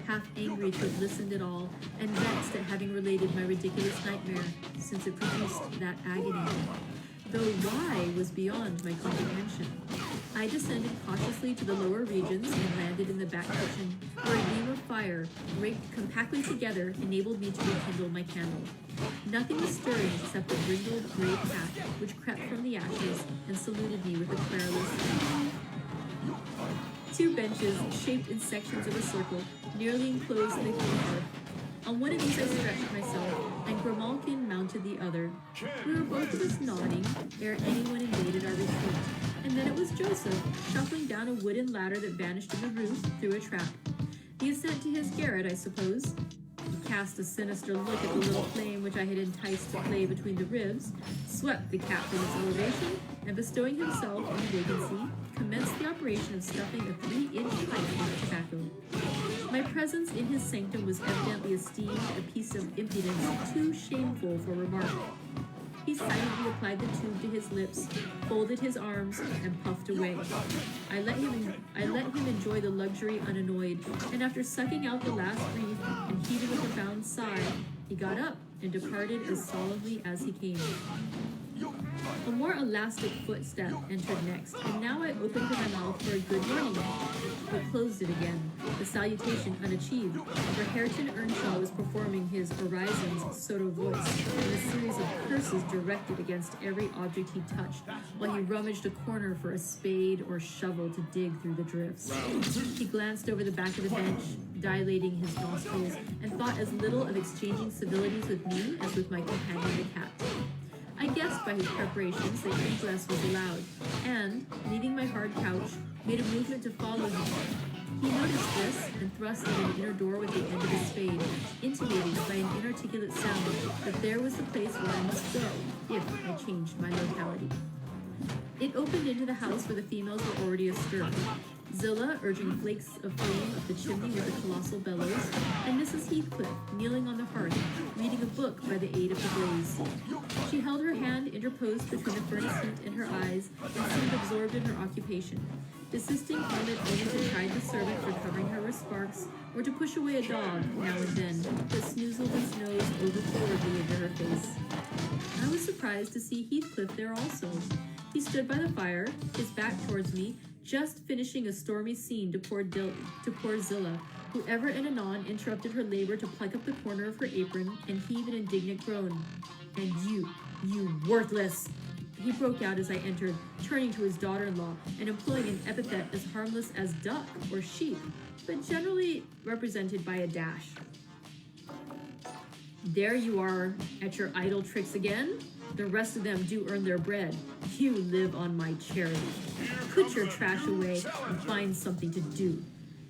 half angry to have listened at all, and vexed at having related my ridiculous nightmare, since it produced that agony. Though why was beyond my comprehension. I descended cautiously to the lower regions and landed in the back kitchen, where a gleam of fire, raked compactly together, enabled me to rekindle my candle. Nothing was stirring except the brindled gray cat, which crept from the ashes and saluted me with a querulous 2 benches, shaped in sections of a circle, nearly enclosed the hearth. On one of these I stretched myself, and Grimalkin mounted the other. We were both of us nodding ere anyone invaded our retreat, and then it was Joseph, shuffling down a wooden ladder that vanished in the roof through a trap. The ascent to his garret, I suppose. He cast a sinister look at the little flame which I had enticed to play between the ribs, swept the cap from its elevation, and bestowing himself on the vacancy, commenced the operation of stuffing a 3-inch pipe with tobacco. My presence in his sanctum was evidently esteemed a piece of impudence too shameful for remark. He silently applied the tube to his lips, folded his arms, and puffed away. I let him enjoy the luxury unannoyed, and after sucking out the last breath and heaving a profound sigh, he got up and departed as solemnly as he came. A more elastic footstep entered next, and now I opened my mouth for a good morning, but closed it again, the salutation unachieved, for Hareton Earnshaw was performing his Horizons sotto voice in a series of curses directed against every object he touched, while he rummaged a corner for a spade or shovel to dig through the drifts. He glanced over the back of the bench, dilating his nostrils, and thought as little of exchanging civilities with me as with my companion the cat. I guessed by his preparations that ingress was allowed, and, leaving my hard couch, made a movement to follow him. He noticed this and thrust in an inner door with the end of his spade, intimating by an inarticulate sound that there was the place where I must go if I changed my locality. It opened into the house where the females were already astir. Zillah urging flakes of flame up the chimney with a colossal bellows, and Mrs. Heathcliff kneeling on the hearth, reading a book by the aid of the blaze. She held her hand interposed between the furnace heat and her eyes, and seemed absorbed in her occupation, desisting from it only to chide the servant for covering her with sparks, or to push away a dog, now and then, that snoozled its nose overforwardly into her face. I was surprised to see Heathcliff there also. He stood by the fire, his back towards me, just finishing a stormy scene to poor Zillah, who ever and anon interrupted her labor to pluck up the corner of her apron and heave an indignant groan. "And you worthless!" he broke out as I entered, turning to his daughter-in-law and employing an epithet as harmless as duck or sheep, but generally represented by a dash. "There you are, at your idle tricks again? The rest of them do earn their bread. You live on my charity. Put your trash away and find something to do.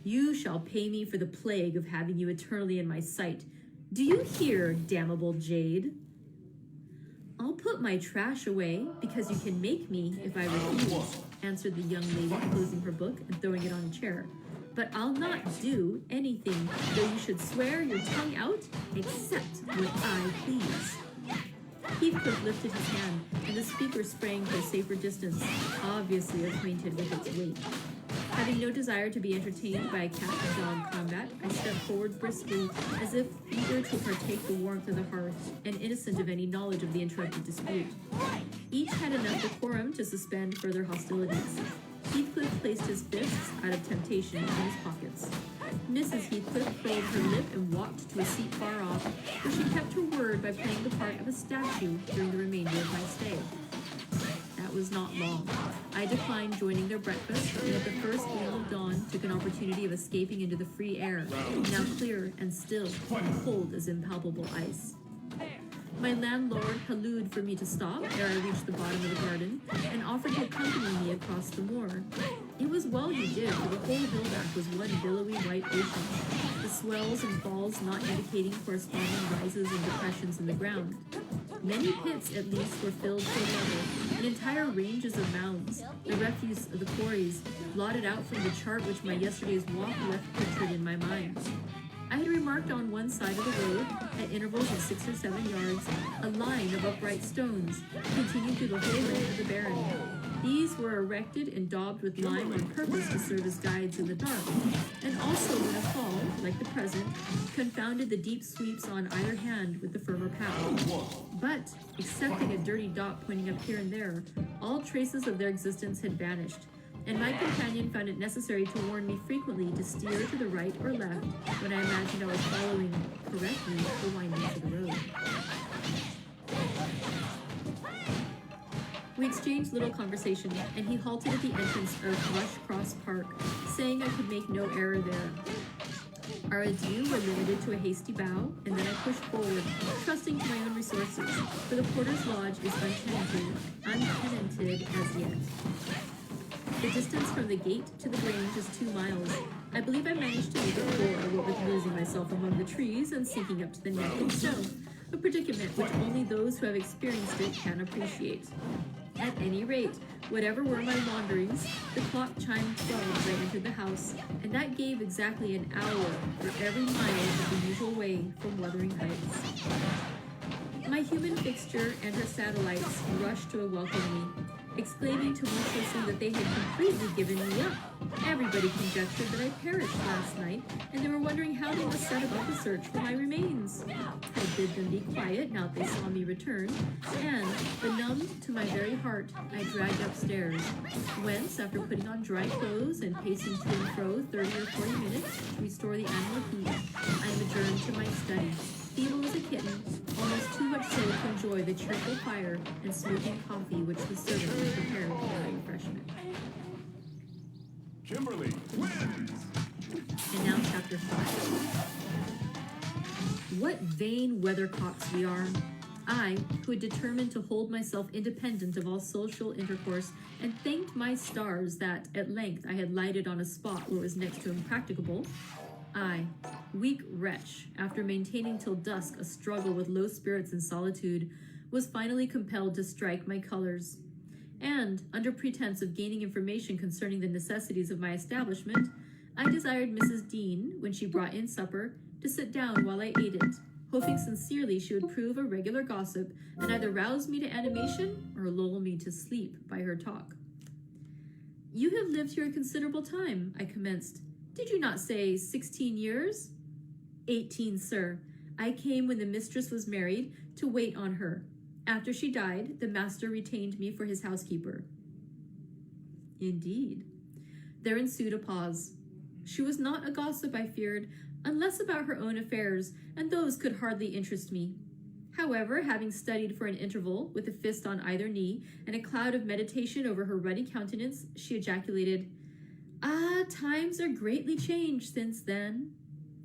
You shall pay me for the plague of having you eternally in my sight. Do you hear, damnable jade?" "I'll put my trash away, because you can make me if I refuse," answered the young lady, closing her book and throwing it on a chair. "But I'll not do anything, though you should swear your tongue out, except when I please." Heathcliff lifted his hand, and the speaker sprang to a safer distance, obviously acquainted with its weight. Having no desire to be entertained by a cat-and-dog combat, I stepped forward briskly, as if eager to partake the warmth of the hearth, and innocent of any knowledge of the interrupted dispute. Each had enough decorum to suspend further hostilities. Heathcliff placed his fists, out of temptation, in his pockets. Mrs. Heathcliff curled her lip and walked to a seat far off, where she kept her word by playing the part of a statue during the remainder of my stay. That was not long. I declined joining their breakfast, and at the first gleam of dawn took an opportunity of escaping into the free air, now clear and still, and cold as impalpable ice. My landlord hallooed for me to stop ere I reached the bottom of the garden, and offered to accompany me across the moor. It was well he did, for the whole hillback was one billowy white ocean, the swells and falls not indicating corresponding rises and depressions in the ground. Many pits, at least, were filled to a level, and entire ranges of mounds, the refuse of the quarries, blotted out from the chart which my yesterday's walk left pictured in my mind. I had remarked on one side of the road, at intervals of 6 or 7 yards, a line of upright stones, continued through the whole length of the barren. These were erected and daubed with lime on purpose to serve as guides in the dark, and also when a fall, like the present, confounded the deep sweeps on either hand with the firmer path. But, excepting a dirty dot pointing up here and there, all traces of their existence had vanished, and my companion found it necessary to warn me frequently to steer to the right or left when I imagined I was following correctly the windings of the road. We exchanged little conversation, and he halted at the entrance of Rush Cross Park, saying I could make no error there. Our adieux were limited to a hasty bow, and then I pushed forward, trusting to my own resources, for the porter's lodge is untenanted as yet. The distance from the gate to the grange is 2 miles. I believe I managed to make it 4, what with losing myself among the trees and sinking up to the neck in snow, a predicament which only those who have experienced it can appreciate. At any rate, whatever were my wanderings, the clock chimed 12 as I entered the house, and that gave exactly an hour for every mile of the usual way from Wuthering Heights. My human fixture and her satellites rushed to welcome me. exclaiming tumultuously that they had completely given me up. Everybody conjectured that I perished last night, and they were wondering how they must set about the search for my remains. I bid them be quiet now that they saw me return, and, benumbed to my very heart, I dragged upstairs, whence, after putting on dry clothes and pacing to and fro 30 or 40 minutes to restore the animal heat, I am adjourned to my study, feeble as a kitten, almost too much so to enjoy the cheerful fire and smoking coffee which the servant had prepared for my refreshment. Kimberly wins! And now chapter 5. What vain weathercocks we are! I, who had determined to hold myself independent of all social intercourse, and thanked my stars that, at length, I had lighted on a spot where it was next to impracticable. I, weak wretch, after maintaining till dusk a struggle with low spirits and solitude, was finally compelled to strike my colors. And, under pretense of gaining information concerning the necessities of my establishment, I desired Mrs. Dean, when she brought in supper, to sit down while I ate it, hoping sincerely she would prove a regular gossip and either rouse me to animation or lull me to sleep by her talk. "You have lived here a considerable time," I commenced. "Did you not say 16 years? 18, sir. I came when the mistress was married to wait on her. After she died, the master retained me for his housekeeper." Indeed. There ensued a pause. She was not a gossip, I feared, unless about her own affairs, and those could hardly interest me. However, having studied for an interval, with a fist on either knee, and a cloud of meditation over her ruddy countenance, she ejaculated, "Ah, times are greatly changed since then."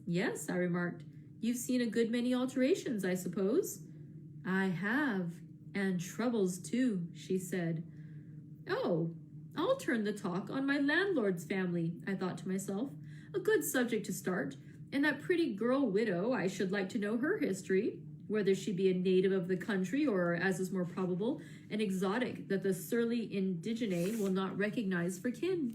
"Yes," I remarked. "You've seen a good many alterations, I suppose?" "I have, and troubles too," she said. "Oh, I'll turn the talk on my landlord's family," I thought to myself. "A good subject to start. And that pretty girl widow, I should like to know her history, whether she be a native of the country or, as is more probable, an exotic that the surly indigene will not recognize for kin."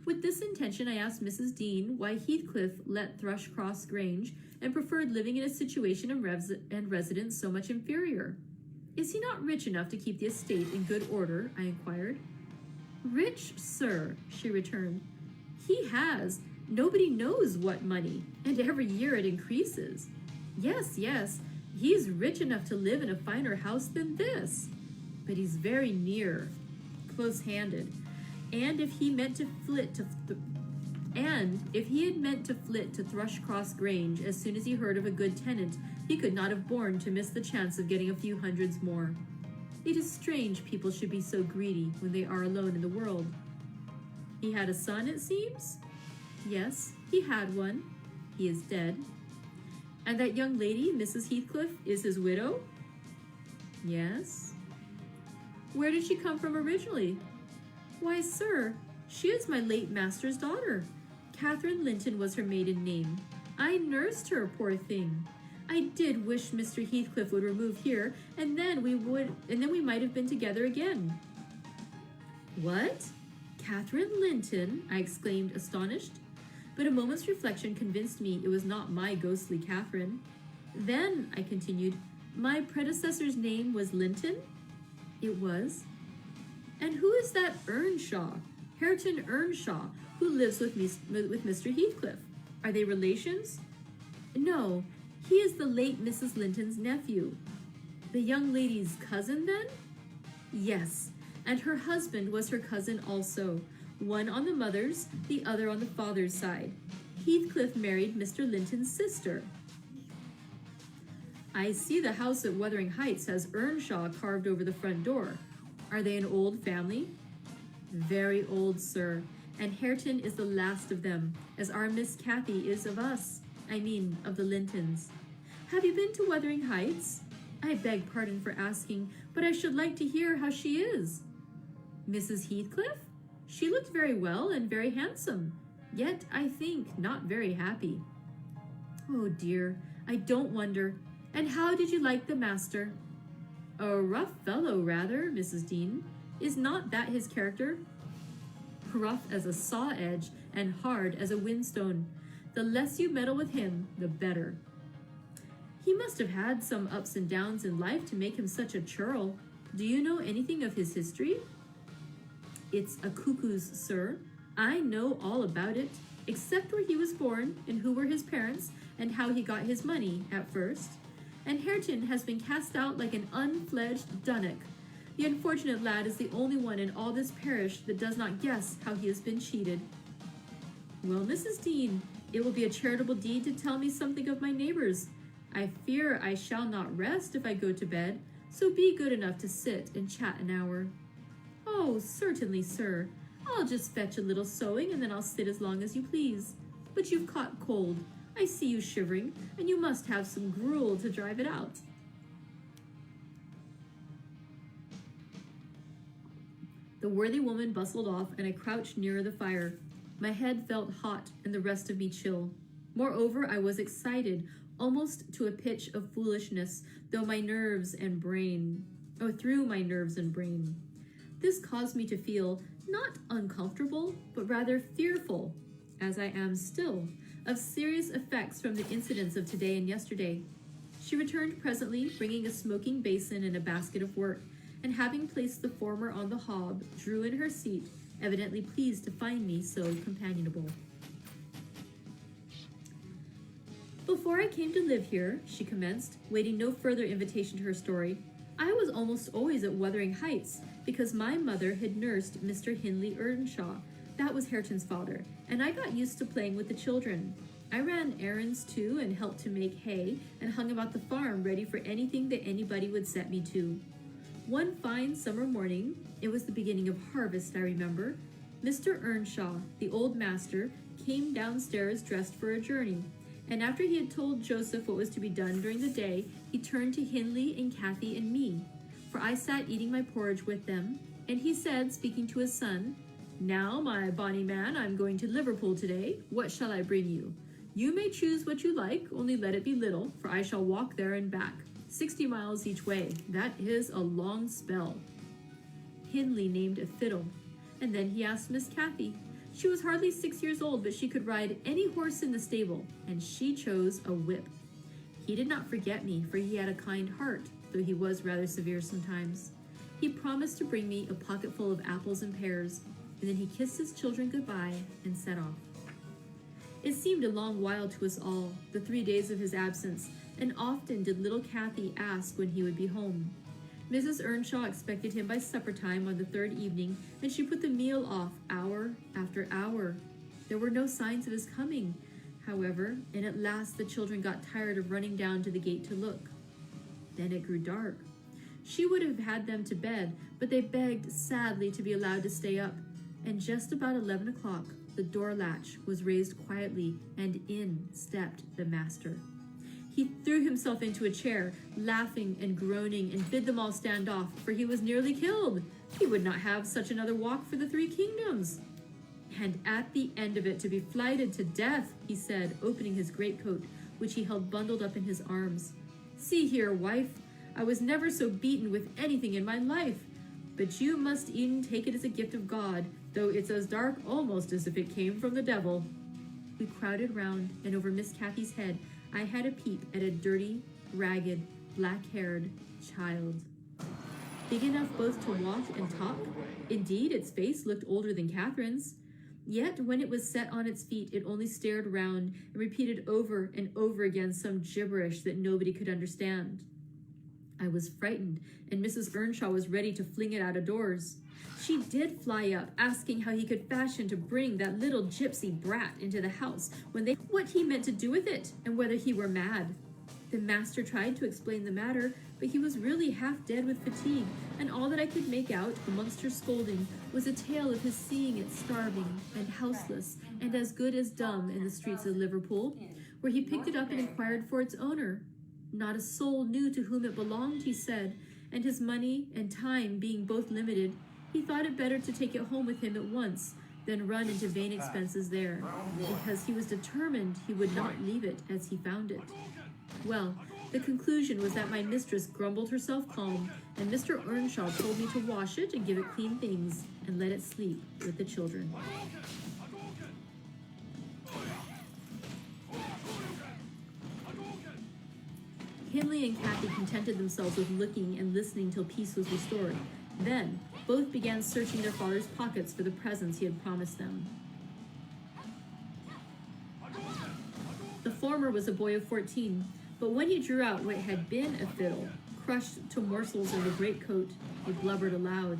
With this intention, I asked Mrs. Dean why Heathcliff let Thrushcross Grange and preferred living in a situation and residence so much inferior. "Is he not rich enough to keep the estate in good order?" I inquired. "Rich, sir," she returned. "He has nobody knows what money, and every year it increases. Yes, he's rich enough to live in a finer house than this, but he's very near, close-handed, and if he had meant to flit to Thrushcross Grange as soon as he heard of a good tenant, he could not have borne to miss the chance of getting a few hundreds more. It is strange people should be so greedy when they are alone in the world." "He had a son, it seems?" "Yes, he had one. He is dead." "And that young lady, Mrs. Heathcliff, is his widow?" "Yes." "Where did she come from originally?" "Why, sir, she is my late master's daughter. Catherine Linton was her maiden name. I nursed her, poor thing. I did wish Mr. Heathcliff would remove here, and then we might have been together again." "What? Catherine Linton?" I exclaimed, astonished. But a moment's reflection convinced me it was not my ghostly Catherine. "Then," I continued, "my predecessor's name was Linton?" "It was." "And who is that Earnshaw, Hareton Earnshaw, who lives with Mr. Heathcliff? Are they relations?" "No, he is the late Mrs. Linton's nephew." "The young lady's cousin, then?" "Yes, and her husband was her cousin also, one on the mother's, the other on the father's side. Heathcliff married Mr. Linton's sister." "I see the house at Wuthering Heights has Earnshaw carved over the front door. Are they an old family?" "Very old, sir, and Hareton is the last of them, as our Miss Cathy is of us. I mean, of the Lintons. Have you been to Wuthering Heights? I beg pardon for asking, but I should like to hear how she is." "Mrs. Heathcliff? She looked very well and very handsome, yet, I think, not very happy." "Oh dear, I don't wonder. And how did you like the master?" "A rough fellow, rather, Mrs. Dean. Is not that his character?" "Rough as a saw edge and hard as a whinstone. The less you meddle with him, the better." "He must have had some ups and downs in life to make him such a churl. Do you know anything of his history?" It's a cuckoo's, sir. I know all about it, except where he was born, and who were his parents, and how he got his money at first. And Hareton has been cast out like an unfledged dunnock. The unfortunate lad is the only one in all this parish that does not guess how he has been cheated. Well, Mrs. Dean, it will be a charitable deed to tell me something of my neighbors. I fear I shall not rest if I go to bed, so be good enough to sit and chat an hour. Oh, certainly, sir. I'll just fetch a little sewing, and then I'll sit as long as you please. But you've caught cold. I see you shivering, and you must have some gruel to drive it out. The worthy woman bustled off, and I crouched nearer the fire. My head felt hot, and the rest of me chill. Moreover, I was excited, almost to a pitch of foolishness, through my nerves and brain. This caused me to feel not uncomfortable, but rather fearful, as I am still, of serious effects from the incidents of today and yesterday. She returned presently, bringing a smoking basin and a basket of work, and having placed the former on the hob, drew in her seat, evidently pleased to find me so companionable. Before I came to live here, she commenced, waiting no further invitation to her story, I was almost always at Wuthering Heights, because my mother had nursed Mr. Hindley Earnshaw, that was Hareton's father, and I got used to playing with the children. I ran errands too, and helped to make hay, and hung about the farm ready for anything that anybody would set me to. One fine summer morning, it was the beginning of harvest, I remember, Mr. Earnshaw, the old master, came downstairs dressed for a journey, and after he had told Joseph what was to be done during the day, he turned to Hindley and Kathy and me, for I sat eating my porridge with them, and he said, speaking to his son, Now, my bonny man, I'm going to Liverpool today. What shall I bring you? You may choose what you like, only let it be little, for I shall walk there and back, 60 miles each way. That is a long spell. Hindley named a fiddle, and then he asked Miss Kathy. She was hardly 6 years old, but she could ride any horse in the stable, and she chose a whip. He did not forget me, for he had a kind heart, though he was rather severe sometimes. He promised to bring me a pocketful of apples and pears, and then he kissed his children goodbye and set off. It seemed a long while to us all, the 3 days of his absence, and often did little Kathy ask when he would be home. Mrs. Earnshaw expected him by supper time on the third evening, and she put the meal off hour after hour. There were no signs of his coming, however, and at last the children got tired of running down to the gate to look. Then it grew dark. She would have had them to bed, but they begged sadly to be allowed to stay up, and just about 11 o'clock, the door latch was raised quietly, and in stepped the master. He threw himself into a chair, laughing and groaning, and bid them all stand off, for he was nearly killed. He would not have such another walk for the 3 kingdoms. And at the end of it, to be flighted to death, he said, opening his greatcoat, which he held bundled up in his arms. See here, wife, I was never so beaten with anything in my life, but you must e'en take it as a gift of God, though it's as dark almost as if it came from the devil. We crowded round, and over Miss Kathy's head, I had a peep at a dirty, ragged, black-haired child. Big enough both to walk and talk. Indeed, its face looked older than Catherine's. Yet, when it was set on its feet, it only stared round and repeated over and over again some gibberish that nobody could understand. I was frightened, and Mrs. Earnshaw was ready to fling it out of doors. She did fly up, asking how he could fashion to bring that little gypsy brat into the house, what he meant to do with it, and whether he were mad. The master tried to explain the matter, but he was really half dead with fatigue, and all that I could make out, amongst her scolding, was a tale of his seeing it starving and houseless and as good as dumb in the streets of Liverpool, where he picked it up and inquired for its owner. Not a soul knew to whom it belonged, he said, and his money and time being both limited, he thought it better to take it home with him at once than run into vain expenses there, because he was determined he would not leave it as he found it. Well, the conclusion was that my mistress grumbled herself calm, and Mr. Earnshaw told me to wash it and give it clean things, and let it sleep with the children. Hindley and Kathy contented themselves with looking and listening till peace was restored. Then, both began searching their father's pockets for the presents he had promised them. The former was a boy of 14, but when he drew out what had been a fiddle, crushed to morsels in the greatcoat, he blubbered aloud.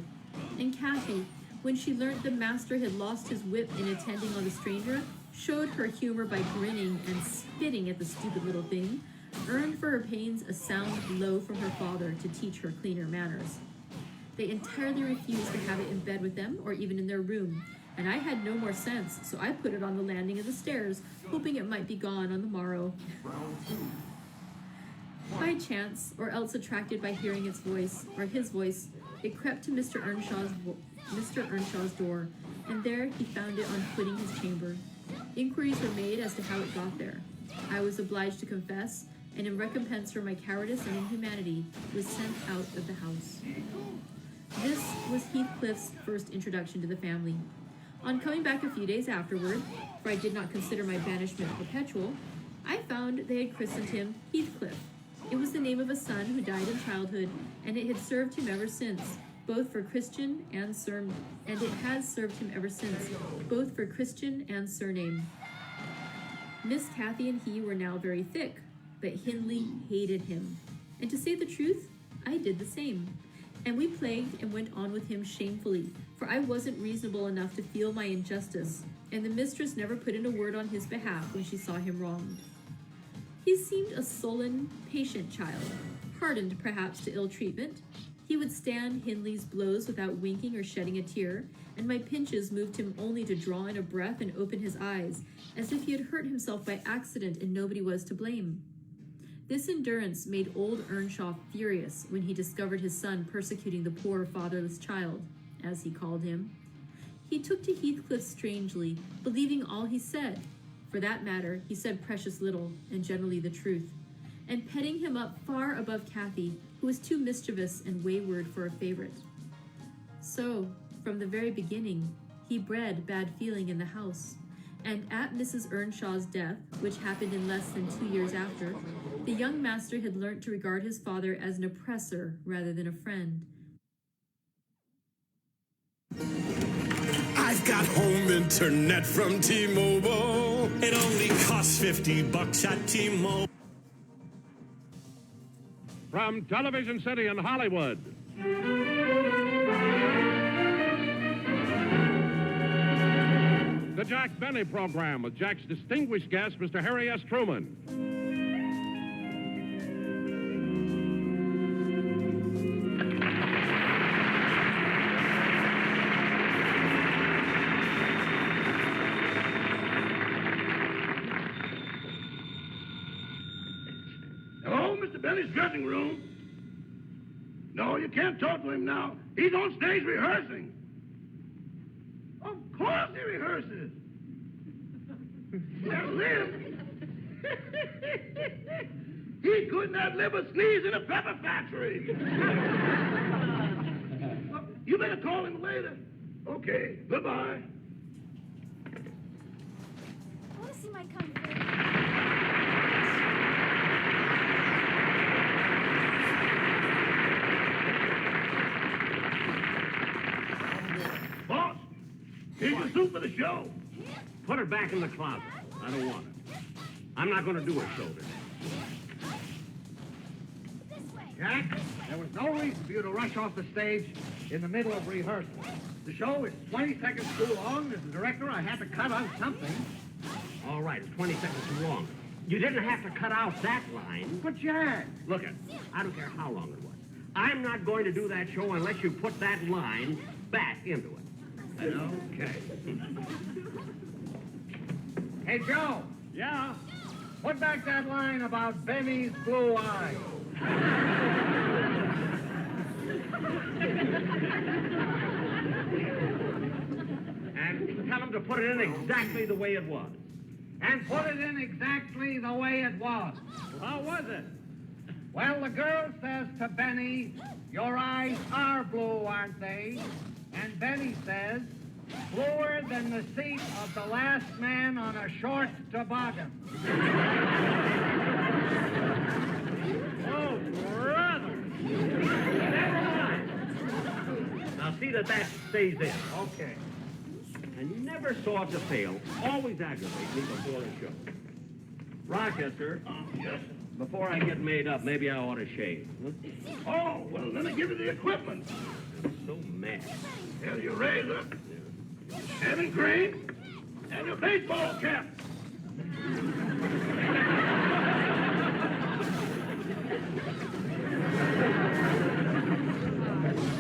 And Kathy, when she learnt the master had lost his whip in attending on the stranger, showed her humor by grinning and spitting at the stupid little thing, earned for her pains a sound blow from her father to teach her cleaner manners. They entirely refused to have it in bed with them or even in their room, and I had no more sense, so I put it on the landing of the stairs, hoping it might be gone on the morrow. By chance, or else attracted by hearing its voice, or his voice, it crept to Mr. Earnshaw's door, and there he found it on quitting his chamber. Inquiries were made as to how it got there. I was obliged to confess, and in recompense for my cowardice and inhumanity, was sent out of the house. This was Heathcliff's first introduction to the family. On coming back a few days afterward, for I did not consider my banishment perpetual, I found they had christened him Heathcliff. It was the name of a son who died in childhood, and it had served him ever since, both for Christian and surname. And it has served him ever since, both for Christian and surname. Miss Kathy and he were now very thick, but Hindley hated him. And to say the truth, I did the same. And we plagued and went on with him shamefully, for I wasn't reasonable enough to feel my injustice, and the mistress never put in a word on his behalf when she saw him wronged. He seemed a sullen, patient child, hardened perhaps to ill treatment. He would stand Hindley's blows without winking or shedding a tear, and my pinches moved him only to draw in a breath and open his eyes, as if he had hurt himself by accident and nobody was to blame. This endurance made old Earnshaw furious when he discovered his son persecuting the poor fatherless child, as he called him. He took to Heathcliff strangely, believing all he said. For that matter, he said precious little, and generally the truth, and petting him up far above Kathy, who was too mischievous and wayward for a favorite. So, from the very beginning, he bred bad feeling in the house, and at Mrs. Earnshaw's death, which happened in less than 2 years after, the young master had learnt to regard his father as an oppressor rather than a friend. I've got home internet from T-Mobile. It only costs $50 at T-Mobile. From Television City in Hollywood, the Jack Benny program with Jack's distinguished guest, Mr. Harry S. Truman. Hello, Mr. Benny's dressing room. No, you can't talk to him now. He's on stage rehearsing. Of course he rehearses. Can't live. He could not live a sneeze in a pepper factory. Well, you better call him later. Okay, goodbye. I want to see my comfort. Boss, here's your soup for the show. Put her back in the closet. I don't want her. I'm not going to do her shoulder. Jack, there was no reason for you to rush off the stage in the middle of rehearsal. The show is 20 seconds too long. As the director, I had to cut out something. All right, it's 20 seconds too long. You didn't have to cut out that line. But, Jack... Look, I don't care how long it was. I'm not going to do that show unless you put that line back into it. Okay. Hey, Joe. Yeah? Put back that line about Benny's blue eye. And tell him to put it in exactly the way it was. And put it in exactly the way it was. How was it? Well, the girl says to Benny, your eyes are blue, aren't they? And Benny says, bluer than the seat of the last man on a short toboggan. Oh, brother! Never mind. Now Now, see that stays in. Okay. I never saw it to fail. Always aggravate me before a show. Rochester. Yes. Before I get made up, maybe I ought to shave. Huh? Oh, well, let me give you the equipment. I'm so mad. Here's your razor, shaving cream, and your baseball cap.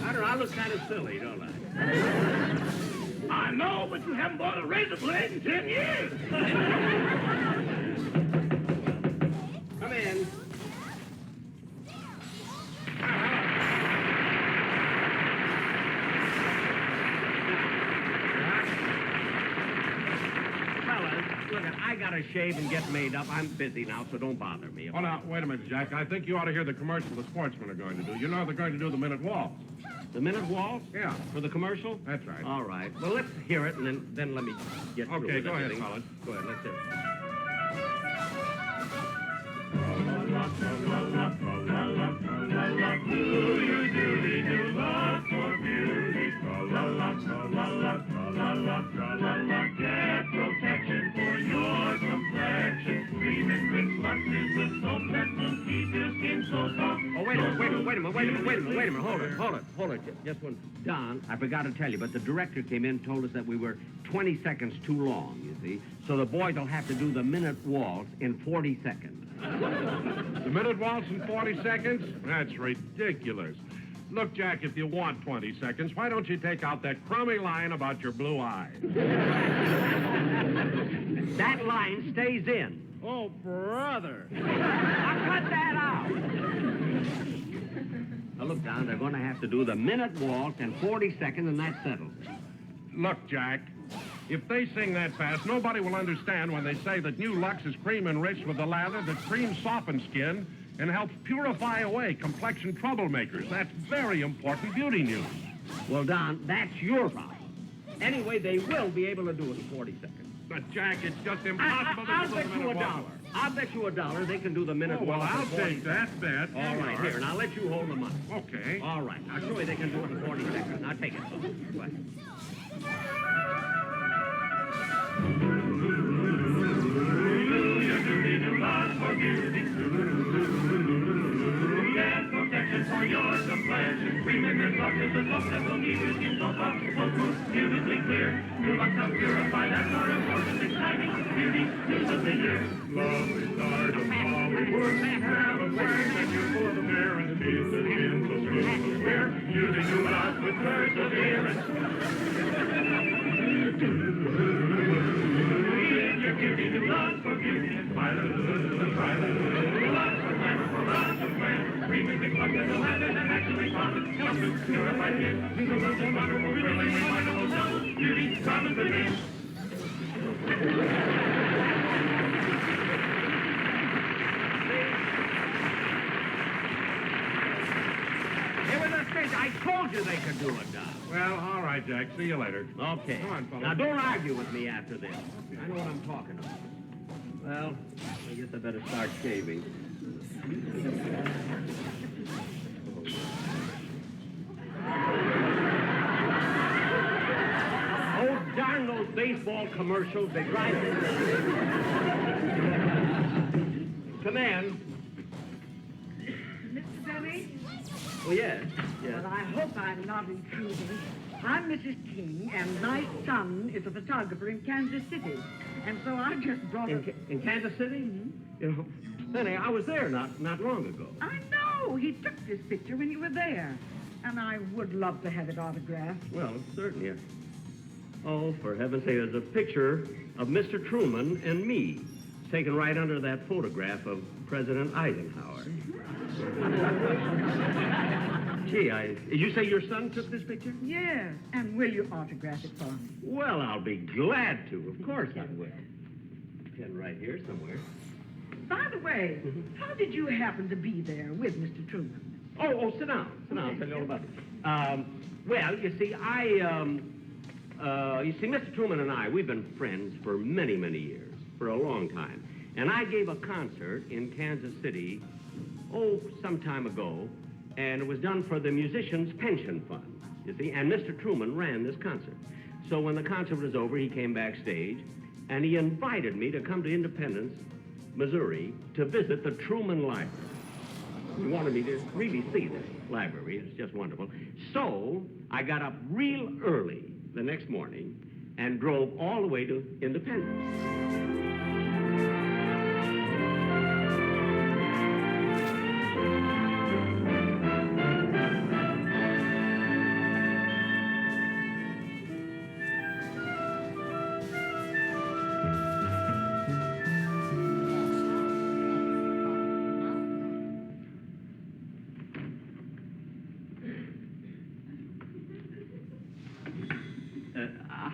I don't know, I look kind of silly, don't I? I know, but you haven't bought a razor blade in 10 years. Come in. Fellas, look, I gotta shave and get made up. I'm busy now, so don't bother me. Oh, now, wait a minute, Jack. I think you ought to hear the commercial the sportsmen are going to do. You know they're going to do the minute waltz. The minute waltz? Yeah. For the commercial? That's right. All right. Well, let's hear it, and then let me get through Okay, with go ahead, everything. fellas. Go ahead, let's hear it. Get protection for your complexion. Screaming Rich Lux is the soap that will keep your skin so soft. Oh, wait a minute. Hold it. Just one. Don, I forgot to tell you, but the director came in and told us that we were 20 seconds too long, you see. So the boys will have to do the minute waltz in 40 seconds. The minute waltz in 40 seconds? That's ridiculous. Look, Jack, if you want 20 seconds, why don't you take out that crummy line about your blue eyes? That line stays in. Oh, brother. I'll cut that out. Now, look, Don, they're going to have to do the minute waltz in 40 seconds, and that's settled. Look, Jack, if they sing that fast, nobody will understand when they say that new Lux is cream enriched with a lather that cream softens skin and helps purify away complexion troublemakers. That's very important beauty news. Well, Don, that's your problem. Anyway, they will be able to do it in 40 seconds. But, Jack, it's just impossible I'll to do bet the you minute $1. waltz. I'll bet you $1 they can do the minute Oh, well, waltz. I'll in 40 take that bet. All right, here, and I'll let you hold the money. Okay. All right, I'll show you they can do it in 40 seconds. Now, take it. Go ahead. Get protection for your complexion. Remember, Lux is the soap that will keep your skin so soft, so smooth, beautifully clear. New Lux will purify that more important, exciting beauty news of the year. Love is art of Hollywood. Have a plan when you pull the mirror and keep the skin so smooth and clear. Using New Lux with perseverance. You're giving New Lux for beauty. Lux for glamour, for Lux for glamour. Creamy mixed Lux that will have it and actually profit. Help to purify skin. New Lux is wonderful, really wonderful. Double beauty, promise again. I told you they could do it, Doc. Well, all right, Jack. See you later. Okay. Come on, fella. Now, don't argue with me after this. I know what I'm talking about. Well, I guess I better start shaving. Oh, darn those baseball commercials. They drive me. Come in. Mr. Benny? Oh, yes. Well, I hope I'm not intruding. I'm Mrs. King, and my son is a photographer in Kansas City. And so I just brought In Kansas City? Mm-hmm. You know, Benny, I was there not long ago. I know! He took this picture when you were there. And I would love to have it autographed. Well, certainly. Oh, for heaven's sake, there's a picture of Mr. Truman and me, taken right under that photograph of President Eisenhower. Gee, you say your son took this picture? Yes. And will you autograph it for me? Well, I'll be glad to. Of course I will. Pen right here somewhere. By the way, how did you happen to be there with Mr. Truman? Oh, sit down. Sit down. I'll tell you all about it. Well, you see, Mr. Truman and I, we've been friends for many, many years, for a long time. And I gave a concert in Kansas City, some time ago, and it was done for the Musicians' Pension Fund. you see, and Mr. Truman ran this concert. So when the concert was over, he came backstage, and he invited me to come to Independence, Missouri, to visit the Truman Library. He wanted me to really see the library. It's just wonderful. So I got up real early the next morning and drove all the way to Independence.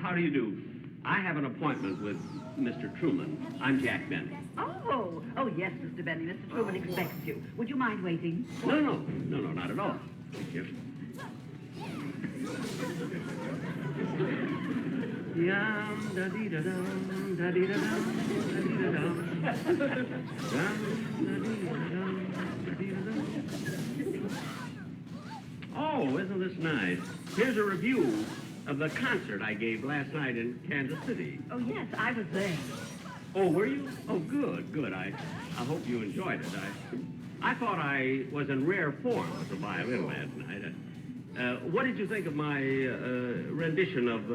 How do you do? I have an appointment with Mr. Truman. I'm Jack Benny. Oh, yes, Mr. Benny. Mr. Truman expects you. Would you mind waiting? No, not at all. Thank you. Yum, da-dee-da-dum, da-dee-da-dum, da-dee-da-dum. Yum, da-dee-da-dum, da-dee-da-dum. Oh, isn't this nice? Here's a review of the concert I gave last night in Kansas City. Oh, yes, I was there. Oh, were you? Oh, good. I hope you enjoyed it. I thought I was in rare form with the violin last night. What did you think of my rendition of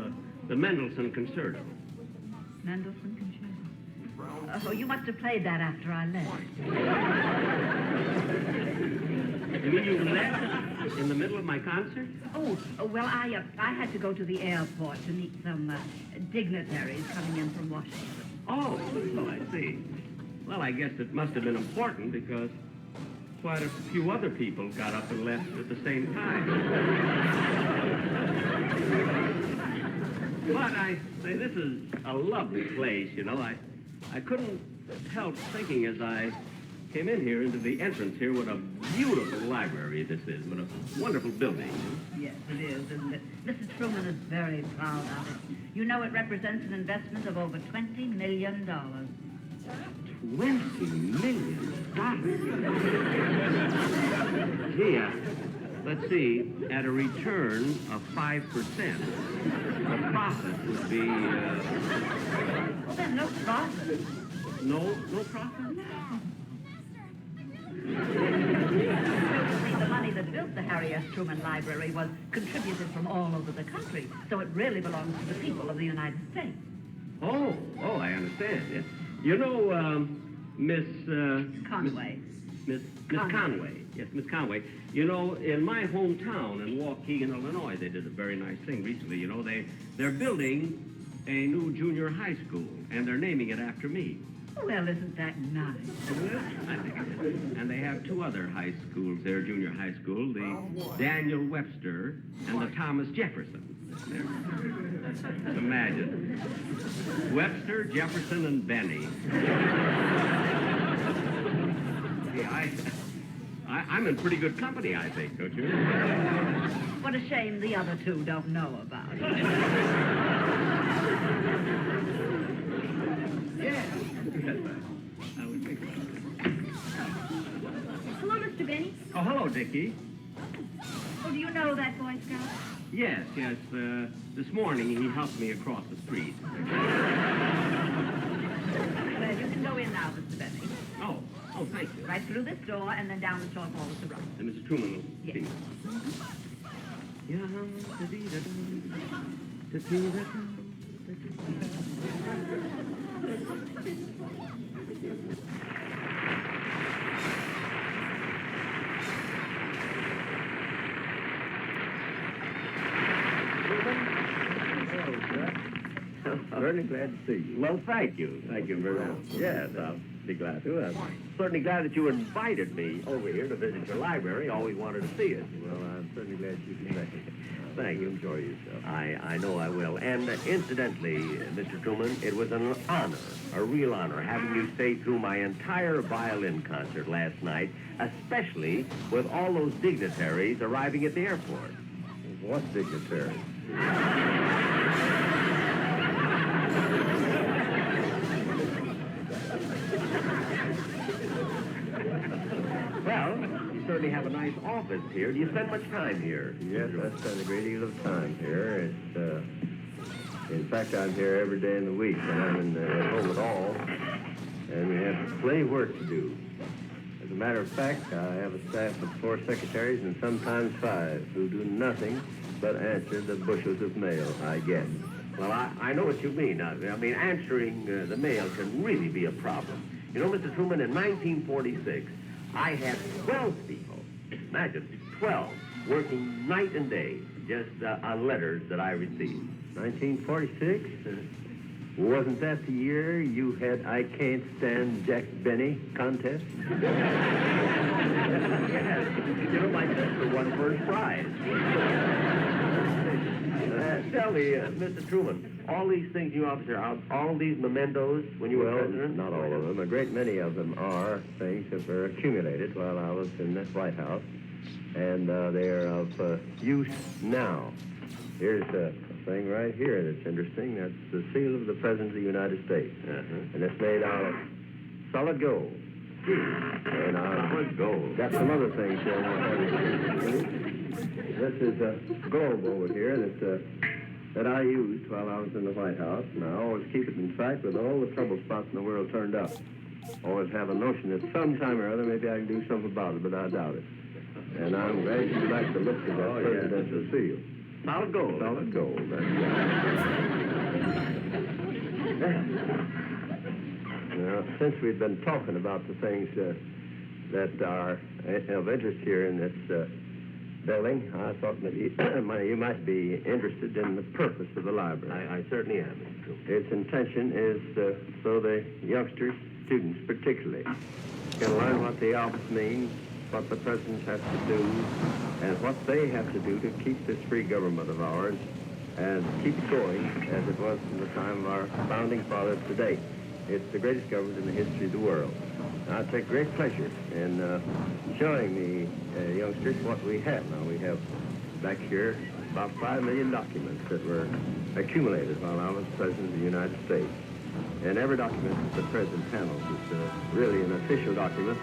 the Mendelssohn Concerto? Mendelssohn Concerto? Oh, you must have played that after I left. You mean you left in the middle of my concert? Oh, well, I had to go to the airport to meet some dignitaries coming in from Washington. Oh, I see. Well, I guess it must have been important because quite a few other people got up and left at the same time. But I say, this is a lovely place, you know. I couldn't help thinking as I came in here into the entrance here what a beautiful library this is, what a wonderful building. Yes, it is, isn't it? Mrs. Truman is very proud of it. You know, it represents an investment of over $20 million. $20 million? Gee, let's see, at a return of 5%, the profit would be... Well, there's no profit. No profit? The money that built the Harry S. Truman Library was contributed from all over the country, so it really belongs to the people of the United States. Oh, I understand. Yes. You know, Miss Conway. Miss Conway. Yes, Miss Conway. You know, in my hometown in Waukegan, Illinois, they did a very nice thing recently. You know, they're building a new junior high school, and they're naming it after me. Well, isn't that nice? I think it is. And they have two other high schools there, junior high school, the Daniel Webster and the Thomas Jefferson. There. Imagine. Webster, Jefferson, and Benny. Yeah, I'm in pretty good company, I think, don't you? What a shame the other two don't know about it. Yeah. I would think so. Hello, Mr. Benny. Oh, hello, Dickie. Oh, do you know that Boy Scout? Yes. This morning he helped me across the street. Well, you can go in now, Mr. Benny. Oh, thank you. Right through this door and then down the short hall to the right. And Mrs. Truman will Yes. see me. Certainly glad to see you. Well, thank you. Thank you very much. Yes, I'll be glad to. I'm certainly glad that you invited me over here to visit your library. Always wanted to see it. Well, I'm certainly glad you can make it. Thank you. Enjoy yourself. I know I will. And incidentally, Mr. Truman, it was an honor, a real honor, having you stay through my entire violin concert last night, especially with all those dignitaries arriving at the airport. What dignitaries? Well, certainly have a nice office here. Do you spend much time here? Yes, I spend a great deal of time here. In fact, I'm here every day in the week when I'm at home at all, and we have plenty of work to do. As a matter of fact, I have a staff of 4 secretaries and sometimes 5 who do nothing but answer the bushels of mail I get. Well, I know what you mean. I mean, answering the mail can really be a problem. You know, Mr. Truman, in 1946, I had 12 people, imagine, 12, working night and day just on letters that I received. 1946? Wasn't that the year you had I Can't Stand Jack Benny contest? Yes. You know, my sister won first prize. Tell me, Mr. Truman, all these things you officer out, all these mementos when you were president? Not all of them. A great many of them are things that were accumulated while I was in the White House, and they are of use now. Here's a thing right here that's interesting. That's the seal of the President of the United States. And it's made out of solid gold. And solid gold. Got some other things here. This is a globe over here that I used while I was in the White House, and I always keep it in sight with all the trouble spots in the world turned up. Always have a notion that sometime or other maybe I can do something about it, but I doubt it. And I'm glad you like the look of that presidential seal. Solid gold. Solid gold. That's Now, since we've been talking about the things that are of interest here in this building, I thought maybe you might be interested in the purpose of the library. I certainly am, Mr. Truman. Its intention is so the youngsters, students particularly, can learn what the Alps mean, what the presidents have to do, and what they have to do to keep this free government of ours and keep it going as it was from the time of our founding fathers to date. It's the greatest government in the history of the world. And I take great pleasure in showing the youngsters what we have. Now, we have back here about 5 million documents that were accumulated while I was President of the United States. And every document that the President handles is really an official document,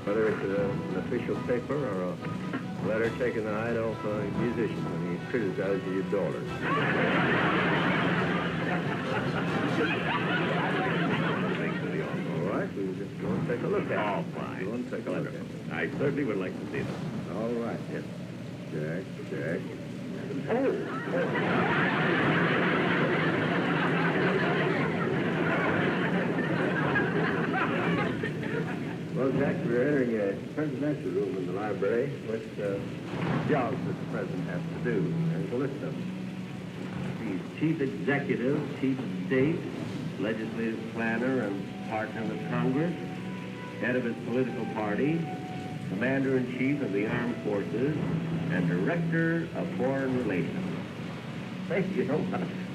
whether it's an official paper or a letter taken the night off a musician when he criticizes your daughter. All right, we will just go and take a look at it. Oh, fine. Go and take a look at it. I certainly would like to see them. All right, yes. Jack. Well, Jack, we're entering a presidential room in the library with jobs that the president has to do. There's a list of them. He's chief executive, chief of state, legislative planner and partner with Congress, head of his political party, commander-in-chief of the armed forces, and director of foreign relations. Hey, you know,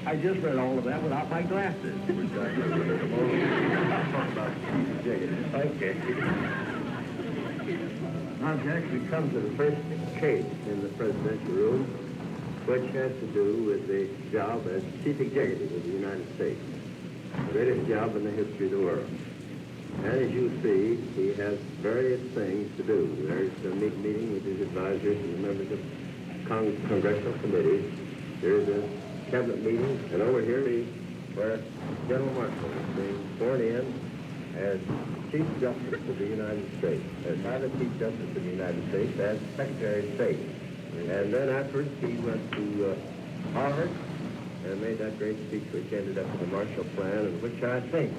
I just read all of that without my glasses. Okay. Now, Jack, we come to the first case in the presidential room, which has to do with the job as chief executive of the United States, the greatest job in the history of the world. And as you see, he has various things to do. There's a meeting with his advisors and the members of congressional committees. There's a cabinet meeting, and over here where General Marshall is being sworn in as Chief Justice of the United States, as either Chief Justice of the United States, as Secretary of State. And then afterwards, he went to Harvard and made that great speech which ended up with the Marshall Plan, and which I think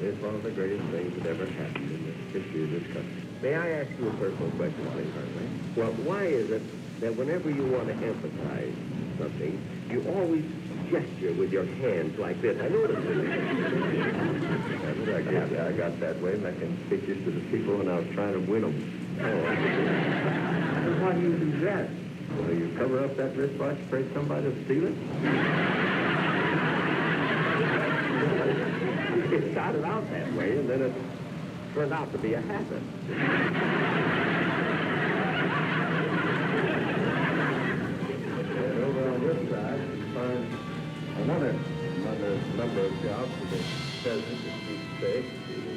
is one of the greatest things that ever happened in the history of this country. May I ask you a personal question, please, Hartley? Well, why is it that whenever you want to emphasize something, you always gesture with your hands like this? I noticed it. I got that way making speeches to the people when I was trying to win them. Oh. Why do you do that? Well, you cover up that wristwatch, afraid somebody will steal it? It started out that way, and then it turned out to be a habit. And over on this side, you find another number of jobs for the president, the chief of state,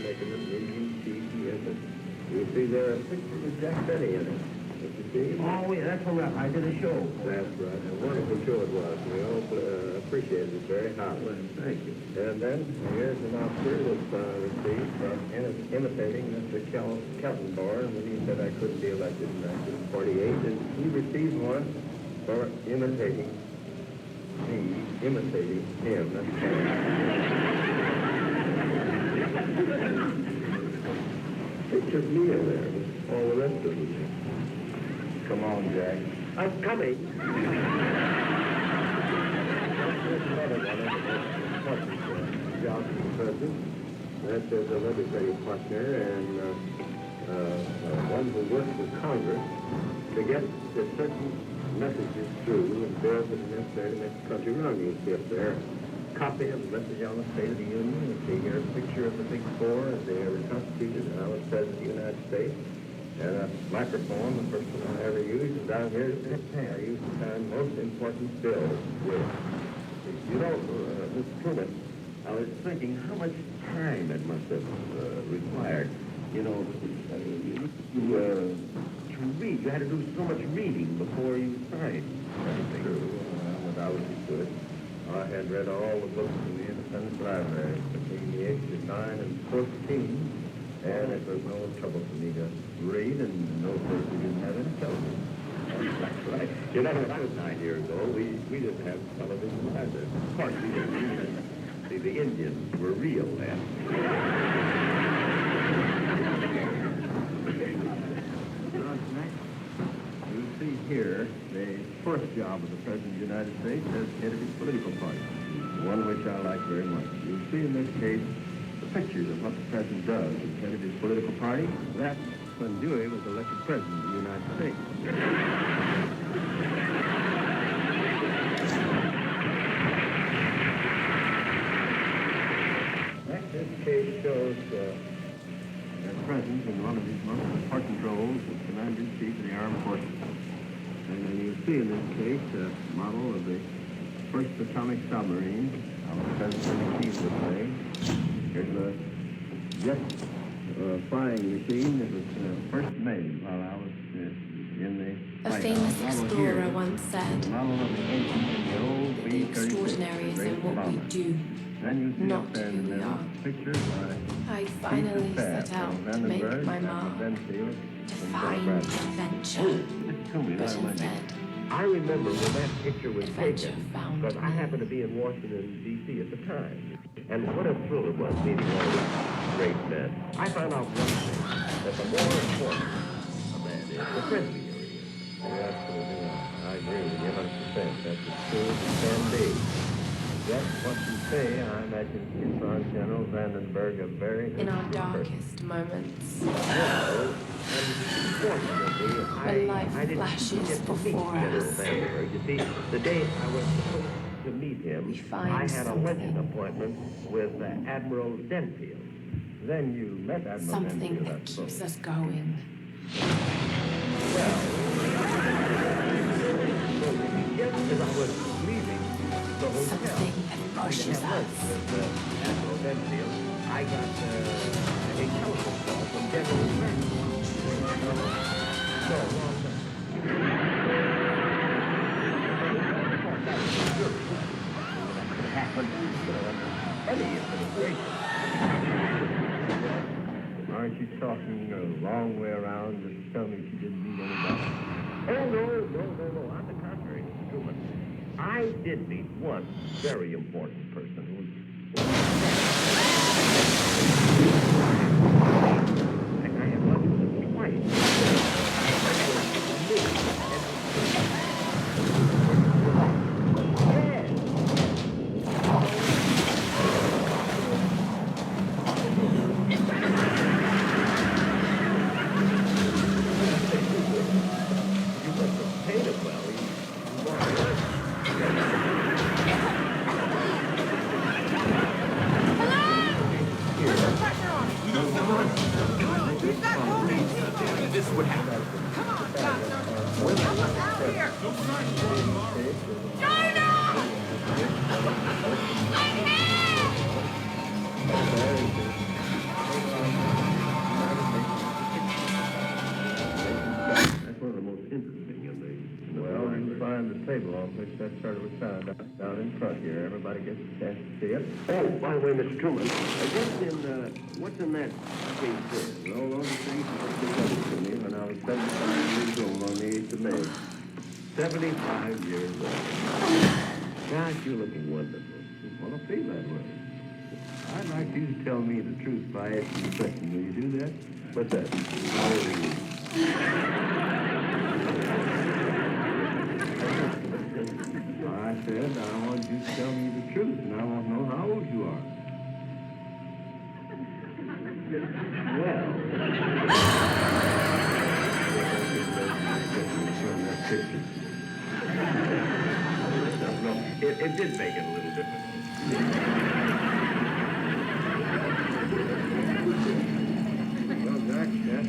making them medium chief. He has a You see, there are pictures of Jack Benny in it. Did you see? Oh, yeah, that's all right. I did a show. That's right. A wonderful show it was. We all appreciated it very highly. Well, thank you. And then here's an Oscar that's received for imitating Mr. Keltenborn when he said I couldn't be elected in 1948. And he received one for imitating me, imitating him. That's picture me in there with all the rest of them. Come on, Jack. I'm coming. There's another one of the jobs of the president. That is a legislative partner and one who works with Congress to get certain messages through and bills that are necessary to make the country run. You see up there a copy of the message on the State of the Union. You see here a picture of the Big Four as they were constituted, and I was President of the United States. And a microphone, the first one I ever used, and down here is this pen. I used to sign most important bills with. You know, Mr. Truman, I was thinking how much time it must have required. You know, to read. You had to do so much reading before you signed anything. True. I was good. I had read all the books in the Independence Library between the ages of 9 and 14. And it was no trouble for me to read, and no place we didn't have any television. That's right. You know, when I was 9 years old, we didn't have television either. Of course, we didn't either. See, the Indians were real then. You see here the first job of the President of the United States as head of his political party, one which I like very much. You see in this case pictures of what the president does as head of his political party. That's when Dewey was elected president of the United States. This case shows the president in one of his most important roles as Commander-in-Chief of the Armed Forces. And you see in this case a model of the first atomic submarine, how President Kennedy would say. Here's a jet flying machine that was first made while I was in the A famous explorer once said that the extraordinary is in what we do, not who we are. I finally set out to make my mark, to find adventure, but instead, I remember when that picture was taken, because I happened to be in Washington, D.C. at the time. And what a thrill it was meeting all these great men. I found out one thing, that the more important a man is, the friendlier he is. Absolutely. I agree with you 100%. That's as true as it can be. Just what you say, I imagine Kinson's General Vandenberg a very in our darkest moments, well, unfortunately, when life flashes before us, you see, the day I was supposed to meet him, I had a luncheon appointment with Admiral Denfield. Then you met Admiral something Denfield. that keeps us going. Well, just as I was leaving the hotel, something that pushes us. With Admiral Denfield, I got a telephone call from General Maxwell. So, aren't you talking a long way around to tell me she didn't meet anybody? Oh, no. On the contrary, Mr. Truman. I did meet one very important person who I had lunch with him twice. on which that turtle was found down in front here. Everybody gets a chance to see it. Oh, by the way, Mr. Truman, what's in that case there? Well, all the things that were presented to me when I was 75 years old on the 8th of May. 75 years old. Gosh, you're looking wonderful. Well, I feel that way. I'd like you to tell me the truth by asking a question. Will you do that? What's that? How old are you? I said I want you to tell me the truth, and I want to know how old you are. Well, it did make it a little different. Well, Jack, that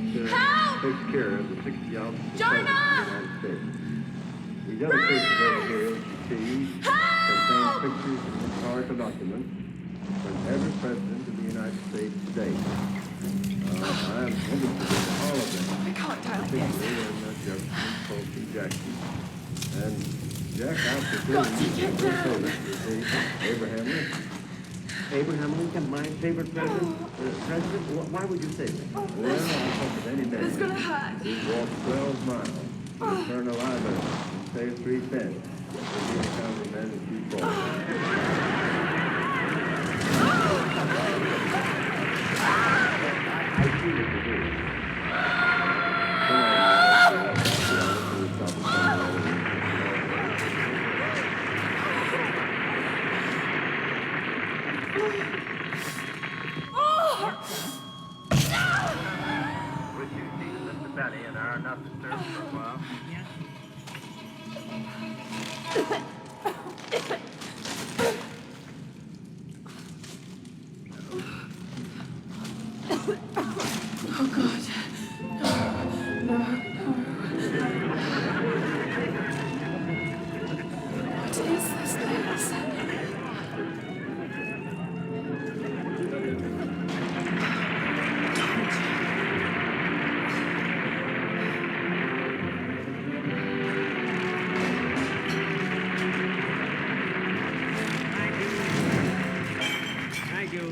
takes care of the 60 ounces of the United States. The other cases over here, as you see, contain pictures and historical documents from every president of the United States to date. I am interested in all of them. I can't tell particularly in Jefferson, Fulton, Jackson. And Jack, I presume you Abraham Lincoln. Abraham Lincoln, my favorite president? Why would you say that? Well, I hope that any man it's gonna hurt. He'd walk 12 miles, turn a library, and save 3 cents. He'd be the kind of man that you call. I see what you're doing. Would you see Mr. Benny and I are not disturbed for a while? Yes. Oh, God. No. What is this place?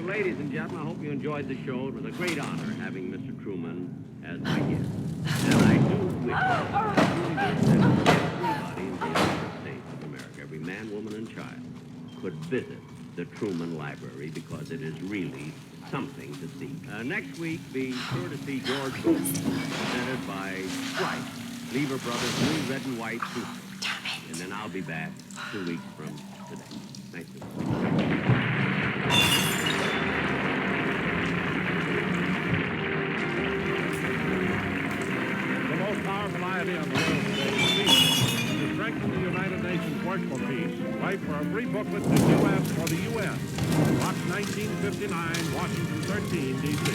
Ladies and gentlemen, I hope you enjoyed the show. It was a great honor having Mr. Truman as my guest. And I do wish that everybody in the United States of America, every man, woman, and child, could visit the Truman Library because it is really something to see. Next week, be sure to see George Gordon, presented by Stripe, Lever Brothers' new red and white suit. And then I'll be back 2 weeks from today. Thank you. Powerful idea on the world today to strengthen the United Nations work for peace. Write for a free booklet to U.S. for the U.S. Box 1959, Washington 13, D.C.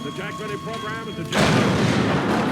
The Jack Benny program is a Jack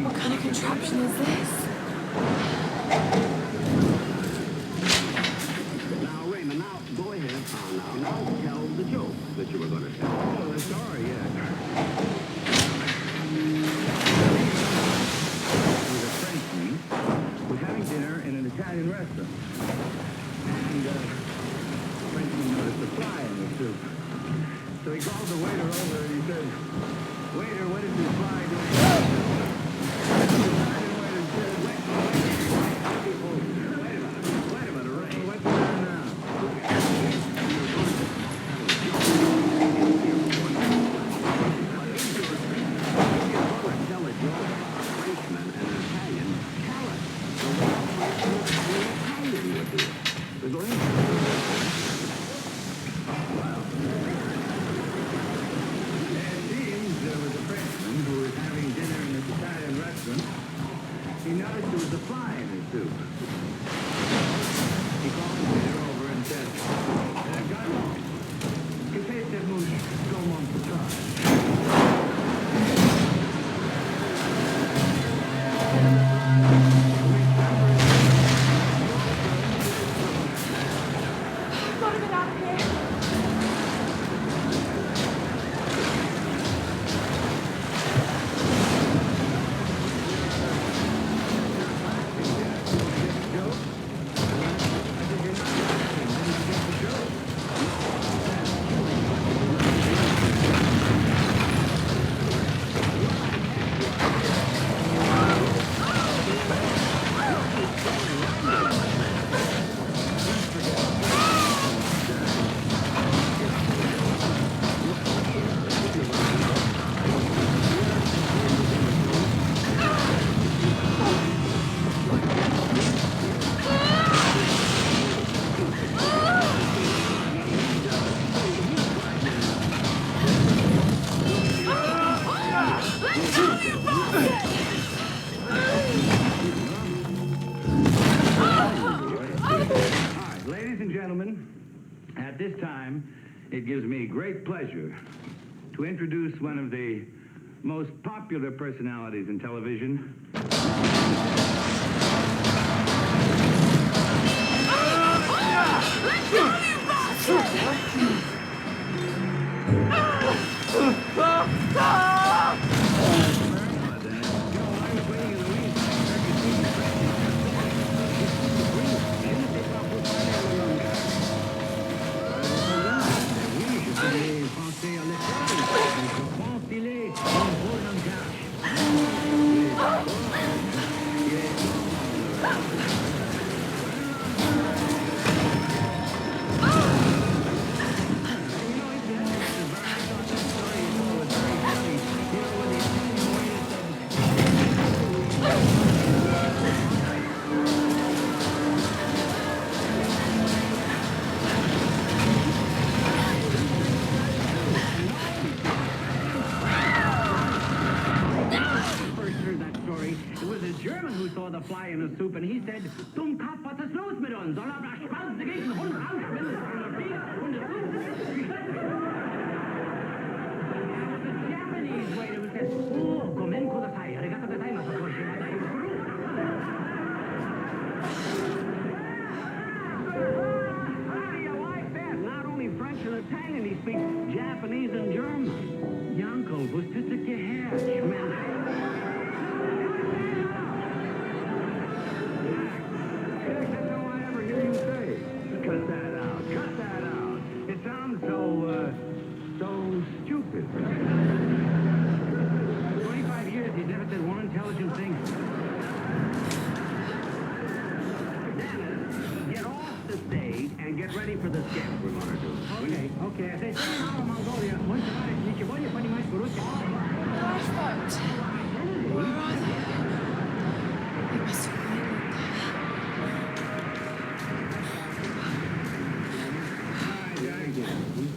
What kind of contraption is this? Now, Raymond, now, go ahead. Now tell the joke that you were going to tell. Oh, sorry, yeah. With a Frenchman was having dinner in an Italian restaurant. And the Frenchman noticed a fly in the soup. So he called the waiter over and he said, "Waiter, what is this fly doing?" The Italian waiter said, wait a minute, Ray. What's the matter now? Tell a joke about a Frenchman and an Italian. Tell it. The way an Italian would do it. Go ahead. He noticed there was a fly in his soup. He called the waiter over and said, "Garçon, que fait cette mouche comme mon poutrage?" Gotta get out of here. At this time, it gives me great pleasure to introduce one of the most popular personalities in television. Fly in a soup, and he said, "Zum Kopf, was ist los mit uns? Soll aber Spaß dagegen Hund raus, wenn es von der Bier und der the Japanese waiter who said, "Oh, gomen kudasai, arigato gozaimasu, koshimasu." How do you like that? Not only French and Italian, he speaks Japanese and German. Yanko, was this a geherr? Cut that out. Cut that out. It sounds so stupid. 25 years, he's never said one intelligent thing. Dennis, get off the stage and get ready for the sketch we're going to do. Okay. As they say in our Mongolia, once you got it, you can pretty much go to Where are they? We must find them.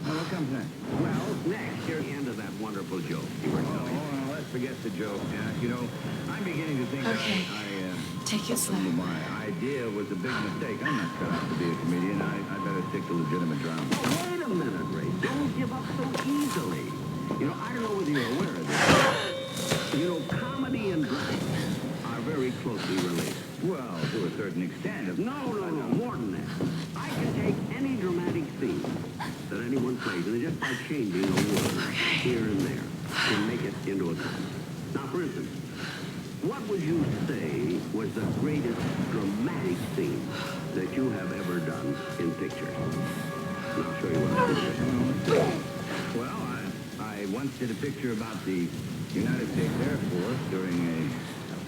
What comes next? Well, next, here's the end of that wonderful joke you were telling. Oh, let's forget the joke, Jack. You know, I'm beginning to think Okay. Take it slow. My idea was a big mistake. I'm not cut out to be a comedian. I better stick to legitimate drama. Wait a minute, Ray. Don't give up so easily. You know, I don't know whether you're aware of this. You know, comedy and drama are very closely related. Well, to a certain extent. No, more than that. I can take any dramatic scene that anyone plays, and just by changing a word here and there, can make it into a comedy. Now, for instance, what would you say was the greatest dramatic scene that you have ever done in pictures? And I'll show you what I did. Well, I once did a picture about the United States Air Force during a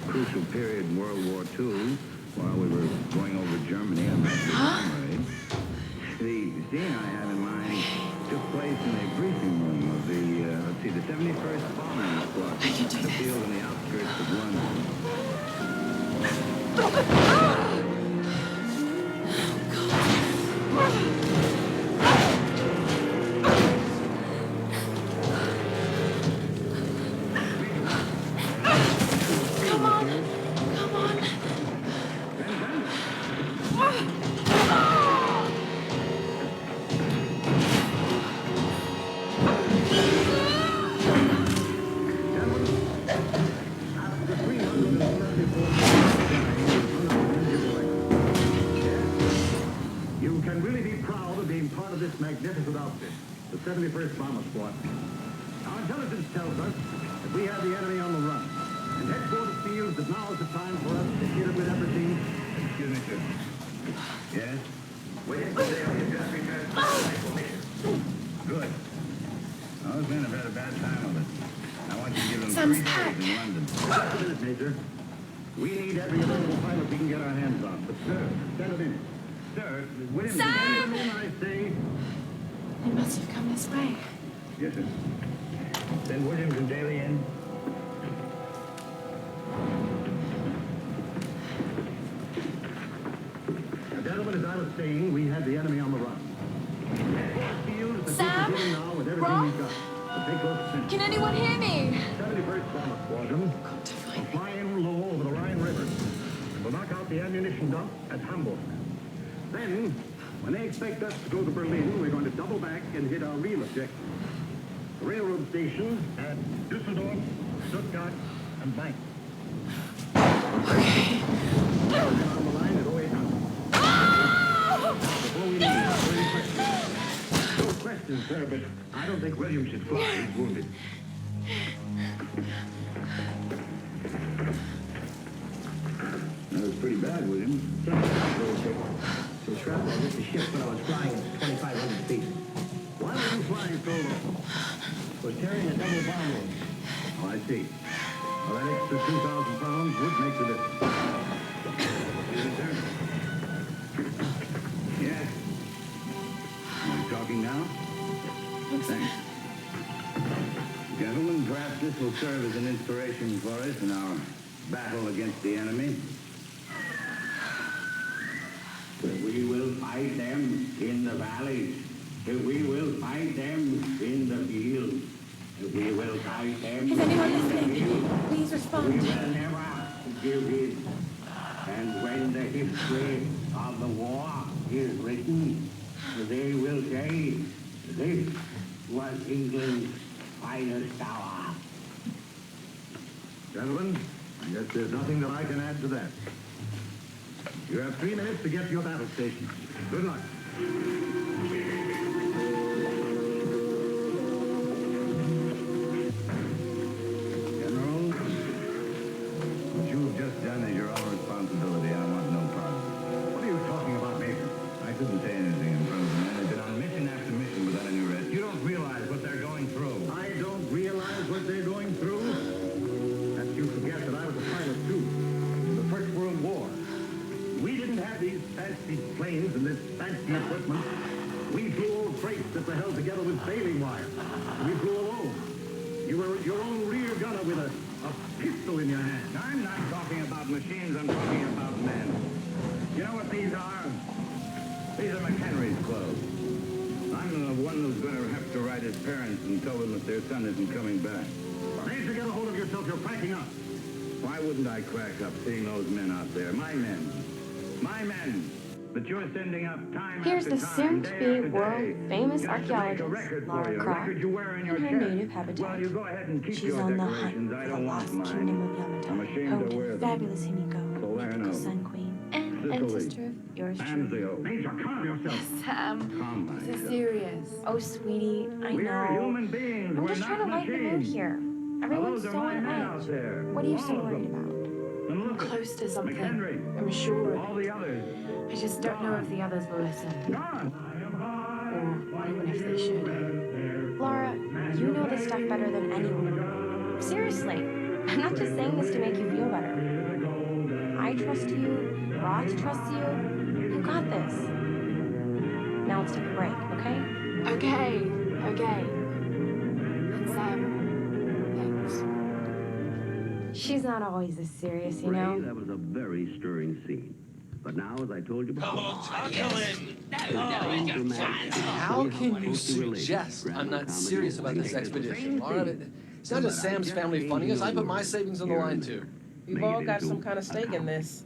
crucial period in World War II while we were going over Germany on that parade. The scene I have in mind took place in a briefing room of the 71st Bombing Squad, the field in the outskirts of London. Magnificent outfit, the 71st Bomber Squad. Our intelligence tells us that we have the enemy on the run, and headquarters feels that now is the time for us to hit him with everything. Excuse me, sir. Yes? Wait, you just returned to Good. Those men have had a bad time of it. I want you to give them Sam's 3 pack. days in London. Just a minute, Major. We need every available pilot we can get our hands on. But, sir, send it in. Sir, William, Sam! send it in, I say. They must have come this way. Yes, sir. Send Williams and Daly in. Now, gentlemen, as I was saying, we have the enemy on the run. Sam? Now with everything Rob? we've got. So take close attention. Can anyone hear me? 71st Bomber Squadron will fly in low over the Rhine River and will knock out the ammunition dump at Hamburg. Then, when they expect us to go to Berlin, we're going to double back and hit our real objective. The railroad station at Düsseldorf, Stuttgart, and Bank. Okay. On the line at 0800. Before we leave, questions. No questions, sir, but I don't think William should fly. He's wounded. That was pretty bad, William. Some shrapnel hit the ship when I was flying at 2,500 feet. Why were you flying so low? Was carrying a double bomb load. Oh, I see. Well, that extra 2,000 pounds would make the difference. Yes. Are we talking now? Thanks. Gentlemen, perhaps this will serve as an inspiration for us in our battle against the enemy. We will fight them in the valleys. We will fight them in the fields. We will fight them. Is anyone listening? Please respond. We will never give in. And when the history of the war is written, they will say, this was England's finest hour. Gentlemen, I guess there's nothing that I can add to that. You have 3 minutes to get to your battle station. Good luck. General, what you have just done is your own responsibility. I want no part of it. What are you talking about, Major? I couldn't say anything in front of the men. They've been on mission after mission without any rest. You don't realize what they're going through. I don't realize what they're going through. That you forget that I was a pilot, too, in the First World War. We didn't have these fancy planes and this fancy equipment. We flew old freights that were held together with baling wire. We flew alone. You were your own rear gunner with a pistol in your hand. I'm not talking about machines. I'm talking about men. You know what these are? These are McHenry's clothes. I'm the one who's going to have to write his parents and tell them that their son isn't coming back. Major, get a hold of yourself. You're cracking up. Why wouldn't I crack up seeing those men out there? My men. My men. That you're sending up time Here's after the time, soon-to-be world-famous archaeologist, Laura Croft, you wear in your in her chest. native habitat. Well, you go ahead and keep She's your on the hunt decorations. I for the don't want lost mine. kingdom of Yamato, I'm ashamed home to to wear the them. fabulous Himiko, So there, typical no. Sun Queen. Ancestor of yours truly. Major, calm yourself. Sam, Calm this is serious. Oh, sweetie, I know. We're human beings. I'm We're just trying to not lighten the mood machines. here. Everyone's so on edge. What are you so worried about? I'm close to something. McHenry. I'm sure. All the others. I just don't know if the others will listen. Or even if they should. Laura, you know this stuff better than anyone. Seriously. I'm not just saying this to make you feel better. I trust you. Roth trusts you. You got this. Now let's take a break, okay? Okay. And Sam, thanks. She's not always this serious, you know? Ray, that was a very stirring scene. But now, as I told you before, How can you suggest I'm not serious about this expedition, Laura? It's not just Sam's family funding us. I put my savings on the line, too. We've all got some kind of stake in this.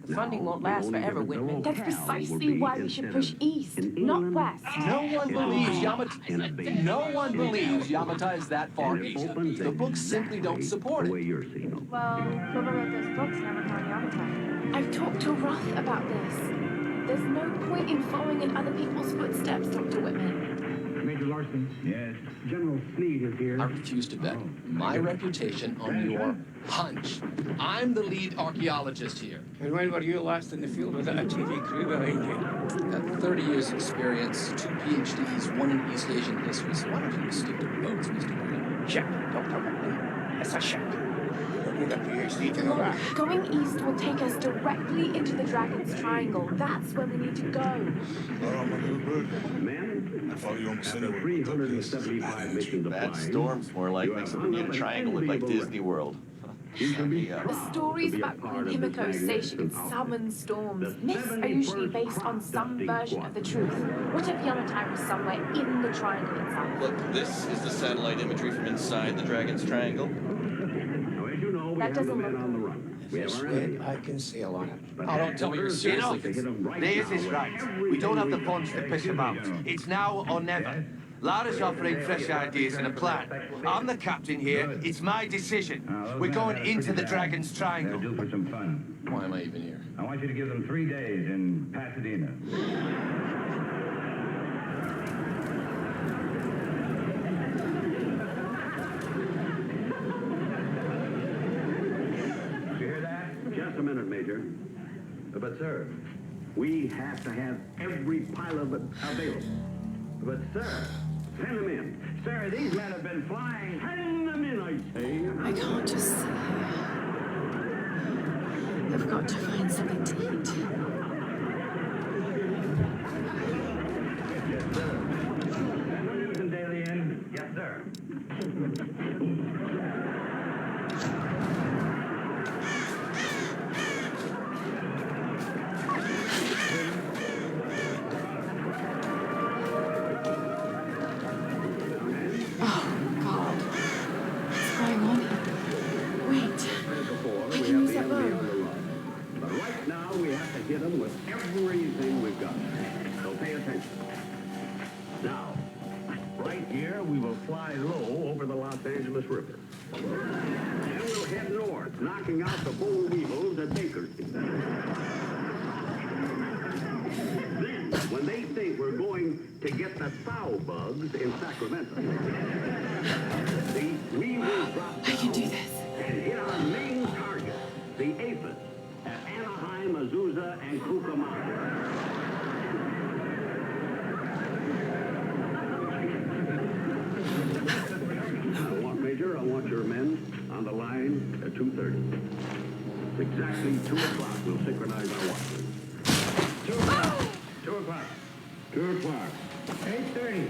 The funding won't last forever, Whitman. That's precisely why we should push east, not west. No one believes Yamata is that far east. The books simply don't support it. Well, whoever wrote those books never found Yamata. I've talked to Roth about this. There's no point in following in other people's footsteps, Dr. Whitman. Major Larson. Yes. General Sneed is here. I refuse to bet my reputation on your hunch. I'm the lead archaeologist here. And when were you last in the field without a TV crew behind you? Got 30 years experience, 2 PhDs, 1 in East Asian history. So why don't you stick to boats, Mr. Whitman? Check, Dr. Whitman. It's a check. You don't need a PhD to know that. Going east will take us directly into the Dragon's Triangle. That's where we need to go. Men, I follow you almost after anywhere. 375 missions of Bad flying, storms more like makes the Bermuda Triangle look like Disney World. The stories about Queen Himiko say she can summon storms. Myths are usually based on some version of the truth. What if Yamatai was somewhere in the triangle itself? Look, this is the satellite imagery from inside the Dragon's Triangle. That doesn't look This way I can sail on it. Oh, don't tell me you're seriously. Liz is right. We don't have the funds to piss him out. It's now or never. Lara's offering fresh ideas and a plan. I'm the captain here. It's my decision. We're going into the Dragon's Triangle. Do for some fun. Why am I even here? I want you to give them 3 days in Pasadena. just a minute, Major. But, sir, we have to have every pilot available. But, sir, send them in. Sir, these men have been flying. Send them in, I say. I can't just sit here. I've got to find something to eat. Yes, sir. Send Williamson Daly in. Yes, sir. But right now, we have to hit them with everything we've got. So pay attention. Now, right here, we will fly low over the Los Angeles River. Then we'll head north, knocking out the boll weevils at Bakersfield. Then, when they think we're going to get the sow bugs in Sacramento, see, we will drop I can do this. and hit our main target, the aphis, at Anaheim, Azusa, and Cucamonga. Major, I want your men on the line at 2:30. Exactly 2 o'clock. We'll synchronize our watches. 2 o'clock. 2 o'clock. 2 o'clock. 8:30.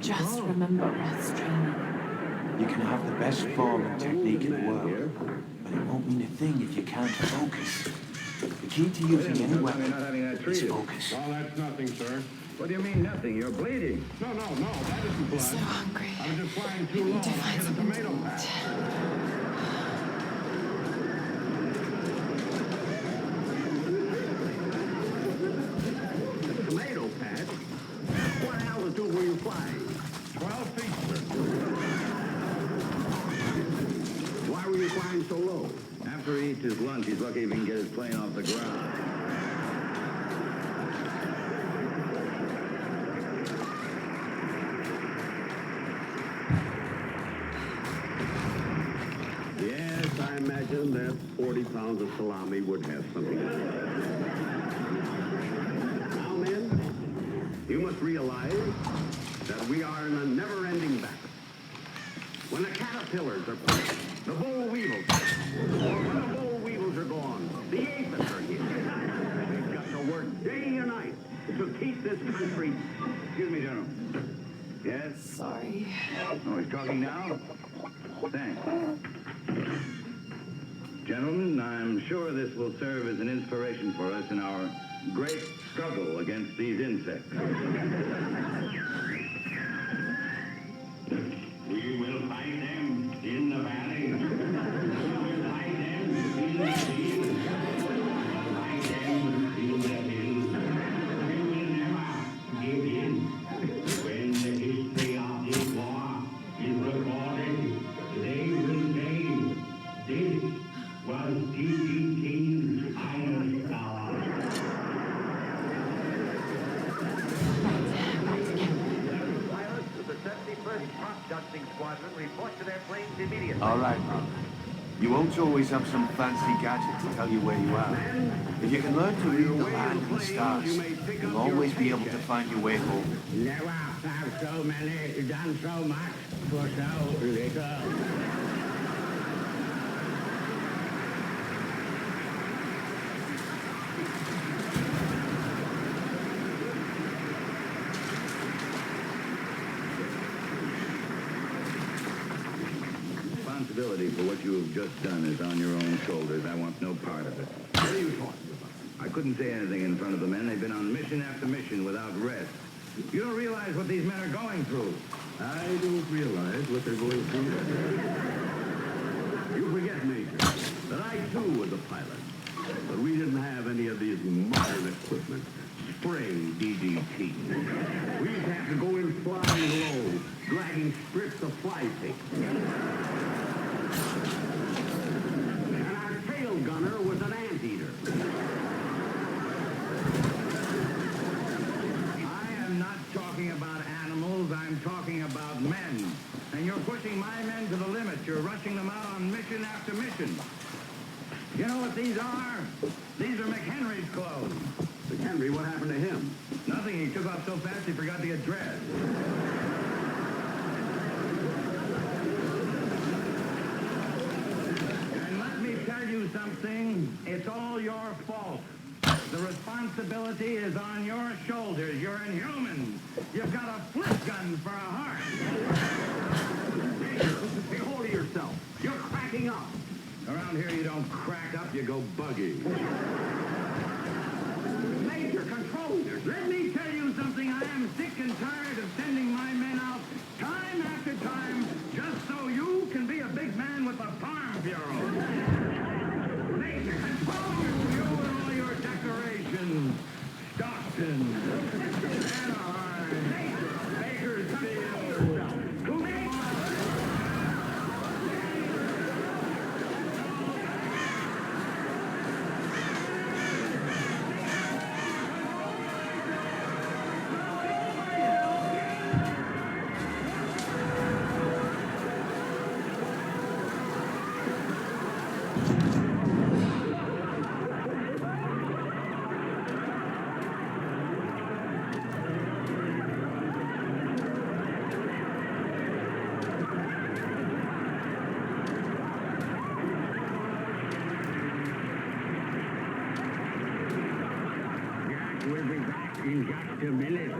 Just remember Roth's training. You can have the best form and technique in the world, but it won't mean a thing if you can't focus. The key to using any weapon is focus. Oh, that's nothing, sir. What do you mean nothing? You're bleeding. No, that isn't blood. So hungry. I was just flying too low. To find Get a tomato patch. Tomato patch? altitude were you flying? 12 feet, sir. Why were you flying so low? After he eats his lunch, he's lucky if he can get his plane off the ground. Yes, I imagine that 40 pounds of salami would have something in it. Now, men, you must realize that we are in a never-ending battle. When the caterpillars are pushed, the boll weevils, or when the boll weevils are gone, the aphids are here. We've got to work day and night to keep this country. Excuse me, General. Yes? Sorry. Oh, he's talking now? Thanks. Gentlemen, I'm sure this will serve as an inspiration for us in our great struggle against these insects. We will fight them in the valley. We will fight them in the field. We will fight them in the hills. We will never give in. When the history of this war is recorded, they will say, this was T.T. King's finest hour. Pilots of the 71st Crop Dusting Squadron report to their planes immediately. All right, Bronte. You won't always have some fancy gadget to tell you where you are. If you can learn to read the land and the stars, you'll always be able to find your way home. Never have so many done so much for so little. Responsibility for what you have just done is on your own shoulders. I want no part of it. What are you talking about? I couldn't say anything in front of the men. They've been on mission after mission without rest. You don't realize what these men are going through. I don't realize what they're going through. You forget, Major, that I too was a pilot. But we didn't have any of these modern equipment. Spraying DDT. We used to have to go in flying low, dragging strips of fly tape. And our tail gunner was an anteater. I am not talking about animals, I'm talking about men. And you're pushing my men to the limit. You're rushing them out on mission after mission. You know what these are? These are McHenry's clothes. McHenry, what happened to him? Nothing. He took off so fast he forgot to get dressed. And let me tell you something. It's all your fault. The responsibility is on your shoulders. You're inhuman. You've got a flip gun for a heart. Take hold of yourself. You're cracking up. Around here you don't crack up, you go buggy. Major, control yourself. Let me tell you something. I am sick and tired of sending my men out time after time just so you can be a big man with the Farm Bureau. Major, control you and all your decorations. Stockton, Anaheim, Bakersfield. Come on. We'll be back in just a minute.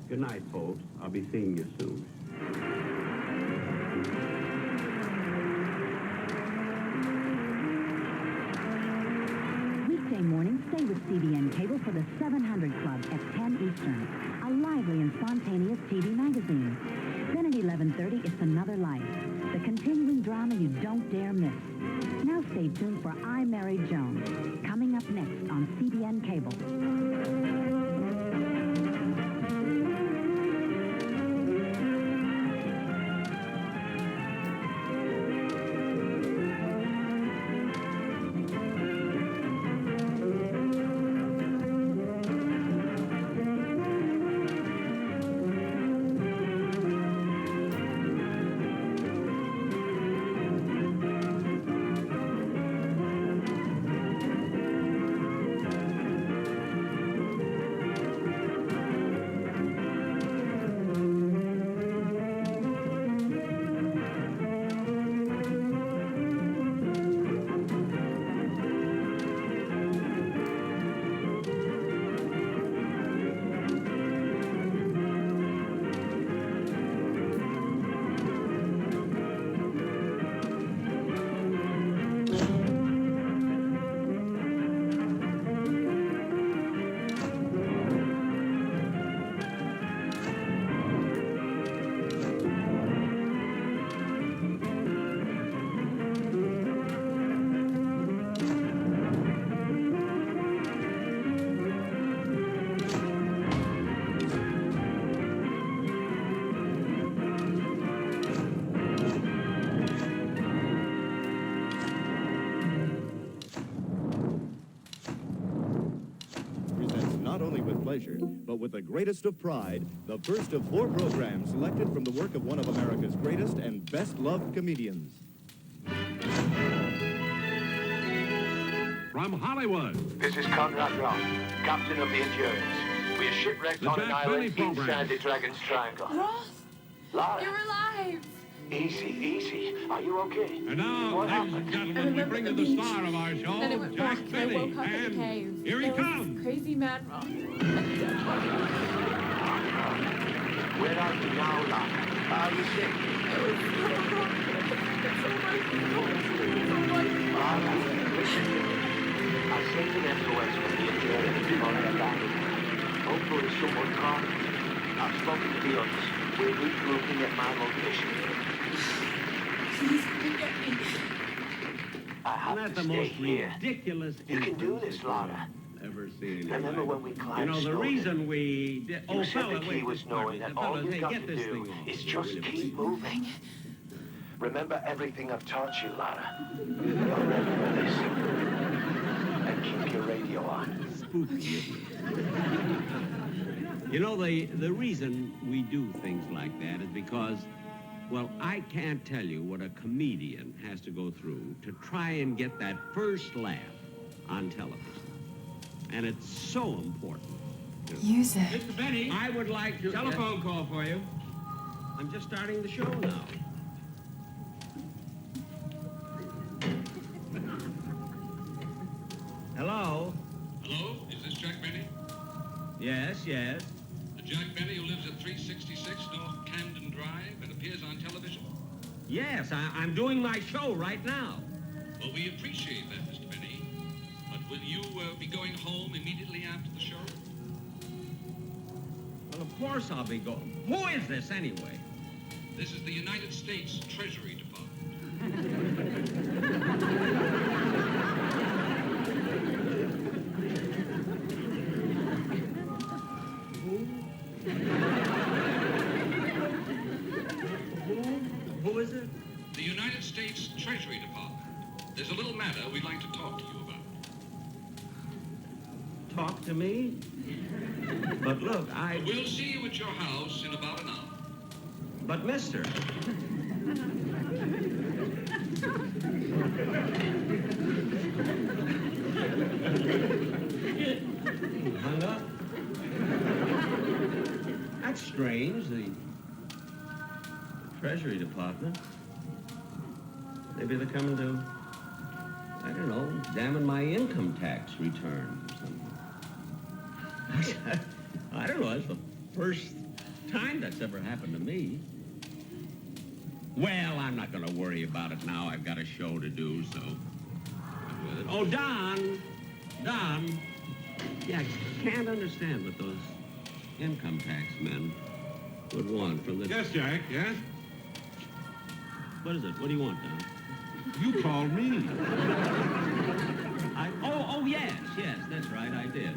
Good night, folks. I'll be seeing you soon. Weekday morning, stay with CBN Cable for the 700 Club at 10 Eastern, a lively and spontaneous TV magazine. Then at 11:30, it's Another Life, the continuing drama you don't dare miss. Now stay tuned for I Married Joan, coming up next on CBN Cable. but with the greatest of pride, the first of 4 programs selected from the work of one of America's greatest and best-loved comedians. From Hollywood. This is Conrad Ross, captain of the Endurance. We are shipwrecked on an island inside the Dragon's Triangle. Ross, Lara, you're alive. easy. Are you okay? And now, ladies and gentlemen, we bring you the star of our show, Then it went Jack black, and I Benny. woke up in the And cave. here he There was comes. this crazy man Ross. Where are you now, Lara? Are you sick? Lara, listen to me. I sent an SOS from the Endurance on their landing. Hopefully someone caught it. I've spoken to the others. We're regrouping at my location. Please forget me. I have That's to the stay most here. ridiculous You can do this, Lara. ever seen. Remember when we climbed You know, the Snowden? reason we did... You Oh, said fella, the key wait. was knowing that all Fellas, you've got get to this do thing on. is just keep moving. Remember everything I've taught you, Lara. Remember this. And keep your radio on. Spooky, isn't it? You know, the reason we do things like that is because, well, I can't tell you what a comedian has to go through to try and get that first laugh on television. And it's so important. Use it. Mr. Benny, I would like to... Telephone call for you. I'm just starting the show now. Hello? Hello, is this Jack Benny? Yes. The Jack Benny who lives at 366 North Camden Drive and appears on television? Yes, I'm doing my show right now. Well, we appreciate that, Mr. Benny. But will you be going home immediately after the show? Well, of course I'll be going. Who is this, anyway? This is the United States Treasury Department. Who is it? The United States Treasury Department. There's a little matter we'd like to talk to you about. Talk to me? But look, We'll see you at your house in about an hour. But, mister... Hung up? That's strange, the Treasury Department. Maybe they're coming to, I don't know, examine my income tax return or something. I don't know, that's the first time that's ever happened to me. Well, I'm not going to worry about it now. I've got a show to do, so... Oh, Don! Yeah, I can't understand what those income tax men would want from the... Yes, Jack, yes? What is it? What do you want, Don? You called me. Yes, that's right, I did.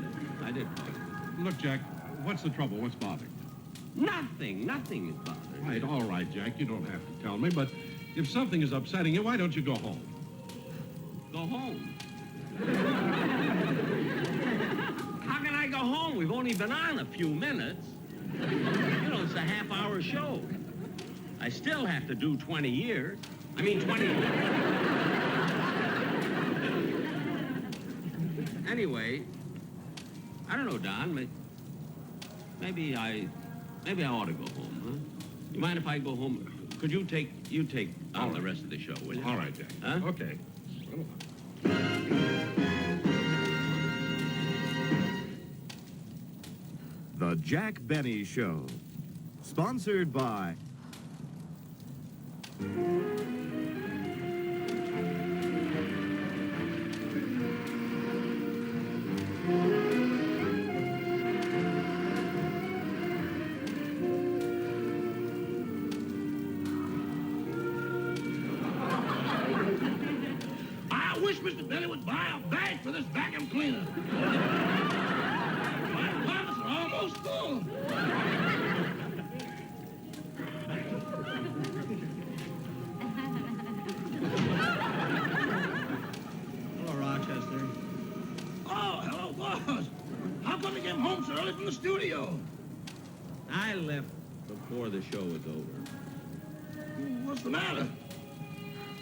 Look, Jack, what's the trouble? What's bothering you? Nothing is bothering me. All right, Jack, you don't have to tell me, but if something is upsetting you, why don't you go home? Go home? How can I go home? We've only been on a few minutes. You know, it's a half-hour show. I still have to do 20 years. I mean, 20 years. Anyway, I don't know, Don. Maybe I ought to go home, huh? You mind if I go home? Could you take on the rest of the show, will you? All right, Jack. Huh? Okay. The Jack Benny Show. Sponsored by... I wish Mr. Benny would buy a bag for this vacuum cleaner. My apartments are almost full. Hello, Rochester. Oh, hello, boss. How come you came home so early from the studio? left before the show was over. What's the matter?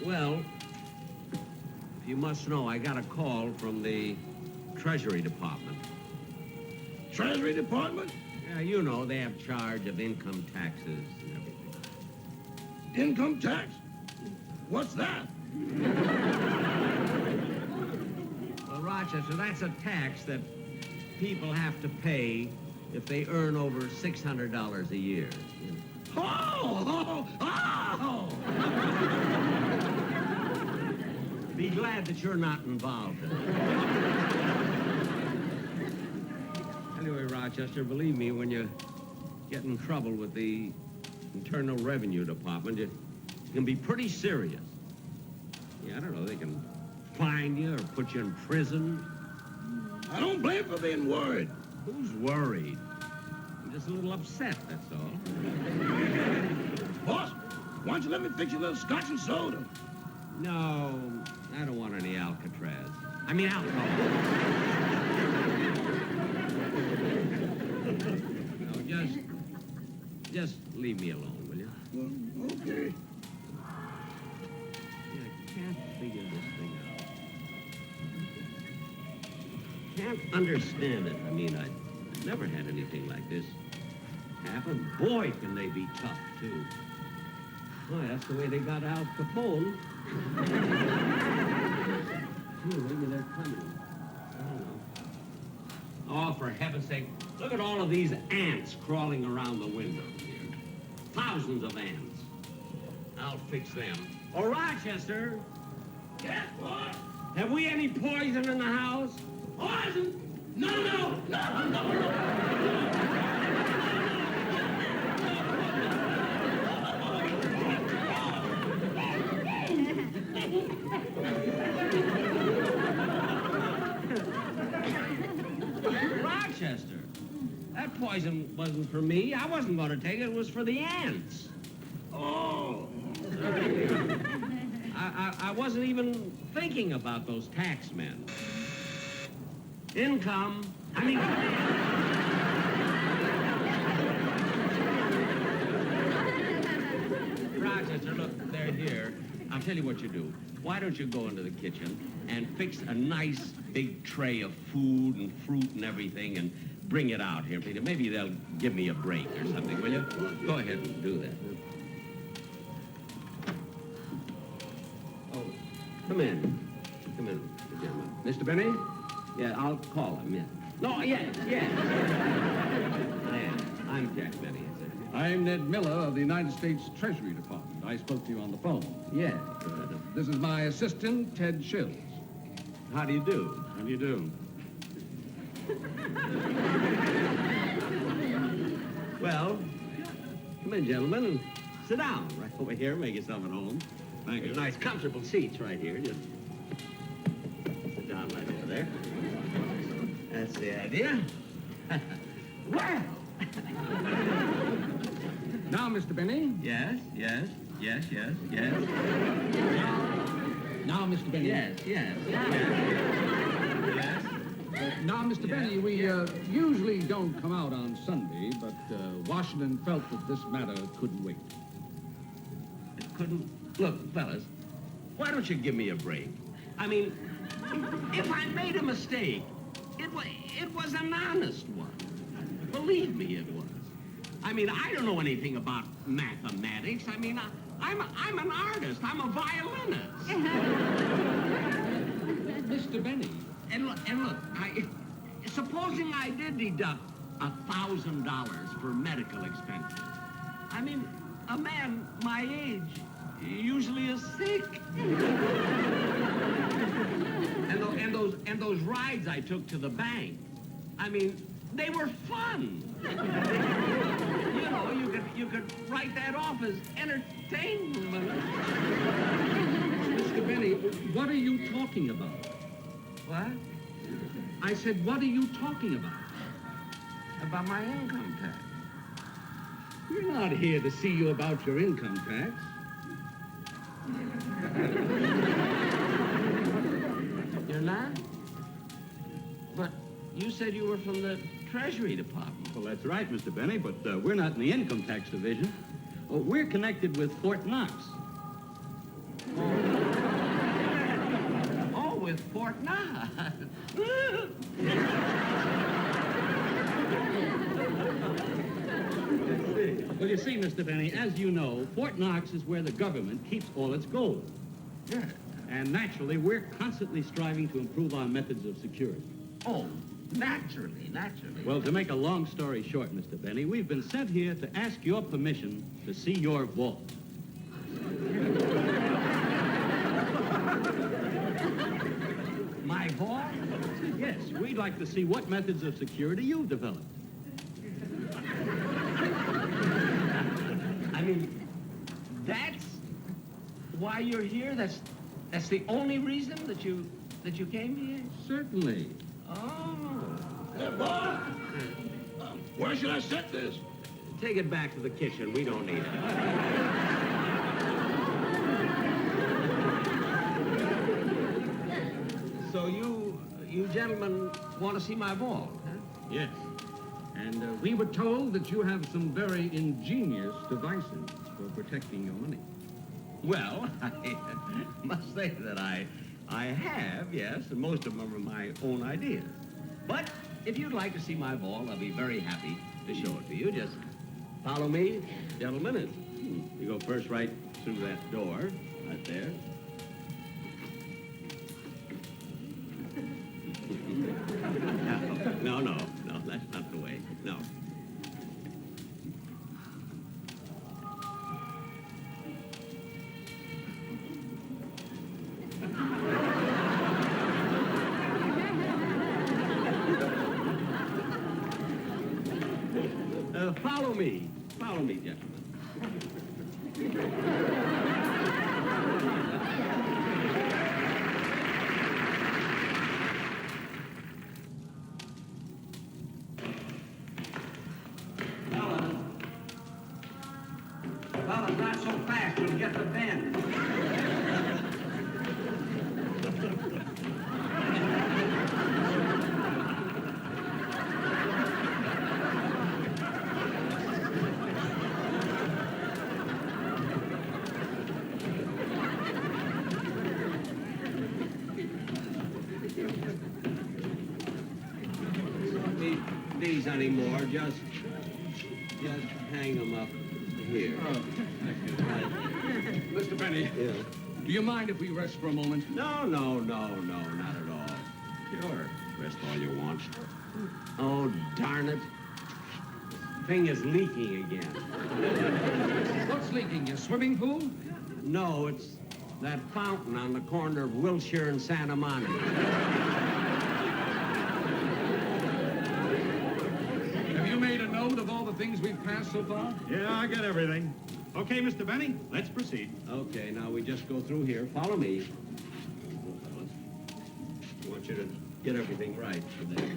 Well, if you must know, I got a call from the Treasury Department. Treasury Department? Yeah, you know, they have charge of income taxes and everything. Income tax? What's that? Well, Rochester, that's a tax that people have to pay if they earn over $600 a year. You know. Oh! Be glad that you're not involved in it. Anyway, Rochester, believe me, when you get in trouble with the Internal Revenue Department, it can be pretty serious. Yeah, I don't know, they can fine you or put you in prison. I don't blame for being worried. Who's worried? I'm just a little upset, that's all. Boss, why don't you let me fix you a little scotch and soda? No, I don't want any Alcatraz. I mean, alcohol. No, just leave me alone, will you? Well, okay. Yeah, I can't figure this thing out. Can't understand it. I mean, I've never had anything like this happen. Boy, can they be tough, too. Boy, that's the way they got Al Capone. Gee, maybe they're coming. I don't know. Oh, for heaven's sake, look at all of these ants crawling around the window here. Thousands of ants. I'll fix them. Oh, Rochester! Yes, what? Have we any poison in the house? Poison? No. Rochester, that poison wasn't for me. I wasn't going to take it. It was for the ants. Oh. I wasn't even thinking about those tax men. Income. I mean... Rochester, look, they're here. I'll tell you what you do. Why don't you go into the kitchen and fix a nice big tray of food and fruit and everything and bring it out here, Peter. Maybe they'll give me a break or something, will you? Go ahead and do that. Oh, come in. Come in, gentlemen. Mr. Benny? Yeah, I'll call him, yeah. No, yes. I'm Jack Benny. I'm Ned Miller of the United States Treasury Department. I spoke to you on the phone. Yeah. This is my assistant, Ted Shills. How do you do? How do you do? Well, come in, gentlemen, and sit down right over here. Make yourself at home. Thank you. Nice, comfortable seats right here. Just sit down right over there. That's the idea. Well. Now, Mr. Benny. Yes. Now, Mr. Benny. Yes. Now, Mr. Benny, we usually don't come out on Sunday, but Washington felt that this matter couldn't wait. It couldn't? Look, fellas, why don't you give me a break? I mean, if I made a mistake, it was an honest one. Believe me, it was. I mean, I don't know anything about mathematics. I mean, I'm an artist. I'm a violinist. Mr. Benny. And look, supposing I did deduct $1,000 for medical expenses. I mean, a man my age usually is sick. and those rides I took to the bank, I mean, they were fun. You know, you could write that off as entertainment. Mr. Benny, what are you talking about? What? I said, what are you talking about? About my income tax. We're not here to see you about your income tax. You're not? But you said you were from the Treasury Department. Well, that's right, Mr. Benny, but we're not in the income tax division. We're connected with Fort Knox. Oh, with Fort Knox. Well, you see, Mr. Benny, as you know, Fort Knox is where the government keeps all its gold. Yeah. And naturally, we're constantly striving to improve our methods of security. Oh, naturally. Well, to make a long story short, Mr. Benny, we've been sent here to ask your permission to see your vault. My vault? Yes, we'd like to see what methods of security you've developed. I mean, that's why you're here? That's the only reason that you came here? Certainly. Oh. Hey, Bob! Where should I set this? Take it back to the kitchen. We don't need it. So you gentlemen want to see my vault, huh? Yes. And we were told that you have some very ingenious devices for protecting your money. Well, I must say that I have, yes, and most of them are my own ideas. But if you'd like to see my vault, I'll be very happy to show it to you. Just follow me, gentlemen, and you go first right through that door, right there. No, that's not the way. No. Follow me, gentlemen. Fellas, not so fast, you'll get the bend. These anymore, just hang them up here. Oh, Mr. Benny, Yeah. do you mind if we rest for a moment? No, not at all. Sure, rest all you want. Oh, darn it. Thing is leaking again. What's leaking, your swimming pool? No, it's that fountain on the corner of Wilshire and Santa Monica. Have you made a note of all the things we've passed so far? Yeah, I got everything. Okay, Mr. Benny, let's proceed. Okay, now we just go through here. Follow me. I want you to get everything right for them.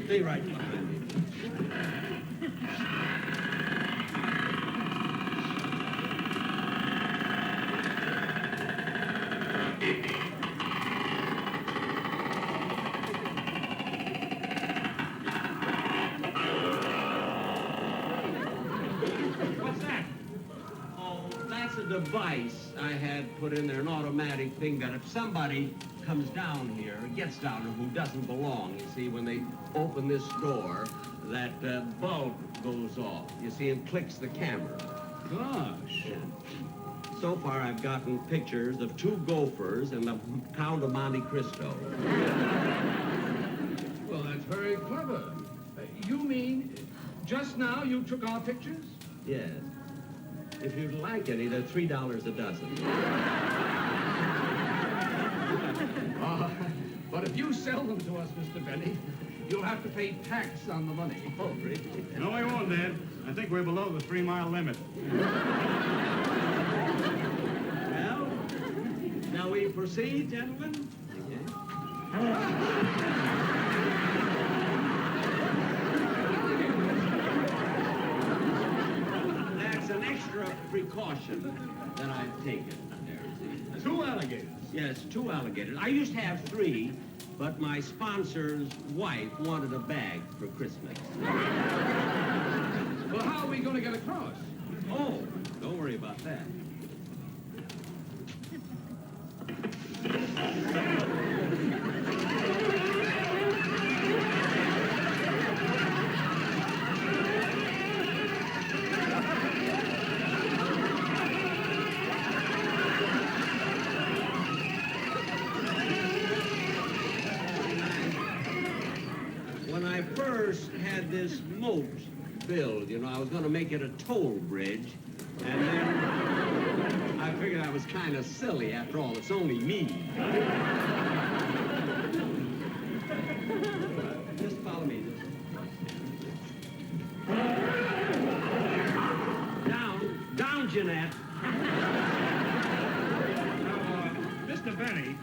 Stay right behind me. What's that? Oh, that's a device I had put in there, an automatic thing that if somebody comes down here, gets down here who doesn't belong, you see, when they open this door, that bulb goes off, you see, and clicks the camera. Gosh. So far, I've gotten pictures of 2 gophers and the Count of Monte Cristo. Well, that's very clever. You mean just now you took our pictures? Yes. If you'd like any, they're $3 a dozen. But if you sell them to us, Mr. Benny, you'll have to pay tax on the money. Oh, really? No, we won't, Dad. I think we're below the 3-mile limit. Well, now we proceed, gentlemen? That's an extra precaution that I've taken. There, see? 2 alligators. Yes, 2 alligators. I used to have 3, but my sponsor's wife wanted a bag for Christmas. Well, how are we going to get across? Oh, don't worry about that. When I first had this moat built, you know, I was going to make it a toll bridge, and then I figured I was kind of silly. After all, it's only me. Just follow me. Down, Jeanette. Mr. Benny,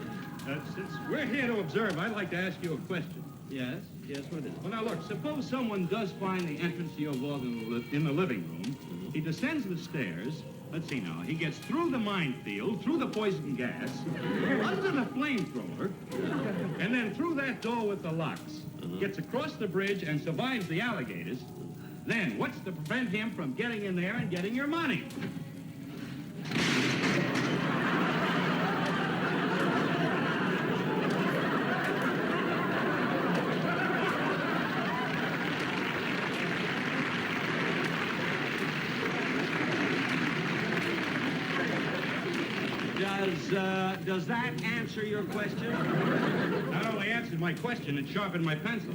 since we're here to observe, I'd like to ask you a question. Yes, what is it? Well, now, look, suppose someone does find the entrance to your vault in the living room. He descends the stairs. Let's see now. He gets through the minefield, through the poison gas, under the flamethrower, and then through that door with the locks. Gets across the bridge and survives the alligators. Then, what's to prevent him from getting in there and getting your money? Does that answer your question? Not only answered my question, it sharpened my pencil.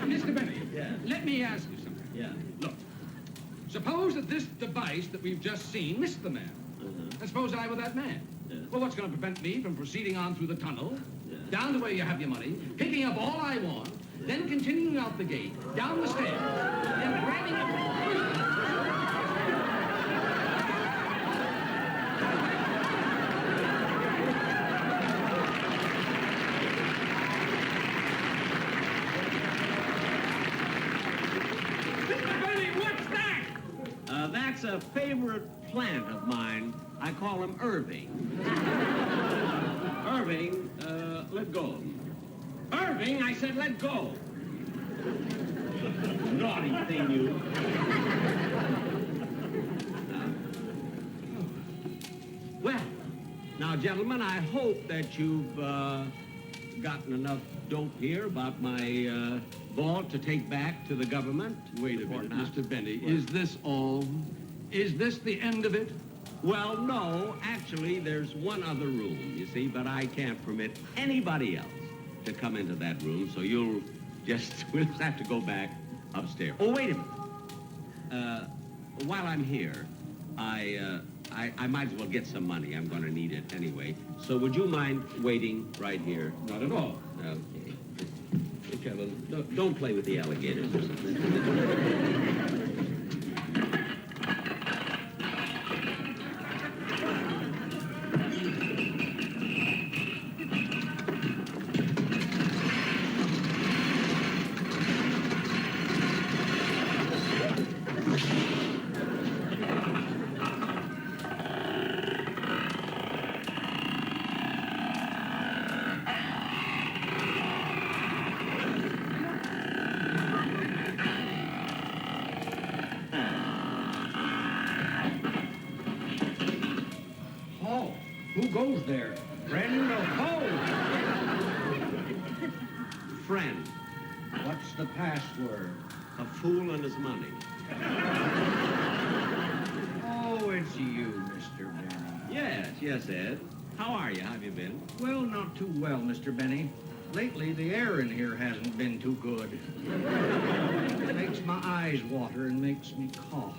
Mr. Benny, let me ask you something. Yeah. Look, suppose that this device that we've just seen missed the man. And suppose I were that man. Well, what's going to prevent me from proceeding on through the tunnel, down to where you have your money, picking up all I want, then continuing out the gate, down the stairs, then grabbing it... That's a favorite plant of mine. I call him Irving. Irving, let go. Irving, I said let go. Naughty thing, you. Well, now, gentlemen, I hope that you've gotten enough dope here about my vault to take back to the government. Wait a minute, Mr. Benny. Is this all? Is this the end of it? Well, no. Actually, there's one other room, you see, but I can't permit anybody else to come into that room, so we'll just have to go back upstairs. Oh, wait a minute. While I'm here, I might as well get some money. I'm going to need it anyway. So would you mind waiting right here? Not at all. Okay. Okay, well, don't play with the alligators or something. Who goes there? Friend or foe? Friend. What's the password? A fool and his money. Oh, it's you, Mr. Benny. Yes, Ed. How are you? How have you been? Well, not too well, Mr. Benny. Lately, the air in here hasn't been too good. It makes my eyes water and makes me cough.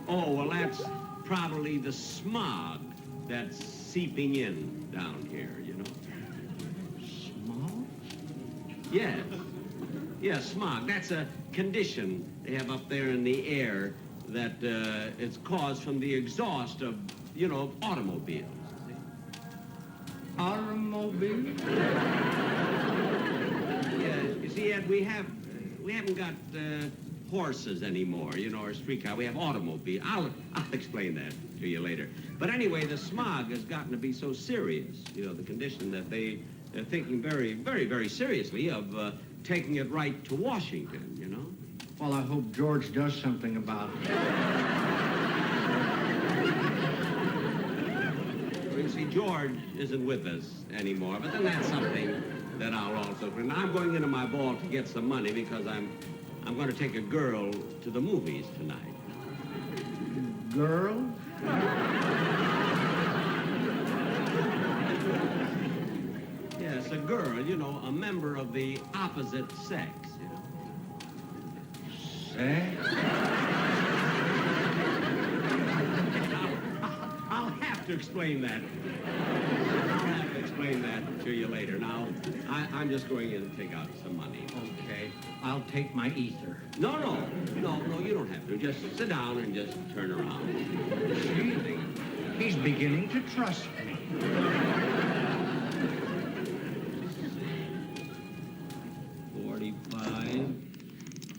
Oh, well, that's probably the smog that's seeping in down here, you know. Smog? Yes. Yeah, smog. That's a condition they have up there in the air that it's caused from the exhaust of, automobiles. Automobiles? automobile? Yeah, you see, Ed, we haven't got horses anymore, you know, or streetcar. We have automobile. I'll explain that to you later. But anyway, the smog has gotten to be so serious, you know, the condition that they're thinking very, very, very seriously of taking it right to Washington, you know? Well, I hope George does something about it. Well, you see, George isn't with us anymore, but then that's something that I'll also... And I'm going into my vault to get some money because I'm going to take a girl to the movies tonight. Girl? Yes, a girl, you know, a member of the opposite sex, you know. Sex? I'll have to explain that. I'll have to explain that to you later. Now, I'm just going in to take out some money. Okay, I'll take my ether. No, you don't have to. Just sit down and just turn around. He's beginning to trust me. 45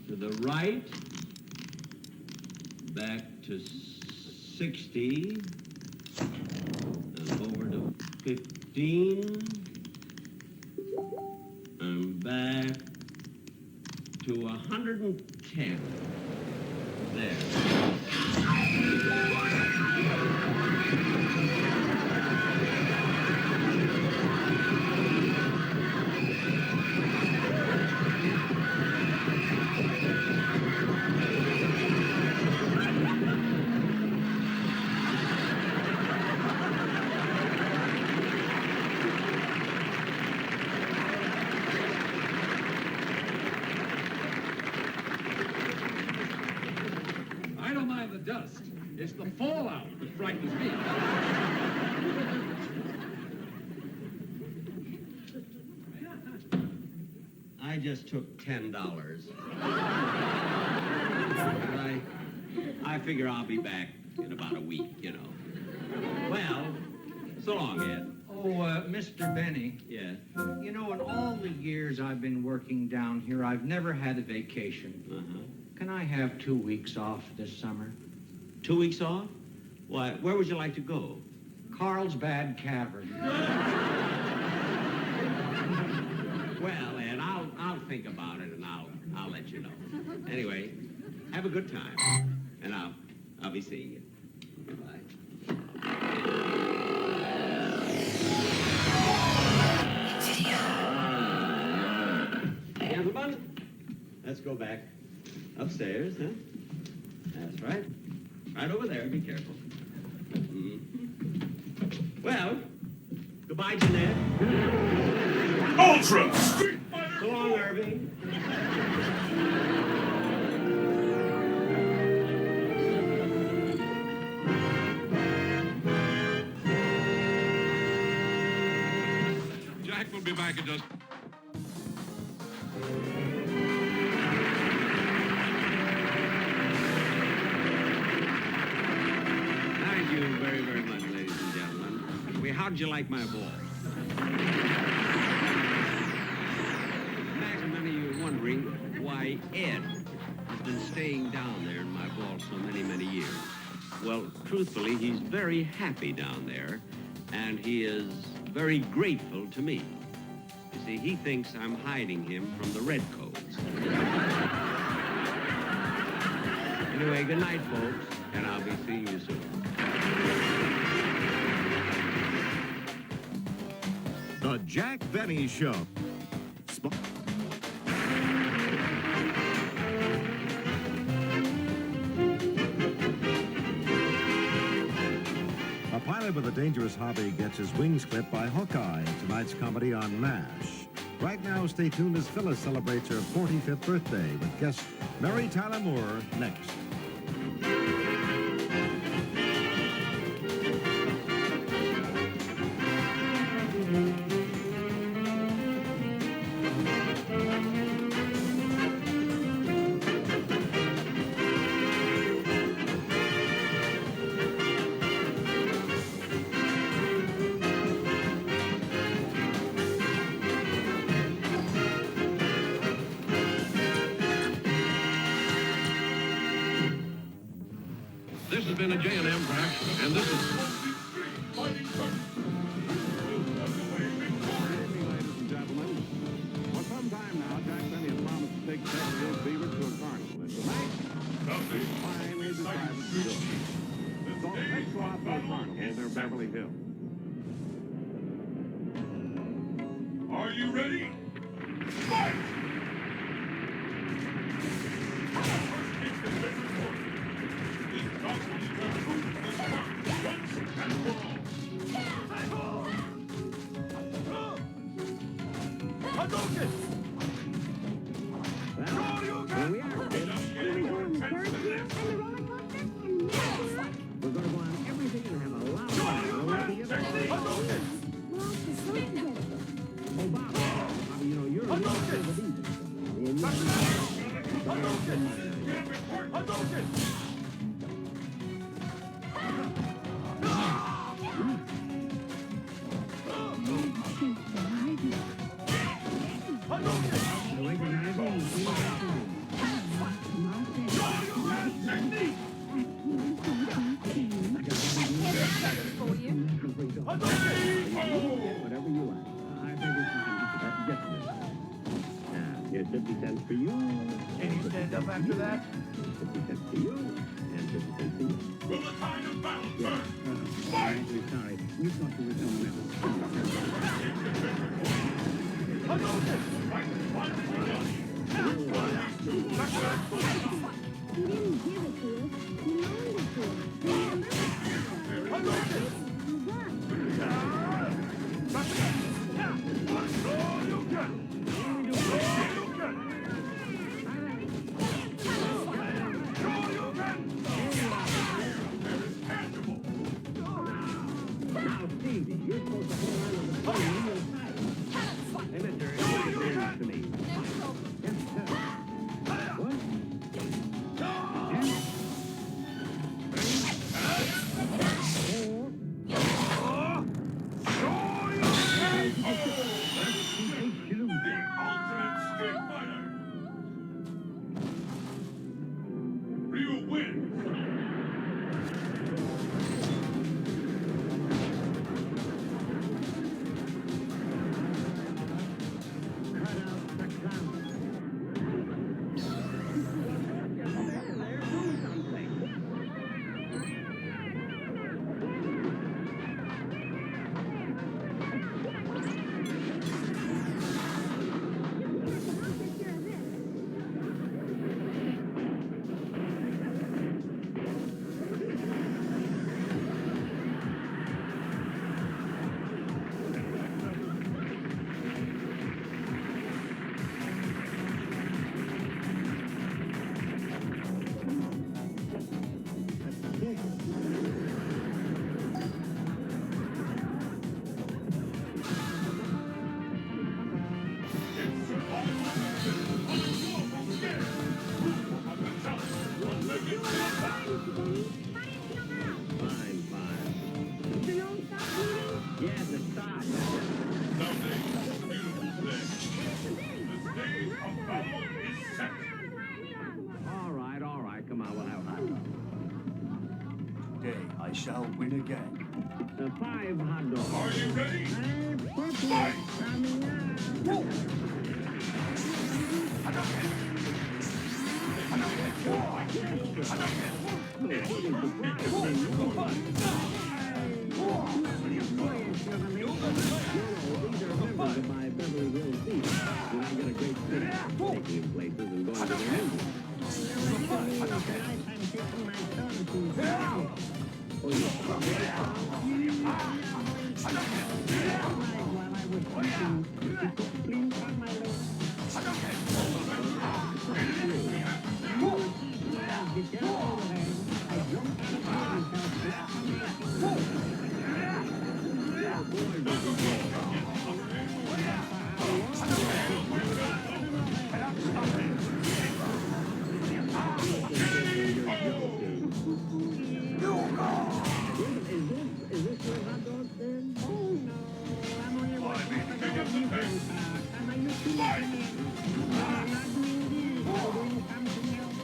to the right, back to 60, and over to 15, and back to 110. There. I don't mind the dust. It's the fallout that frightens me. I just took $10. I figure I'll be back in about a week, you know. Well, so long, Ed. Oh, Mr. Benny. Yeah? You know, in all the years I've been working down here, I've never had a vacation. Uh-huh. Can I have 2 weeks off this summer? 2 weeks off? Why, where would you like to go? Carlsbad Cavern. Well, Ed, I'll think about it and I'll let you know. Anyway, have a good time, and I'll be seeing you. Goodbye. Gentlemen, let's go back upstairs, huh? That's right. Right over there. Be careful. Well, goodbye, Jeanette. Ultra! So long, Irving. Jack will be back in just... Thank you very, very much, ladies and gentlemen. Well, how'd you like my ball? Imagine many of you are wondering why Ed has been staying down there in my vault so many, many years. Well, truthfully, he's very happy down there, and he is very grateful to me. You see, he thinks I'm hiding him from the redcoats. Anyway, good night, folks, and I'll be seeing you soon. The Jack Benny Show. A pilot with a dangerous hobby gets his wings clipped by Hawkeye in tonight's comedy on MASH. Right now, stay tuned as Phyllis celebrates her 45th birthday with guest Mary Tyler Moore next. this has been a J&M production, and this is... Ladies and gentlemen, for some time now, Jack Benny has promised to take Beverly Hills Beaver to a carnival. And tonight, he finally decided to do it. So let's go out to a carnival near Beverly Hills. Are you ready? Fight! Whatever you like. I think it's fine. Just a minute. Now, here's 50 cents for you. Can you stand up after that? 50 cents for you, and 50 cents for you. Will the tide of battle turn? I'm sorry. You thought you were someone else. He didn't give it to us. He loaned it to us. Remember? Now, Stevie, you're supposed to hold on to the phone on your side. Hey, mister, listen to me. Yes, sir. What? Ryu wins. All right. Come on, we'll have hot dogs. Today I shall win again. 5 hot dogs. Are you ready? Fight! These are members of my Beverly Hills team. When I get a great city, taking them places and going to their music. Is this your hot dog stand? Oh, no. I'm only watching for the amusement park. I'm a YouTube man. I'm not doing this. I'm doing something else.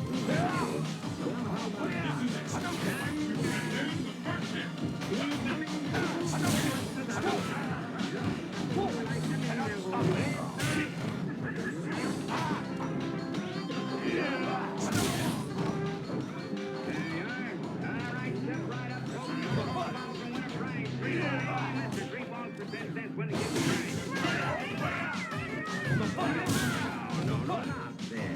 Well, how about No, not there.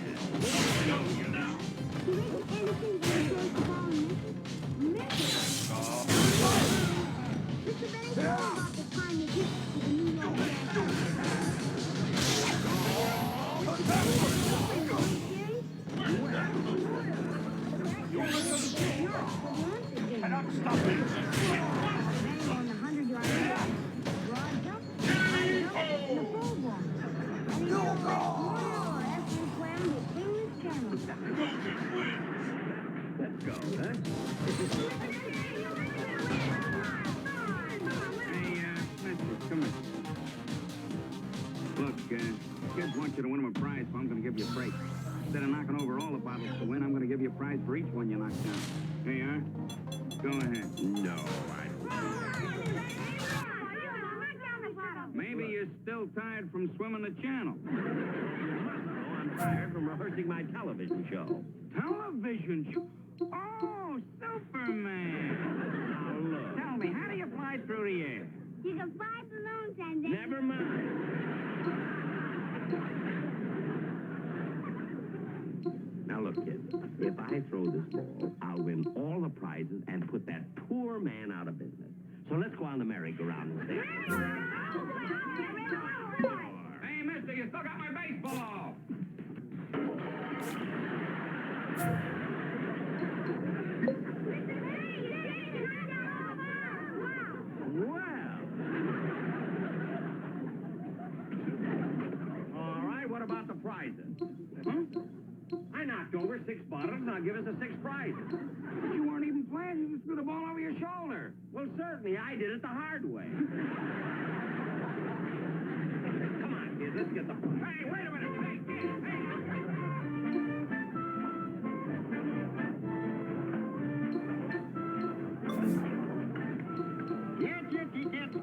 Cannot stop it. Let's go, huh? Hey, Mister, come here. Look, kids want you to win them a prize, so I'm going to give you a break. Instead of knocking over all the bottles to win, I'm going to give you a prize for each one you knock down. Here you are. Go ahead. No, I Maybe you're still tired from swimming the channel. Oh, I'm tired from rehearsing my television show. Television show? Oh, Superman! Now, look. Tell me, how do you fly through the air? You can fly balloons and then... Never mind. Now, look, kid. If I throw this ball, I'll win all the prizes and put that poor man out of business. So let's go on the merry-go-round and say... Hey, mister, you still got my baseball! All right, what about the prizes? Huh? I knocked over 6 bottles, and I'll give us the 6 prizes. But you weren't even playing. You just threw the ball over your shoulder. Well, certainly, I did it the hard way. Come on, kids, let's get the prize. Hey, wait a minute. Hey, kid, hey.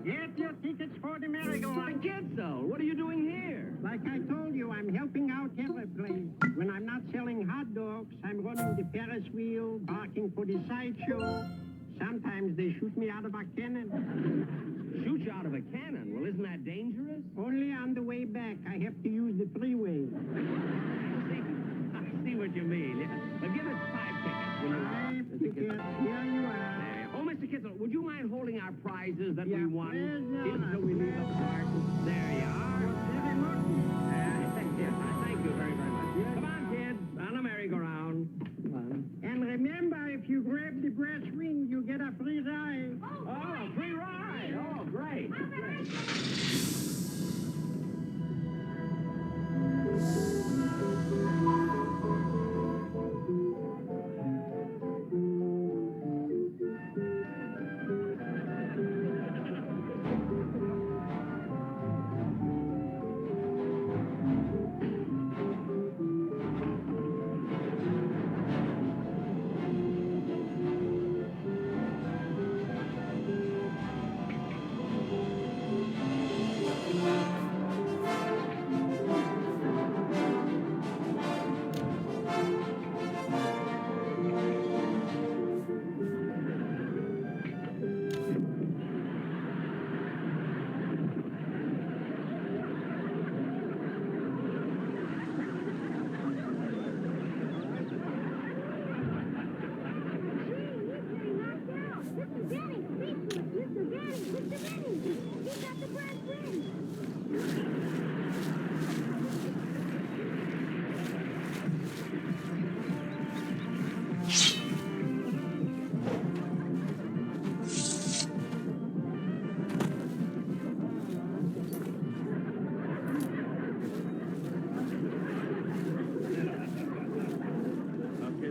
Get your tickets for the merry-go-round. Gitzo, what are you doing here? Like I told you, I'm helping out every place. When I'm not selling hot dogs, I'm running the Ferris wheel, barking for the sideshow. Sometimes they shoot me out of a cannon. Shoot you out of a cannon? Well, isn't that dangerous? Only on the way back, I have to use the freeway. I see what you mean. Well, give us 5 tickets. Will you? 5 tickets. Here you are. Oh, Mr. Kitzel, would you mind holding our prizes that we won? where's the- Until we leave the park. There you are. Thank you very, very much. Come on, kids. On the merry-go-round. And remember, if you grab the brass ring, you get a free ride. Oh, free ride. Oh, great.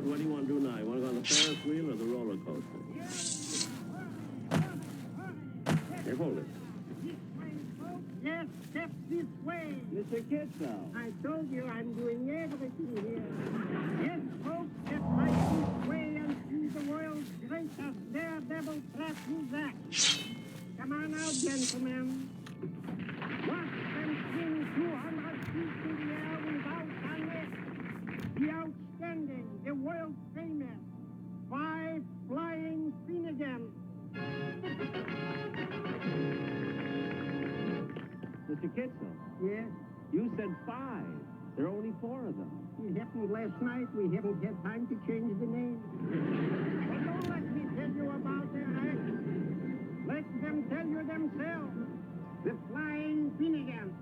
What do you want to do now? You want to go on the Ferris wheel or the roller coaster? Here, hold it. Yes, step this way. Mr. Kitzel. I told you I'm doing everything here. Yes, folks, step right this way and see the world's greatest daredevil trap act. Come on out, gentlemen. Watch them swing 200 feet in the air without a net. The outstanding, the world famous, 5 flying Finnegan. Mr. Kitzel. Yes? You said 5. There are only 4 of them. It happened last night. We haven't had time to change the name. But don't let me tell you about their act. Let them tell you themselves. The Flying Finnegan.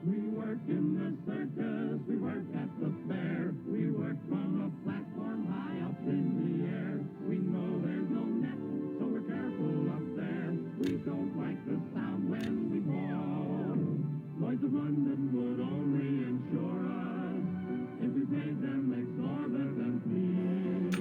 We work in the circus, we work at the fair, we work from a platform high up in the air. We know there's no net, so we're careful up there. We don't like the sound when we fall. Lloyd's of London would only insure us if we paid them exorbitant fees.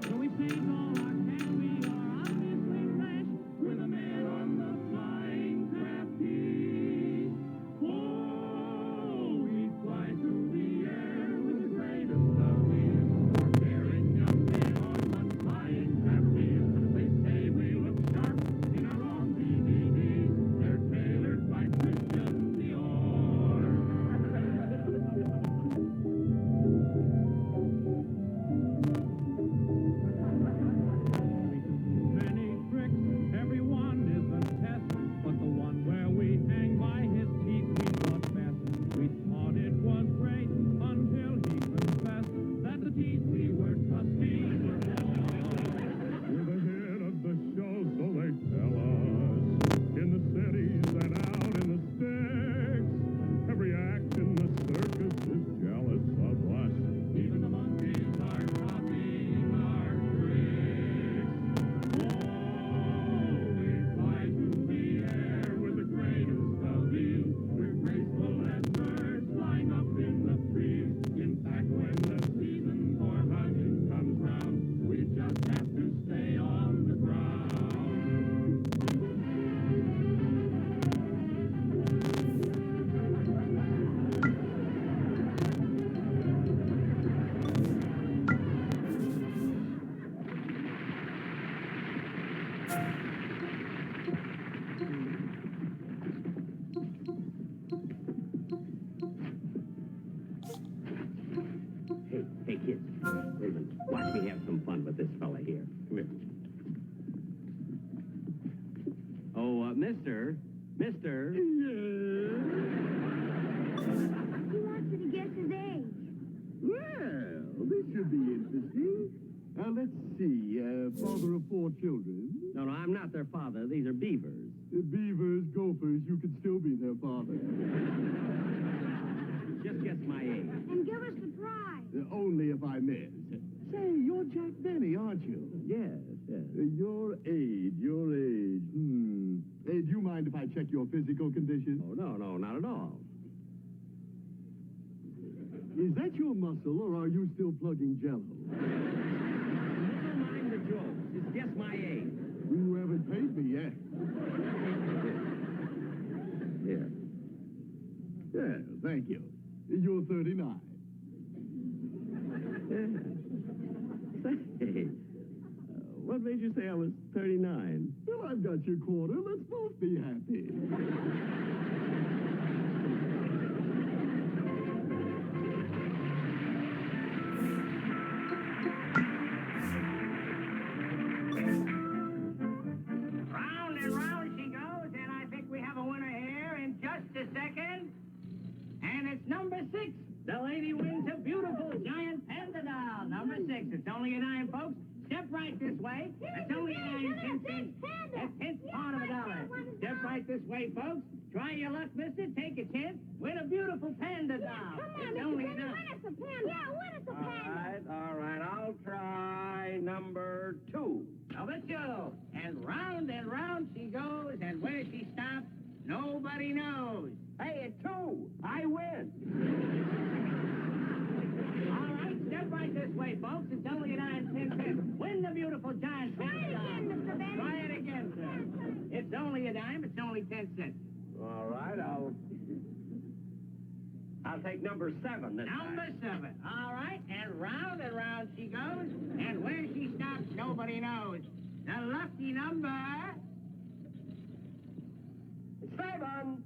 So we sing all our can, we are obviously fresh. We're the men on the flying trapeze. Oh, we fly through the air with the greatest of ease. We're daring young men on one flying trapeze. They say we look sharp in our long DVDs. They're tailored by Christian Dior. Many tricks, everyone is a test, but the one where we hang by his teeth we thought best. We thought it was great until he confessed that the teeth we were trusting were false. We're the head of the show, so they tell us. In the cities and out in the sticks, every act in the circus is jealous of us. Even the monkeys are copying our tricks. Oh, we fly through the air with the greatest of ease. We're graceful as birds flying up in the trees. In fact, when the season for hunting comes round, we just have to stay on the ground. Hey, kids. Wait a minute. Watch me have some fun with this fella here. Come here. Oh, mister. Mister. He wants you to guess his age. Well, this should be interesting. Let's see. Father of 4 children. No, I'm not their father. These are beavers. Beavers, gophers, you can still be their father. Just guess my age. And give us the prize. Only if I miss. Say, you're Jack Benny, aren't you? Yes. Your age. Hey, do you mind if I check your physical condition? Oh, no, not at all. Is that your muscle, or are you still plugging Jello? Never mind the jokes. Just guess my age. You haven't paid me yet. Here. Yeah, thank you. You're 39. Say, what made you say I was 39? Well, I've got your quarter. Let's both be happy. Round and round she goes, and I think we have a winner here in just a second. And it's number 6. The lady wins a beautiful giant panda doll. Number 6. It's only a dime, folks. Step right this way. It's only a dime, 10 cents. A tenth part of a dollar. Step right this way, folks. Try your luck, mister. Take a chance. Win a beautiful panda doll. Come on, It's Mr. only a Penny, dime. win us a panda. Yeah, win us a panda. All right. I'll try number 2. Number 2. And round she goes, and where she stops, nobody knows. Hey, at 2. I win. All right, step right this way, folks. It's only a dime, 10 cents. Win the beautiful giant panda doll. Try it again, Mr. Benny. Try it again, sir. It's only a dime. It's only 10 cents. All right, I'll take number 7 this Number time. 7. All right, and round she goes, and where she stops, nobody knows. The lucky number... 7.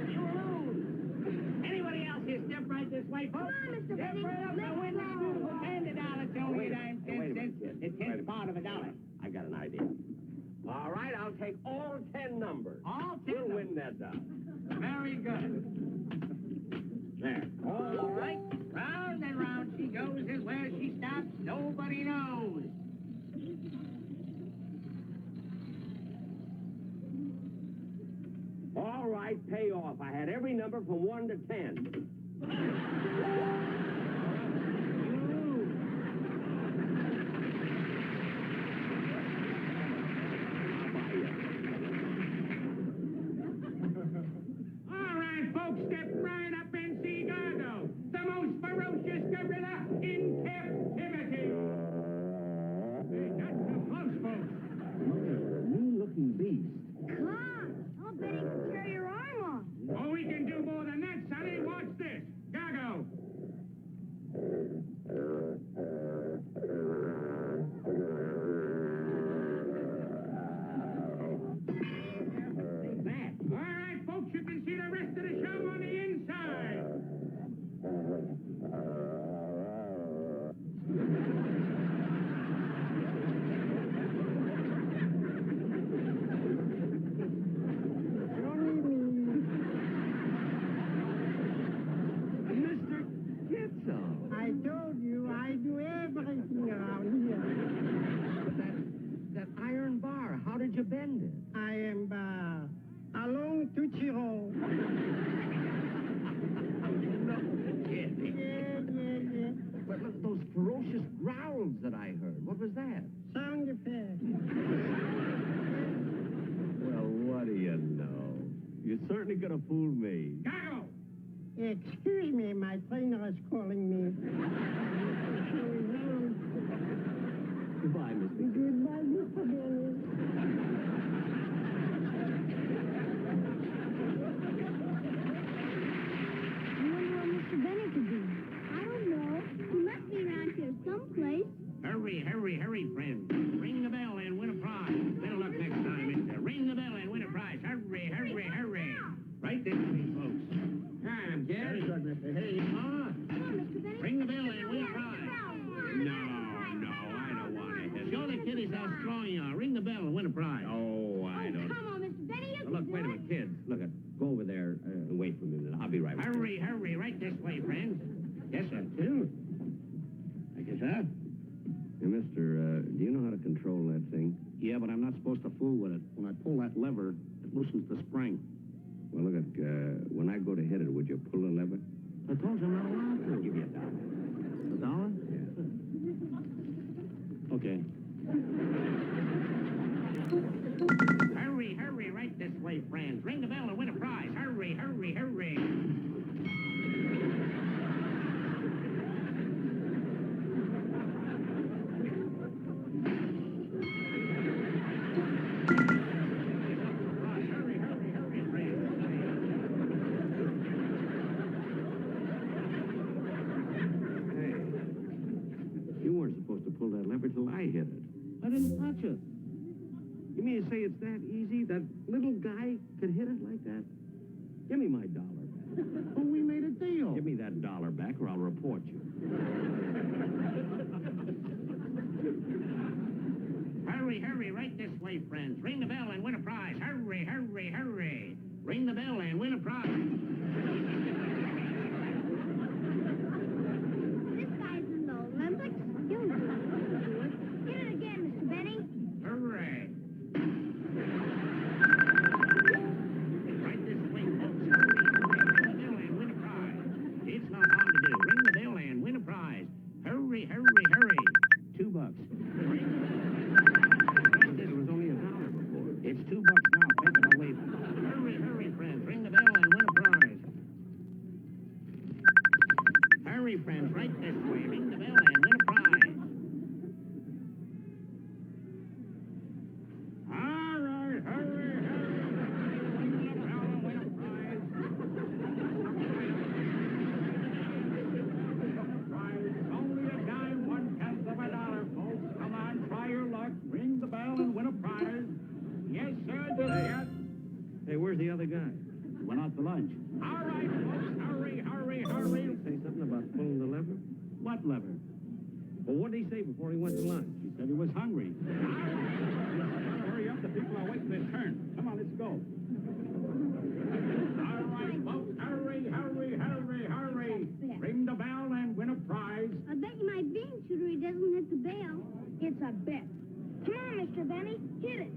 You lose. Anybody else here, step right this way, folks. Come on, Mr. Step Benny. right up and Let's win this go. beautiful panda doll. It's only a dime, 10 Wait a minute, cents. kid. The 10th part of a dollar. I got an idea. All right, I'll take all 10 numbers. All 10 We'll win that dollar. Very good. There. All right. Round and round she goes, and where she stops, nobody knows. All right, pay off. I had every number from 1 to 10. All right, folks, step right up and see Gargo, the most ferocious gorilla in captivity. Hey, not too close, folks. Mean-looking beast. Come on. I'll bet he can tear your arm off. Oh, we can do more than that, Sonny. Watch this. Gargo. All right, folks, you can see the rest of the show on the inside. Mr. Kitzel. I told you I do everything around here. That iron bar, how did you bend it? I am a long Tootsie Roll. Yeah. But look, those ferocious growls that I heard. What was that? Sound effect. Well, what do you know? You're certainly gonna fool me. Gargo! Excuse me, my trainer is calling me. Goodbye, Mr. Goodbye, Mr. Benny. I wonder where Mr. Benny could be. I don't know. He must be around here someplace. Hurry, friend. Ring the bell and win a prize. Better luck next time, mister. Ring the bell and win a prize. Hurry. Right this way, folks. Come, kid. Very good, Mr. Hayes. Come on, Mr. Benny. Ring the bell and win a prize. No, I don't want to hit. Show the kiddies how strong you are. Ring the bell and win a prize. Oh, I don't. Come on, Mr. Benny. You Look, can wait a do minute, kids. Look, go over there and wait for me a minute. I'll be right with you. Hurry. Right this way, friends. Yes, sir. Thank you, sir. Hey, mister, do you know how to control that thing? Yeah, but I'm not supposed to fool with it. When I pull that lever, it loosens the spring. Well, look, when I go to hit it, would you pull the lever? I told you I'm not allowed to. I'll give you $1. $1? Yeah. Okay. Hurry, right this way, friends. Ring the bell and win a prize. Hurry. You weren't supposed to pull that lever till I hit it. I didn't touch it. You mean to say it's that easy? That little guy could hit it like that? Give me my $1 back. Oh, we made a deal. Give me that $1 back or I'll report you. Hurry, right this way, friends. Ring the bell and win a prize. Hurry. Ring the bell and win a prize. This guy's in the Olympics. You'll do it. Hit it again, Mr. Benny. Hooray. Right this way, folks. Ring the bell and win a prize. It's not hard to do. Ring the bell and win a prize. Hurry. $2. It was only $1 before. It's $2 now. Take it or leave it. Hurry, friends. Ring the bell and win a prize. Hurry, friends. Right this way. Ring the bell and win a prize. All right, hurry. Ring the bell and win a prize. Only a dime, 1/10 of a dollar, folks. Come on, try your luck. Ring the bell and win a prize. Yes, sir, just yet. Hey, where's the other guy? Went out to lunch. All right, folks, hurry. Say something about pulling the lever? What lever? Well, what did he say before he went to lunch? He said he was hungry. Hurry up The people are waiting their turn. Come on, let's go. All right, folks, hurry, hurry, hurry, hurry. Ring the bell and win a prize. I bet you my bean shooter doesn't hit the bell. It's a bet. Come on, Mr. Benny, hit it.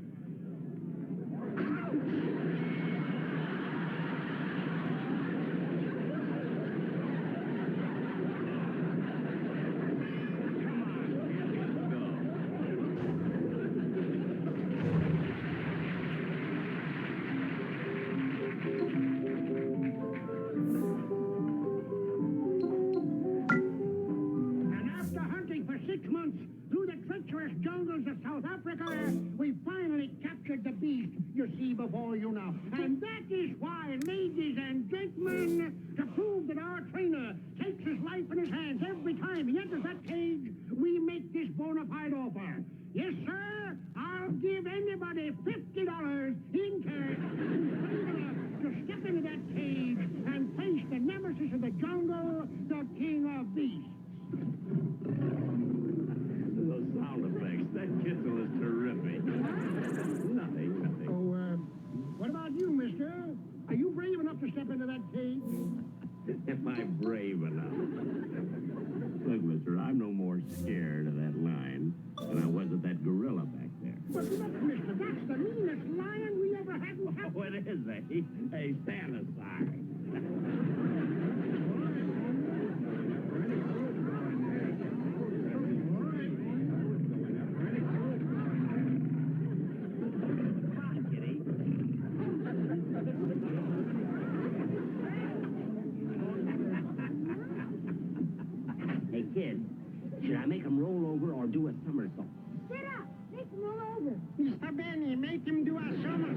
Jungles of South Africa, we finally captured the beast you see before you now. And that is why, ladies and gentlemen, to prove that our trainer takes his life in his hands every time he enters that cage, we make this bona fide offer. Yes, sir, I'll give anybody $50 in cash to step into that cage and face the nemesis of the jungle, the king of beasts. Those sound effects. That kissel is terrific. Nothing. So, what about you, mister? Are you brave enough to step into that cage? Am I brave enough? Look, mister, I'm no more scared of that lion than I was of that gorilla back there. But look, mister, that's the meanest lion we ever had. Oh, it is, eh? Hey, stand aside. Kid, should I make him roll over or do a somersault? Sit up. Make him roll over. Mr. Benny, make him do a somersault.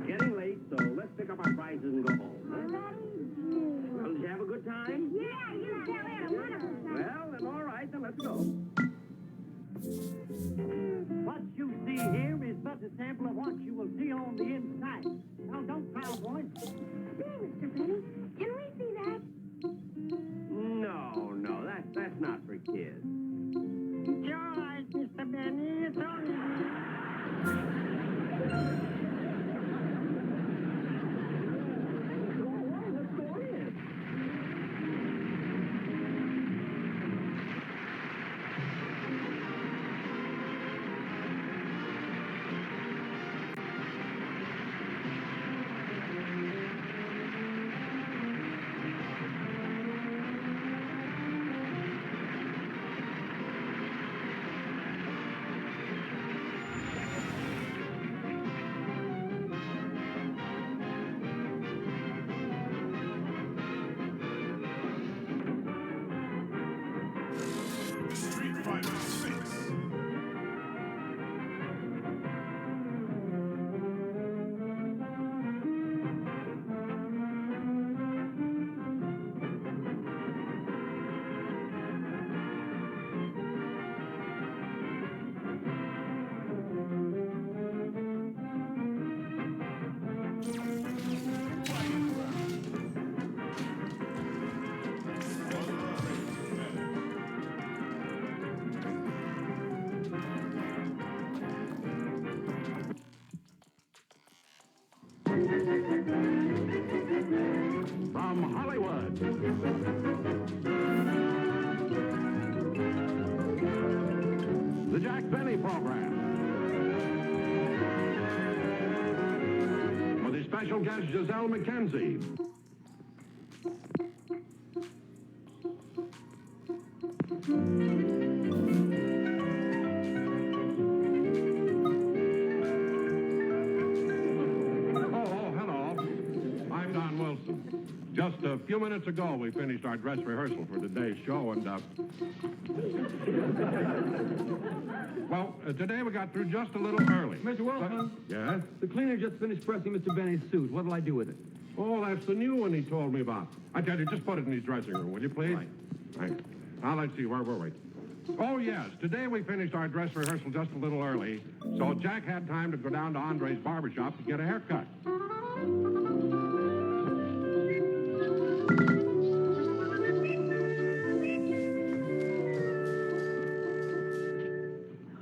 Getting late, so let's pick up our prizes and go home. Huh? Well, did you have a good time? Yeah, you had a wonderful time. Well, then all right, then let's go. What you see here is but a sample of what you will see on the inside. Now, don't cry, boy. Say, Mr. Benny, can we see that? No, that's not for kids. It's all right, Mr. Benny. It's all right. From Hollywood, the Jack Benny Program. With his special guest, Giselle McKenzie. Just a few minutes ago, we finished our dress rehearsal for today's show, and, today we got through just a little early. Mr. Wilson? Yes? The cleaner just finished pressing Mr. Benny's suit. What'll I do with it? Oh, that's the new one he told me about. I tell you, just put it in his dressing room, will you, please? Right. Thanks. Now, let's see, where were we? Oh, yes. Today we finished our dress rehearsal just a little early, so Jack had time to go down to Andre's barbershop to get a haircut.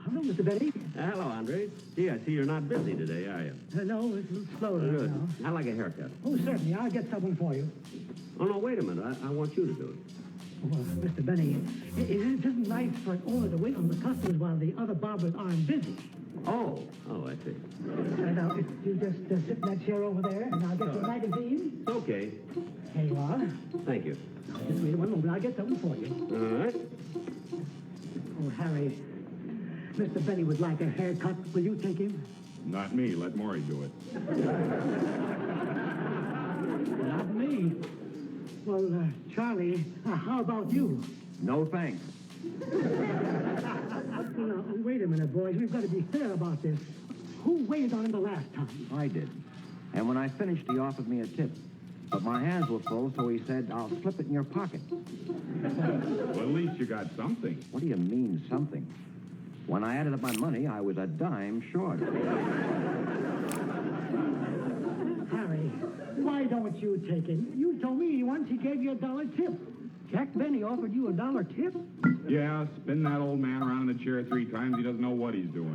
Hello, Mr. Benny. Hello, Andre. Gee, I see you're not busy today, are you? No, it's a little slow right Good. now. I'd like a haircut. Oh, certainly. I'll get someone for you. Oh, no, wait a minute. I want you to do it. Well, Mr. Benny, it isn't nice for an owner to wait on the customers while the other barbers aren't busy. Oh, I see. Now, if you just sit in that chair over there, and I'll get your magazine. It's okay. Here you are. Thank you. Just wait one moment. I'll get something for you. All right. Oh, Harry, Mr. Benny would like a haircut. Will you take him? Not me. Let Maury do it. Not me. Well, Charlie, how about you? No thanks. Now, wait a minute, boys. We've got to be fair about this. Who waited on him the last time? I did. And when I finished, he offered me a tip. But my hands were full, so he said, I'll slip it in your pocket. Well, at least you got something. What do you mean, something? When I added up my money, I was a dime short. Harry, why don't you take him? You told me once he gave you $1 tip. Jack Benny offered you $1 tip? Yeah, spin that old man around in the chair 3 times. He doesn't know what he's doing.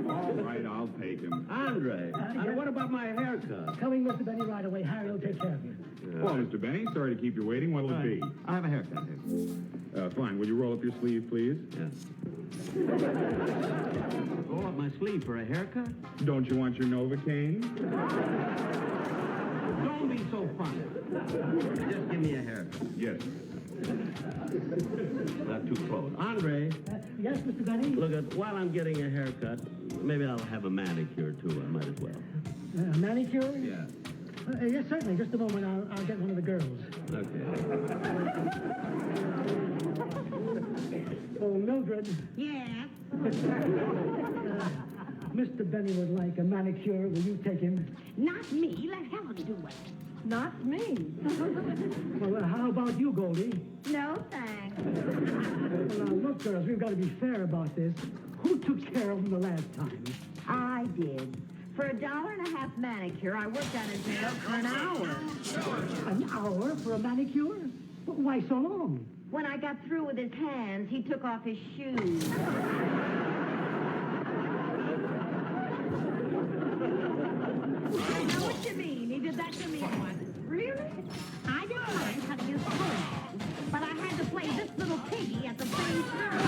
All right, I'll take him. Andre, what about my haircut? Coming, Mr. Benny, right away. Harry will take care of you. Well, Mr. Benny, sorry to keep you waiting. What'll it be? I have a haircut here. Fine. Will you roll up your sleeve, please? Yes. Roll up my sleeve for a haircut? Don't you want your Novocaine? Don't be so funny. Just give me a haircut. Yes. Not too close. Andre, Yes, Mr. Benny? look, while I'm getting a haircut, maybe I'll have a manicure, too. I might as well. A manicure? Yeah. Yes, certainly. Just a moment. I'll get one of the girls. Okay. Oh, Mildred. Yeah. Mr. Benny would like a manicure. Will you take him? Not me. Let Helen do it. Not me. Well, how about you, Goldie? No, thanks. Well, now, look, girls, we've got to be fair about this. Who took care of him the last time? I did. For $1.50 manicure, I worked on his nails for an hour. An hour for a manicure? Why so long? When I got through with his hands, he took off his shoes. I know what you mean. He did that to me once. Really? I didn't mind cutting his toenails, but I had to play this little piggy at the same time.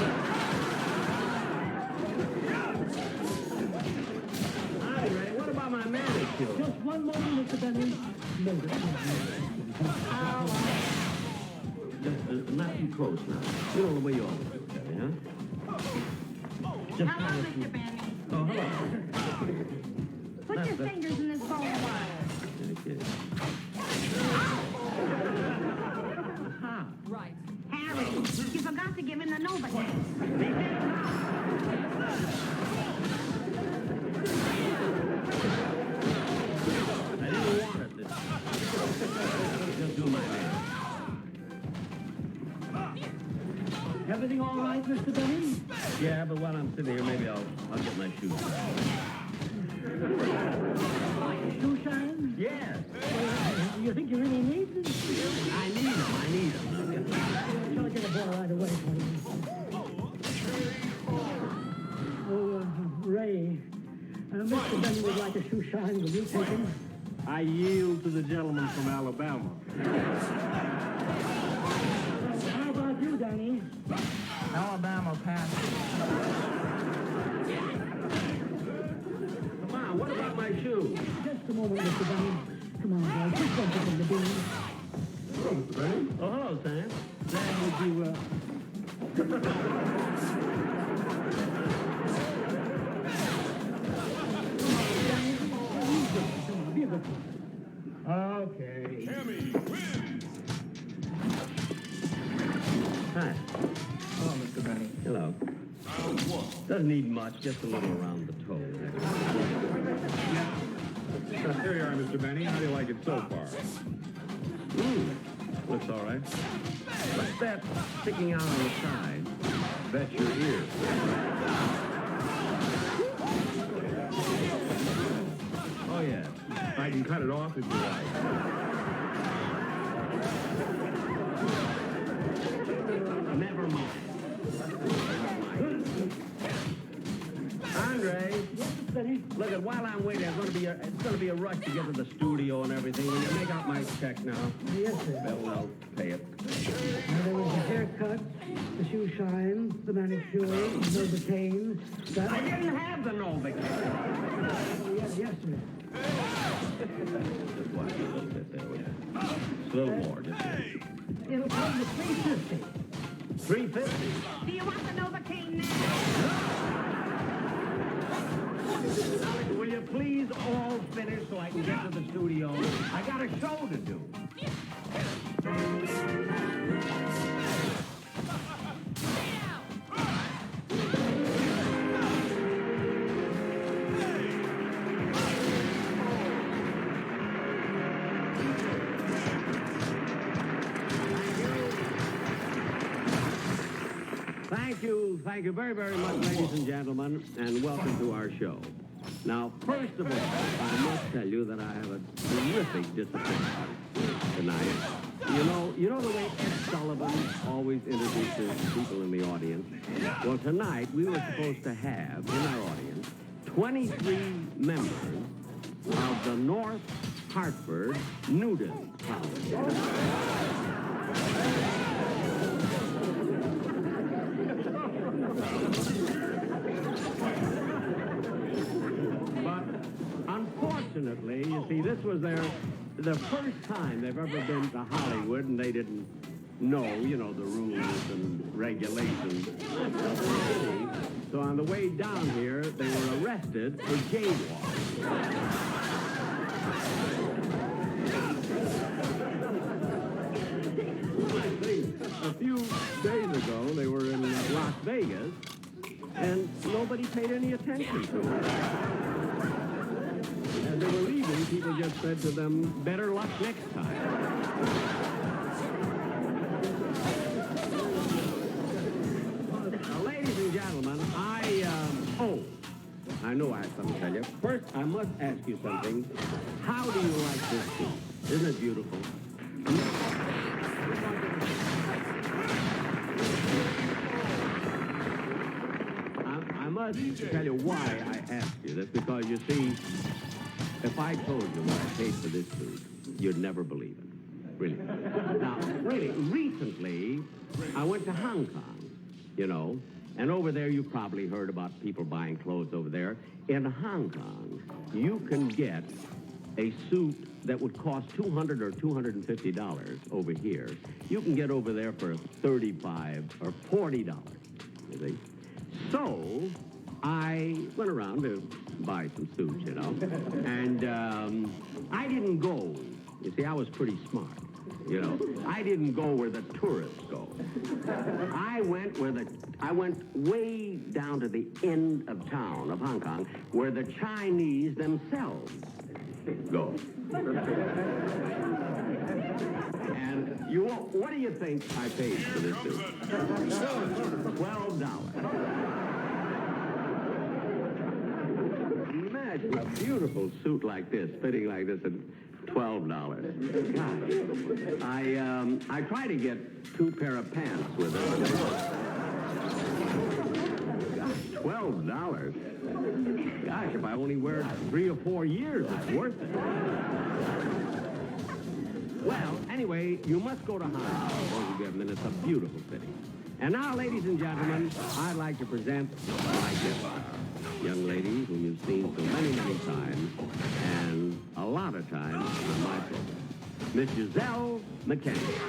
Andre, what about my manicure? Just one moment, Mr. Benny. Mildred. Just not too close now. You know the way you always do, Debbie, huh? Just Hello, Mr. Benny. Oh, hello. Put your fingers in this bowl of water. Okay. Right. Harry, you forgot to give him the Novocaine. I didn't want it this time. Just do my nails. Everything all right, Mr. Benny? Yeah, but while I'm sitting here, maybe I'll get my shoes. Shoe shine? Yes. You think you really need them? I need them. Shall I get a ball right away for you? Oh, Ray, Mr. Benny would like a shoe shine. Will you take him? I yield to the gentleman from Alabama. How about you, Danny? Alabama passed. Come on, what about my shoes? Just a moment, Mr. Benny. Come on, guys. Just jump in the beans. Oh, hello, Sam. Then would you, Okay. Hi. Hello, Mr. Benny. Hello. Doesn't need much, just a little around the toe. There you are, Mr. Benny. How do you like it so far? Looks all right. What's that sticking out on the side? That's your ear. Oh, yeah. I can cut it off if you like. Never mind. Andre, look, while I'm waiting, it's going to be a rush to get to the studio and everything. Will you make out my check now? Yes, sir. Well, pay it. There was the haircut, the shoe shine, the manicure, the Novocaine. I didn't have the Novocaine. Oh, yes, sir. Just watch a little bit there, will you? A little more, just It'll come to $3.50. $3.50. Do you want the Novocaine now? Alex, will you please all finish so I can get to the studio? I got a show to do. Thank you very, very much, ladies and gentlemen, and welcome to our show. Now, first of all, I must tell you that I have a terrific disappointment tonight. You know the way Ed Sullivan always introduces people in the audience? Well, tonight we were supposed to have in our audience 23 members of the North Hartford Nudist Colony. But unfortunately, you see, this was the first time they've ever been to Hollywood, and they didn't know, the rules and regulations of the city. So on the way down here, they were arrested for jaywalking. A few days ago, they were in Las Vegas, and nobody paid any attention to them. As they were leaving, people just said to them, better luck next time. Ladies and gentlemen, I know I have something to tell you. First, I must ask you something. How do you like this suit? Isn't it beautiful? I must tell you why I asked you this, because you see, if I told you what I paid for this suit, you'd never believe it. Really. Now, really, recently, I went to Hong Kong, and over there you probably heard about people buying clothes over there. In Hong Kong, you can get a suit that would cost $200 or $250 over here. You can get over there for $35 or $40, you see. So, I went around to buy some suits, and I didn't go. You see, I was pretty smart, I didn't go where the tourists go. I went way down to the end of town of Hong Kong, where the Chinese themselves go. And what do you think I paid for this suit? $12. Imagine a beautiful suit like this, fitting like this, at $12. God, I tried to get 2 pair of pants with it. Gosh, $12. Gosh, if I only wear it 3 or 4 years, it's worth it. Well, anyway, you must go to Hong Kong, and it's a beautiful city. And now, ladies and gentlemen, I'd like to present my guest star, young lady whom you've seen so many, many times, and a lot of times on my program, Miss Giselle McKenzie.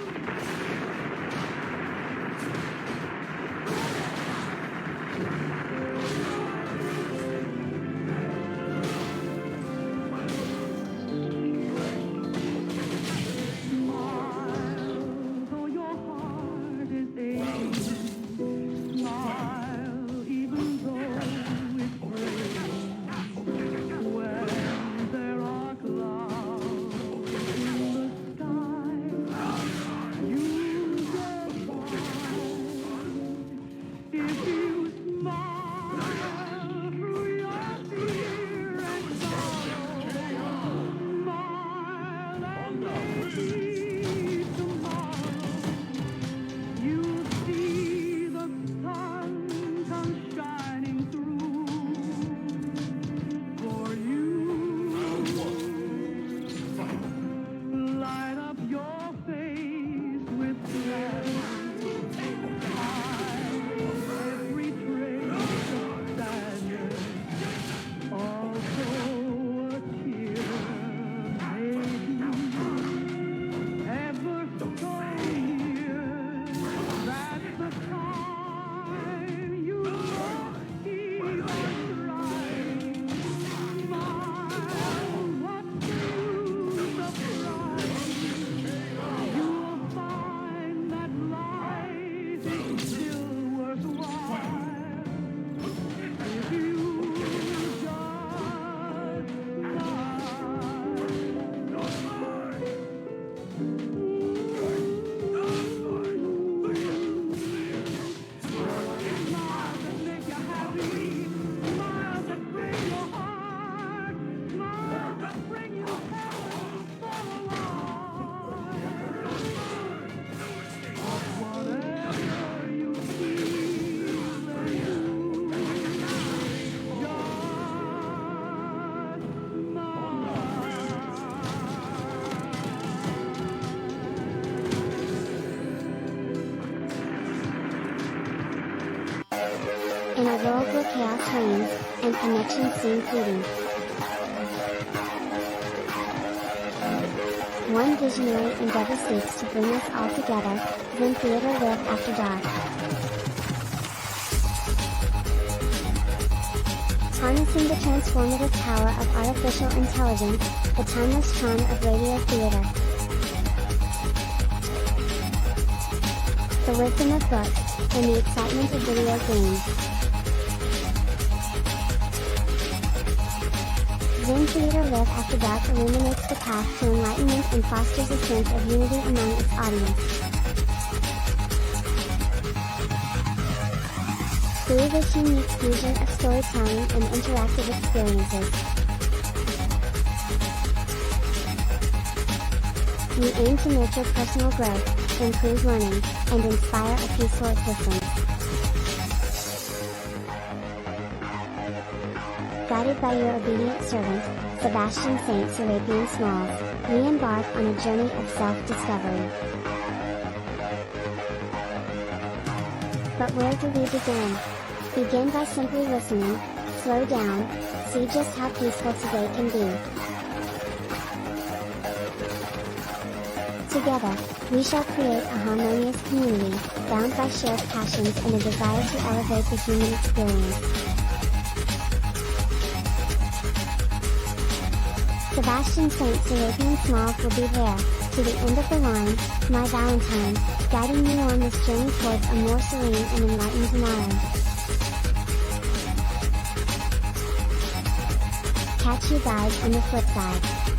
chaos reigns, and connection seem fleeting. One visionary endeavor seeks to bring us all together, Zen Theater Live After Dark. Harnessing the transformative power of artificial intelligence, the timeless charm of radio theater. The wisdom of books, and the excitement of video games. Zen Theater Live After Dark illuminates the path to enlightenment and fosters a sense of unity among its audience. Through this unique fusion of storytelling and interactive experiences, we aim to nurture personal growth, improve learning, and inspire a peaceful existence. Guided by your obedient servant, Sebastian St. Serapian Smalls, we embark on a journey of self-discovery. But where do we begin? Begin by simply listening, slow down, see just how peaceful today can be. Together, we shall create a harmonious community, bound by shared passions and a desire to elevate the human experience. Sebastian St. Serapian Smalls will be there, to the end of the line, my Valentine, guiding you on this journey towards a more serene and enlightened tomorrow. Catch you guys on the flip side.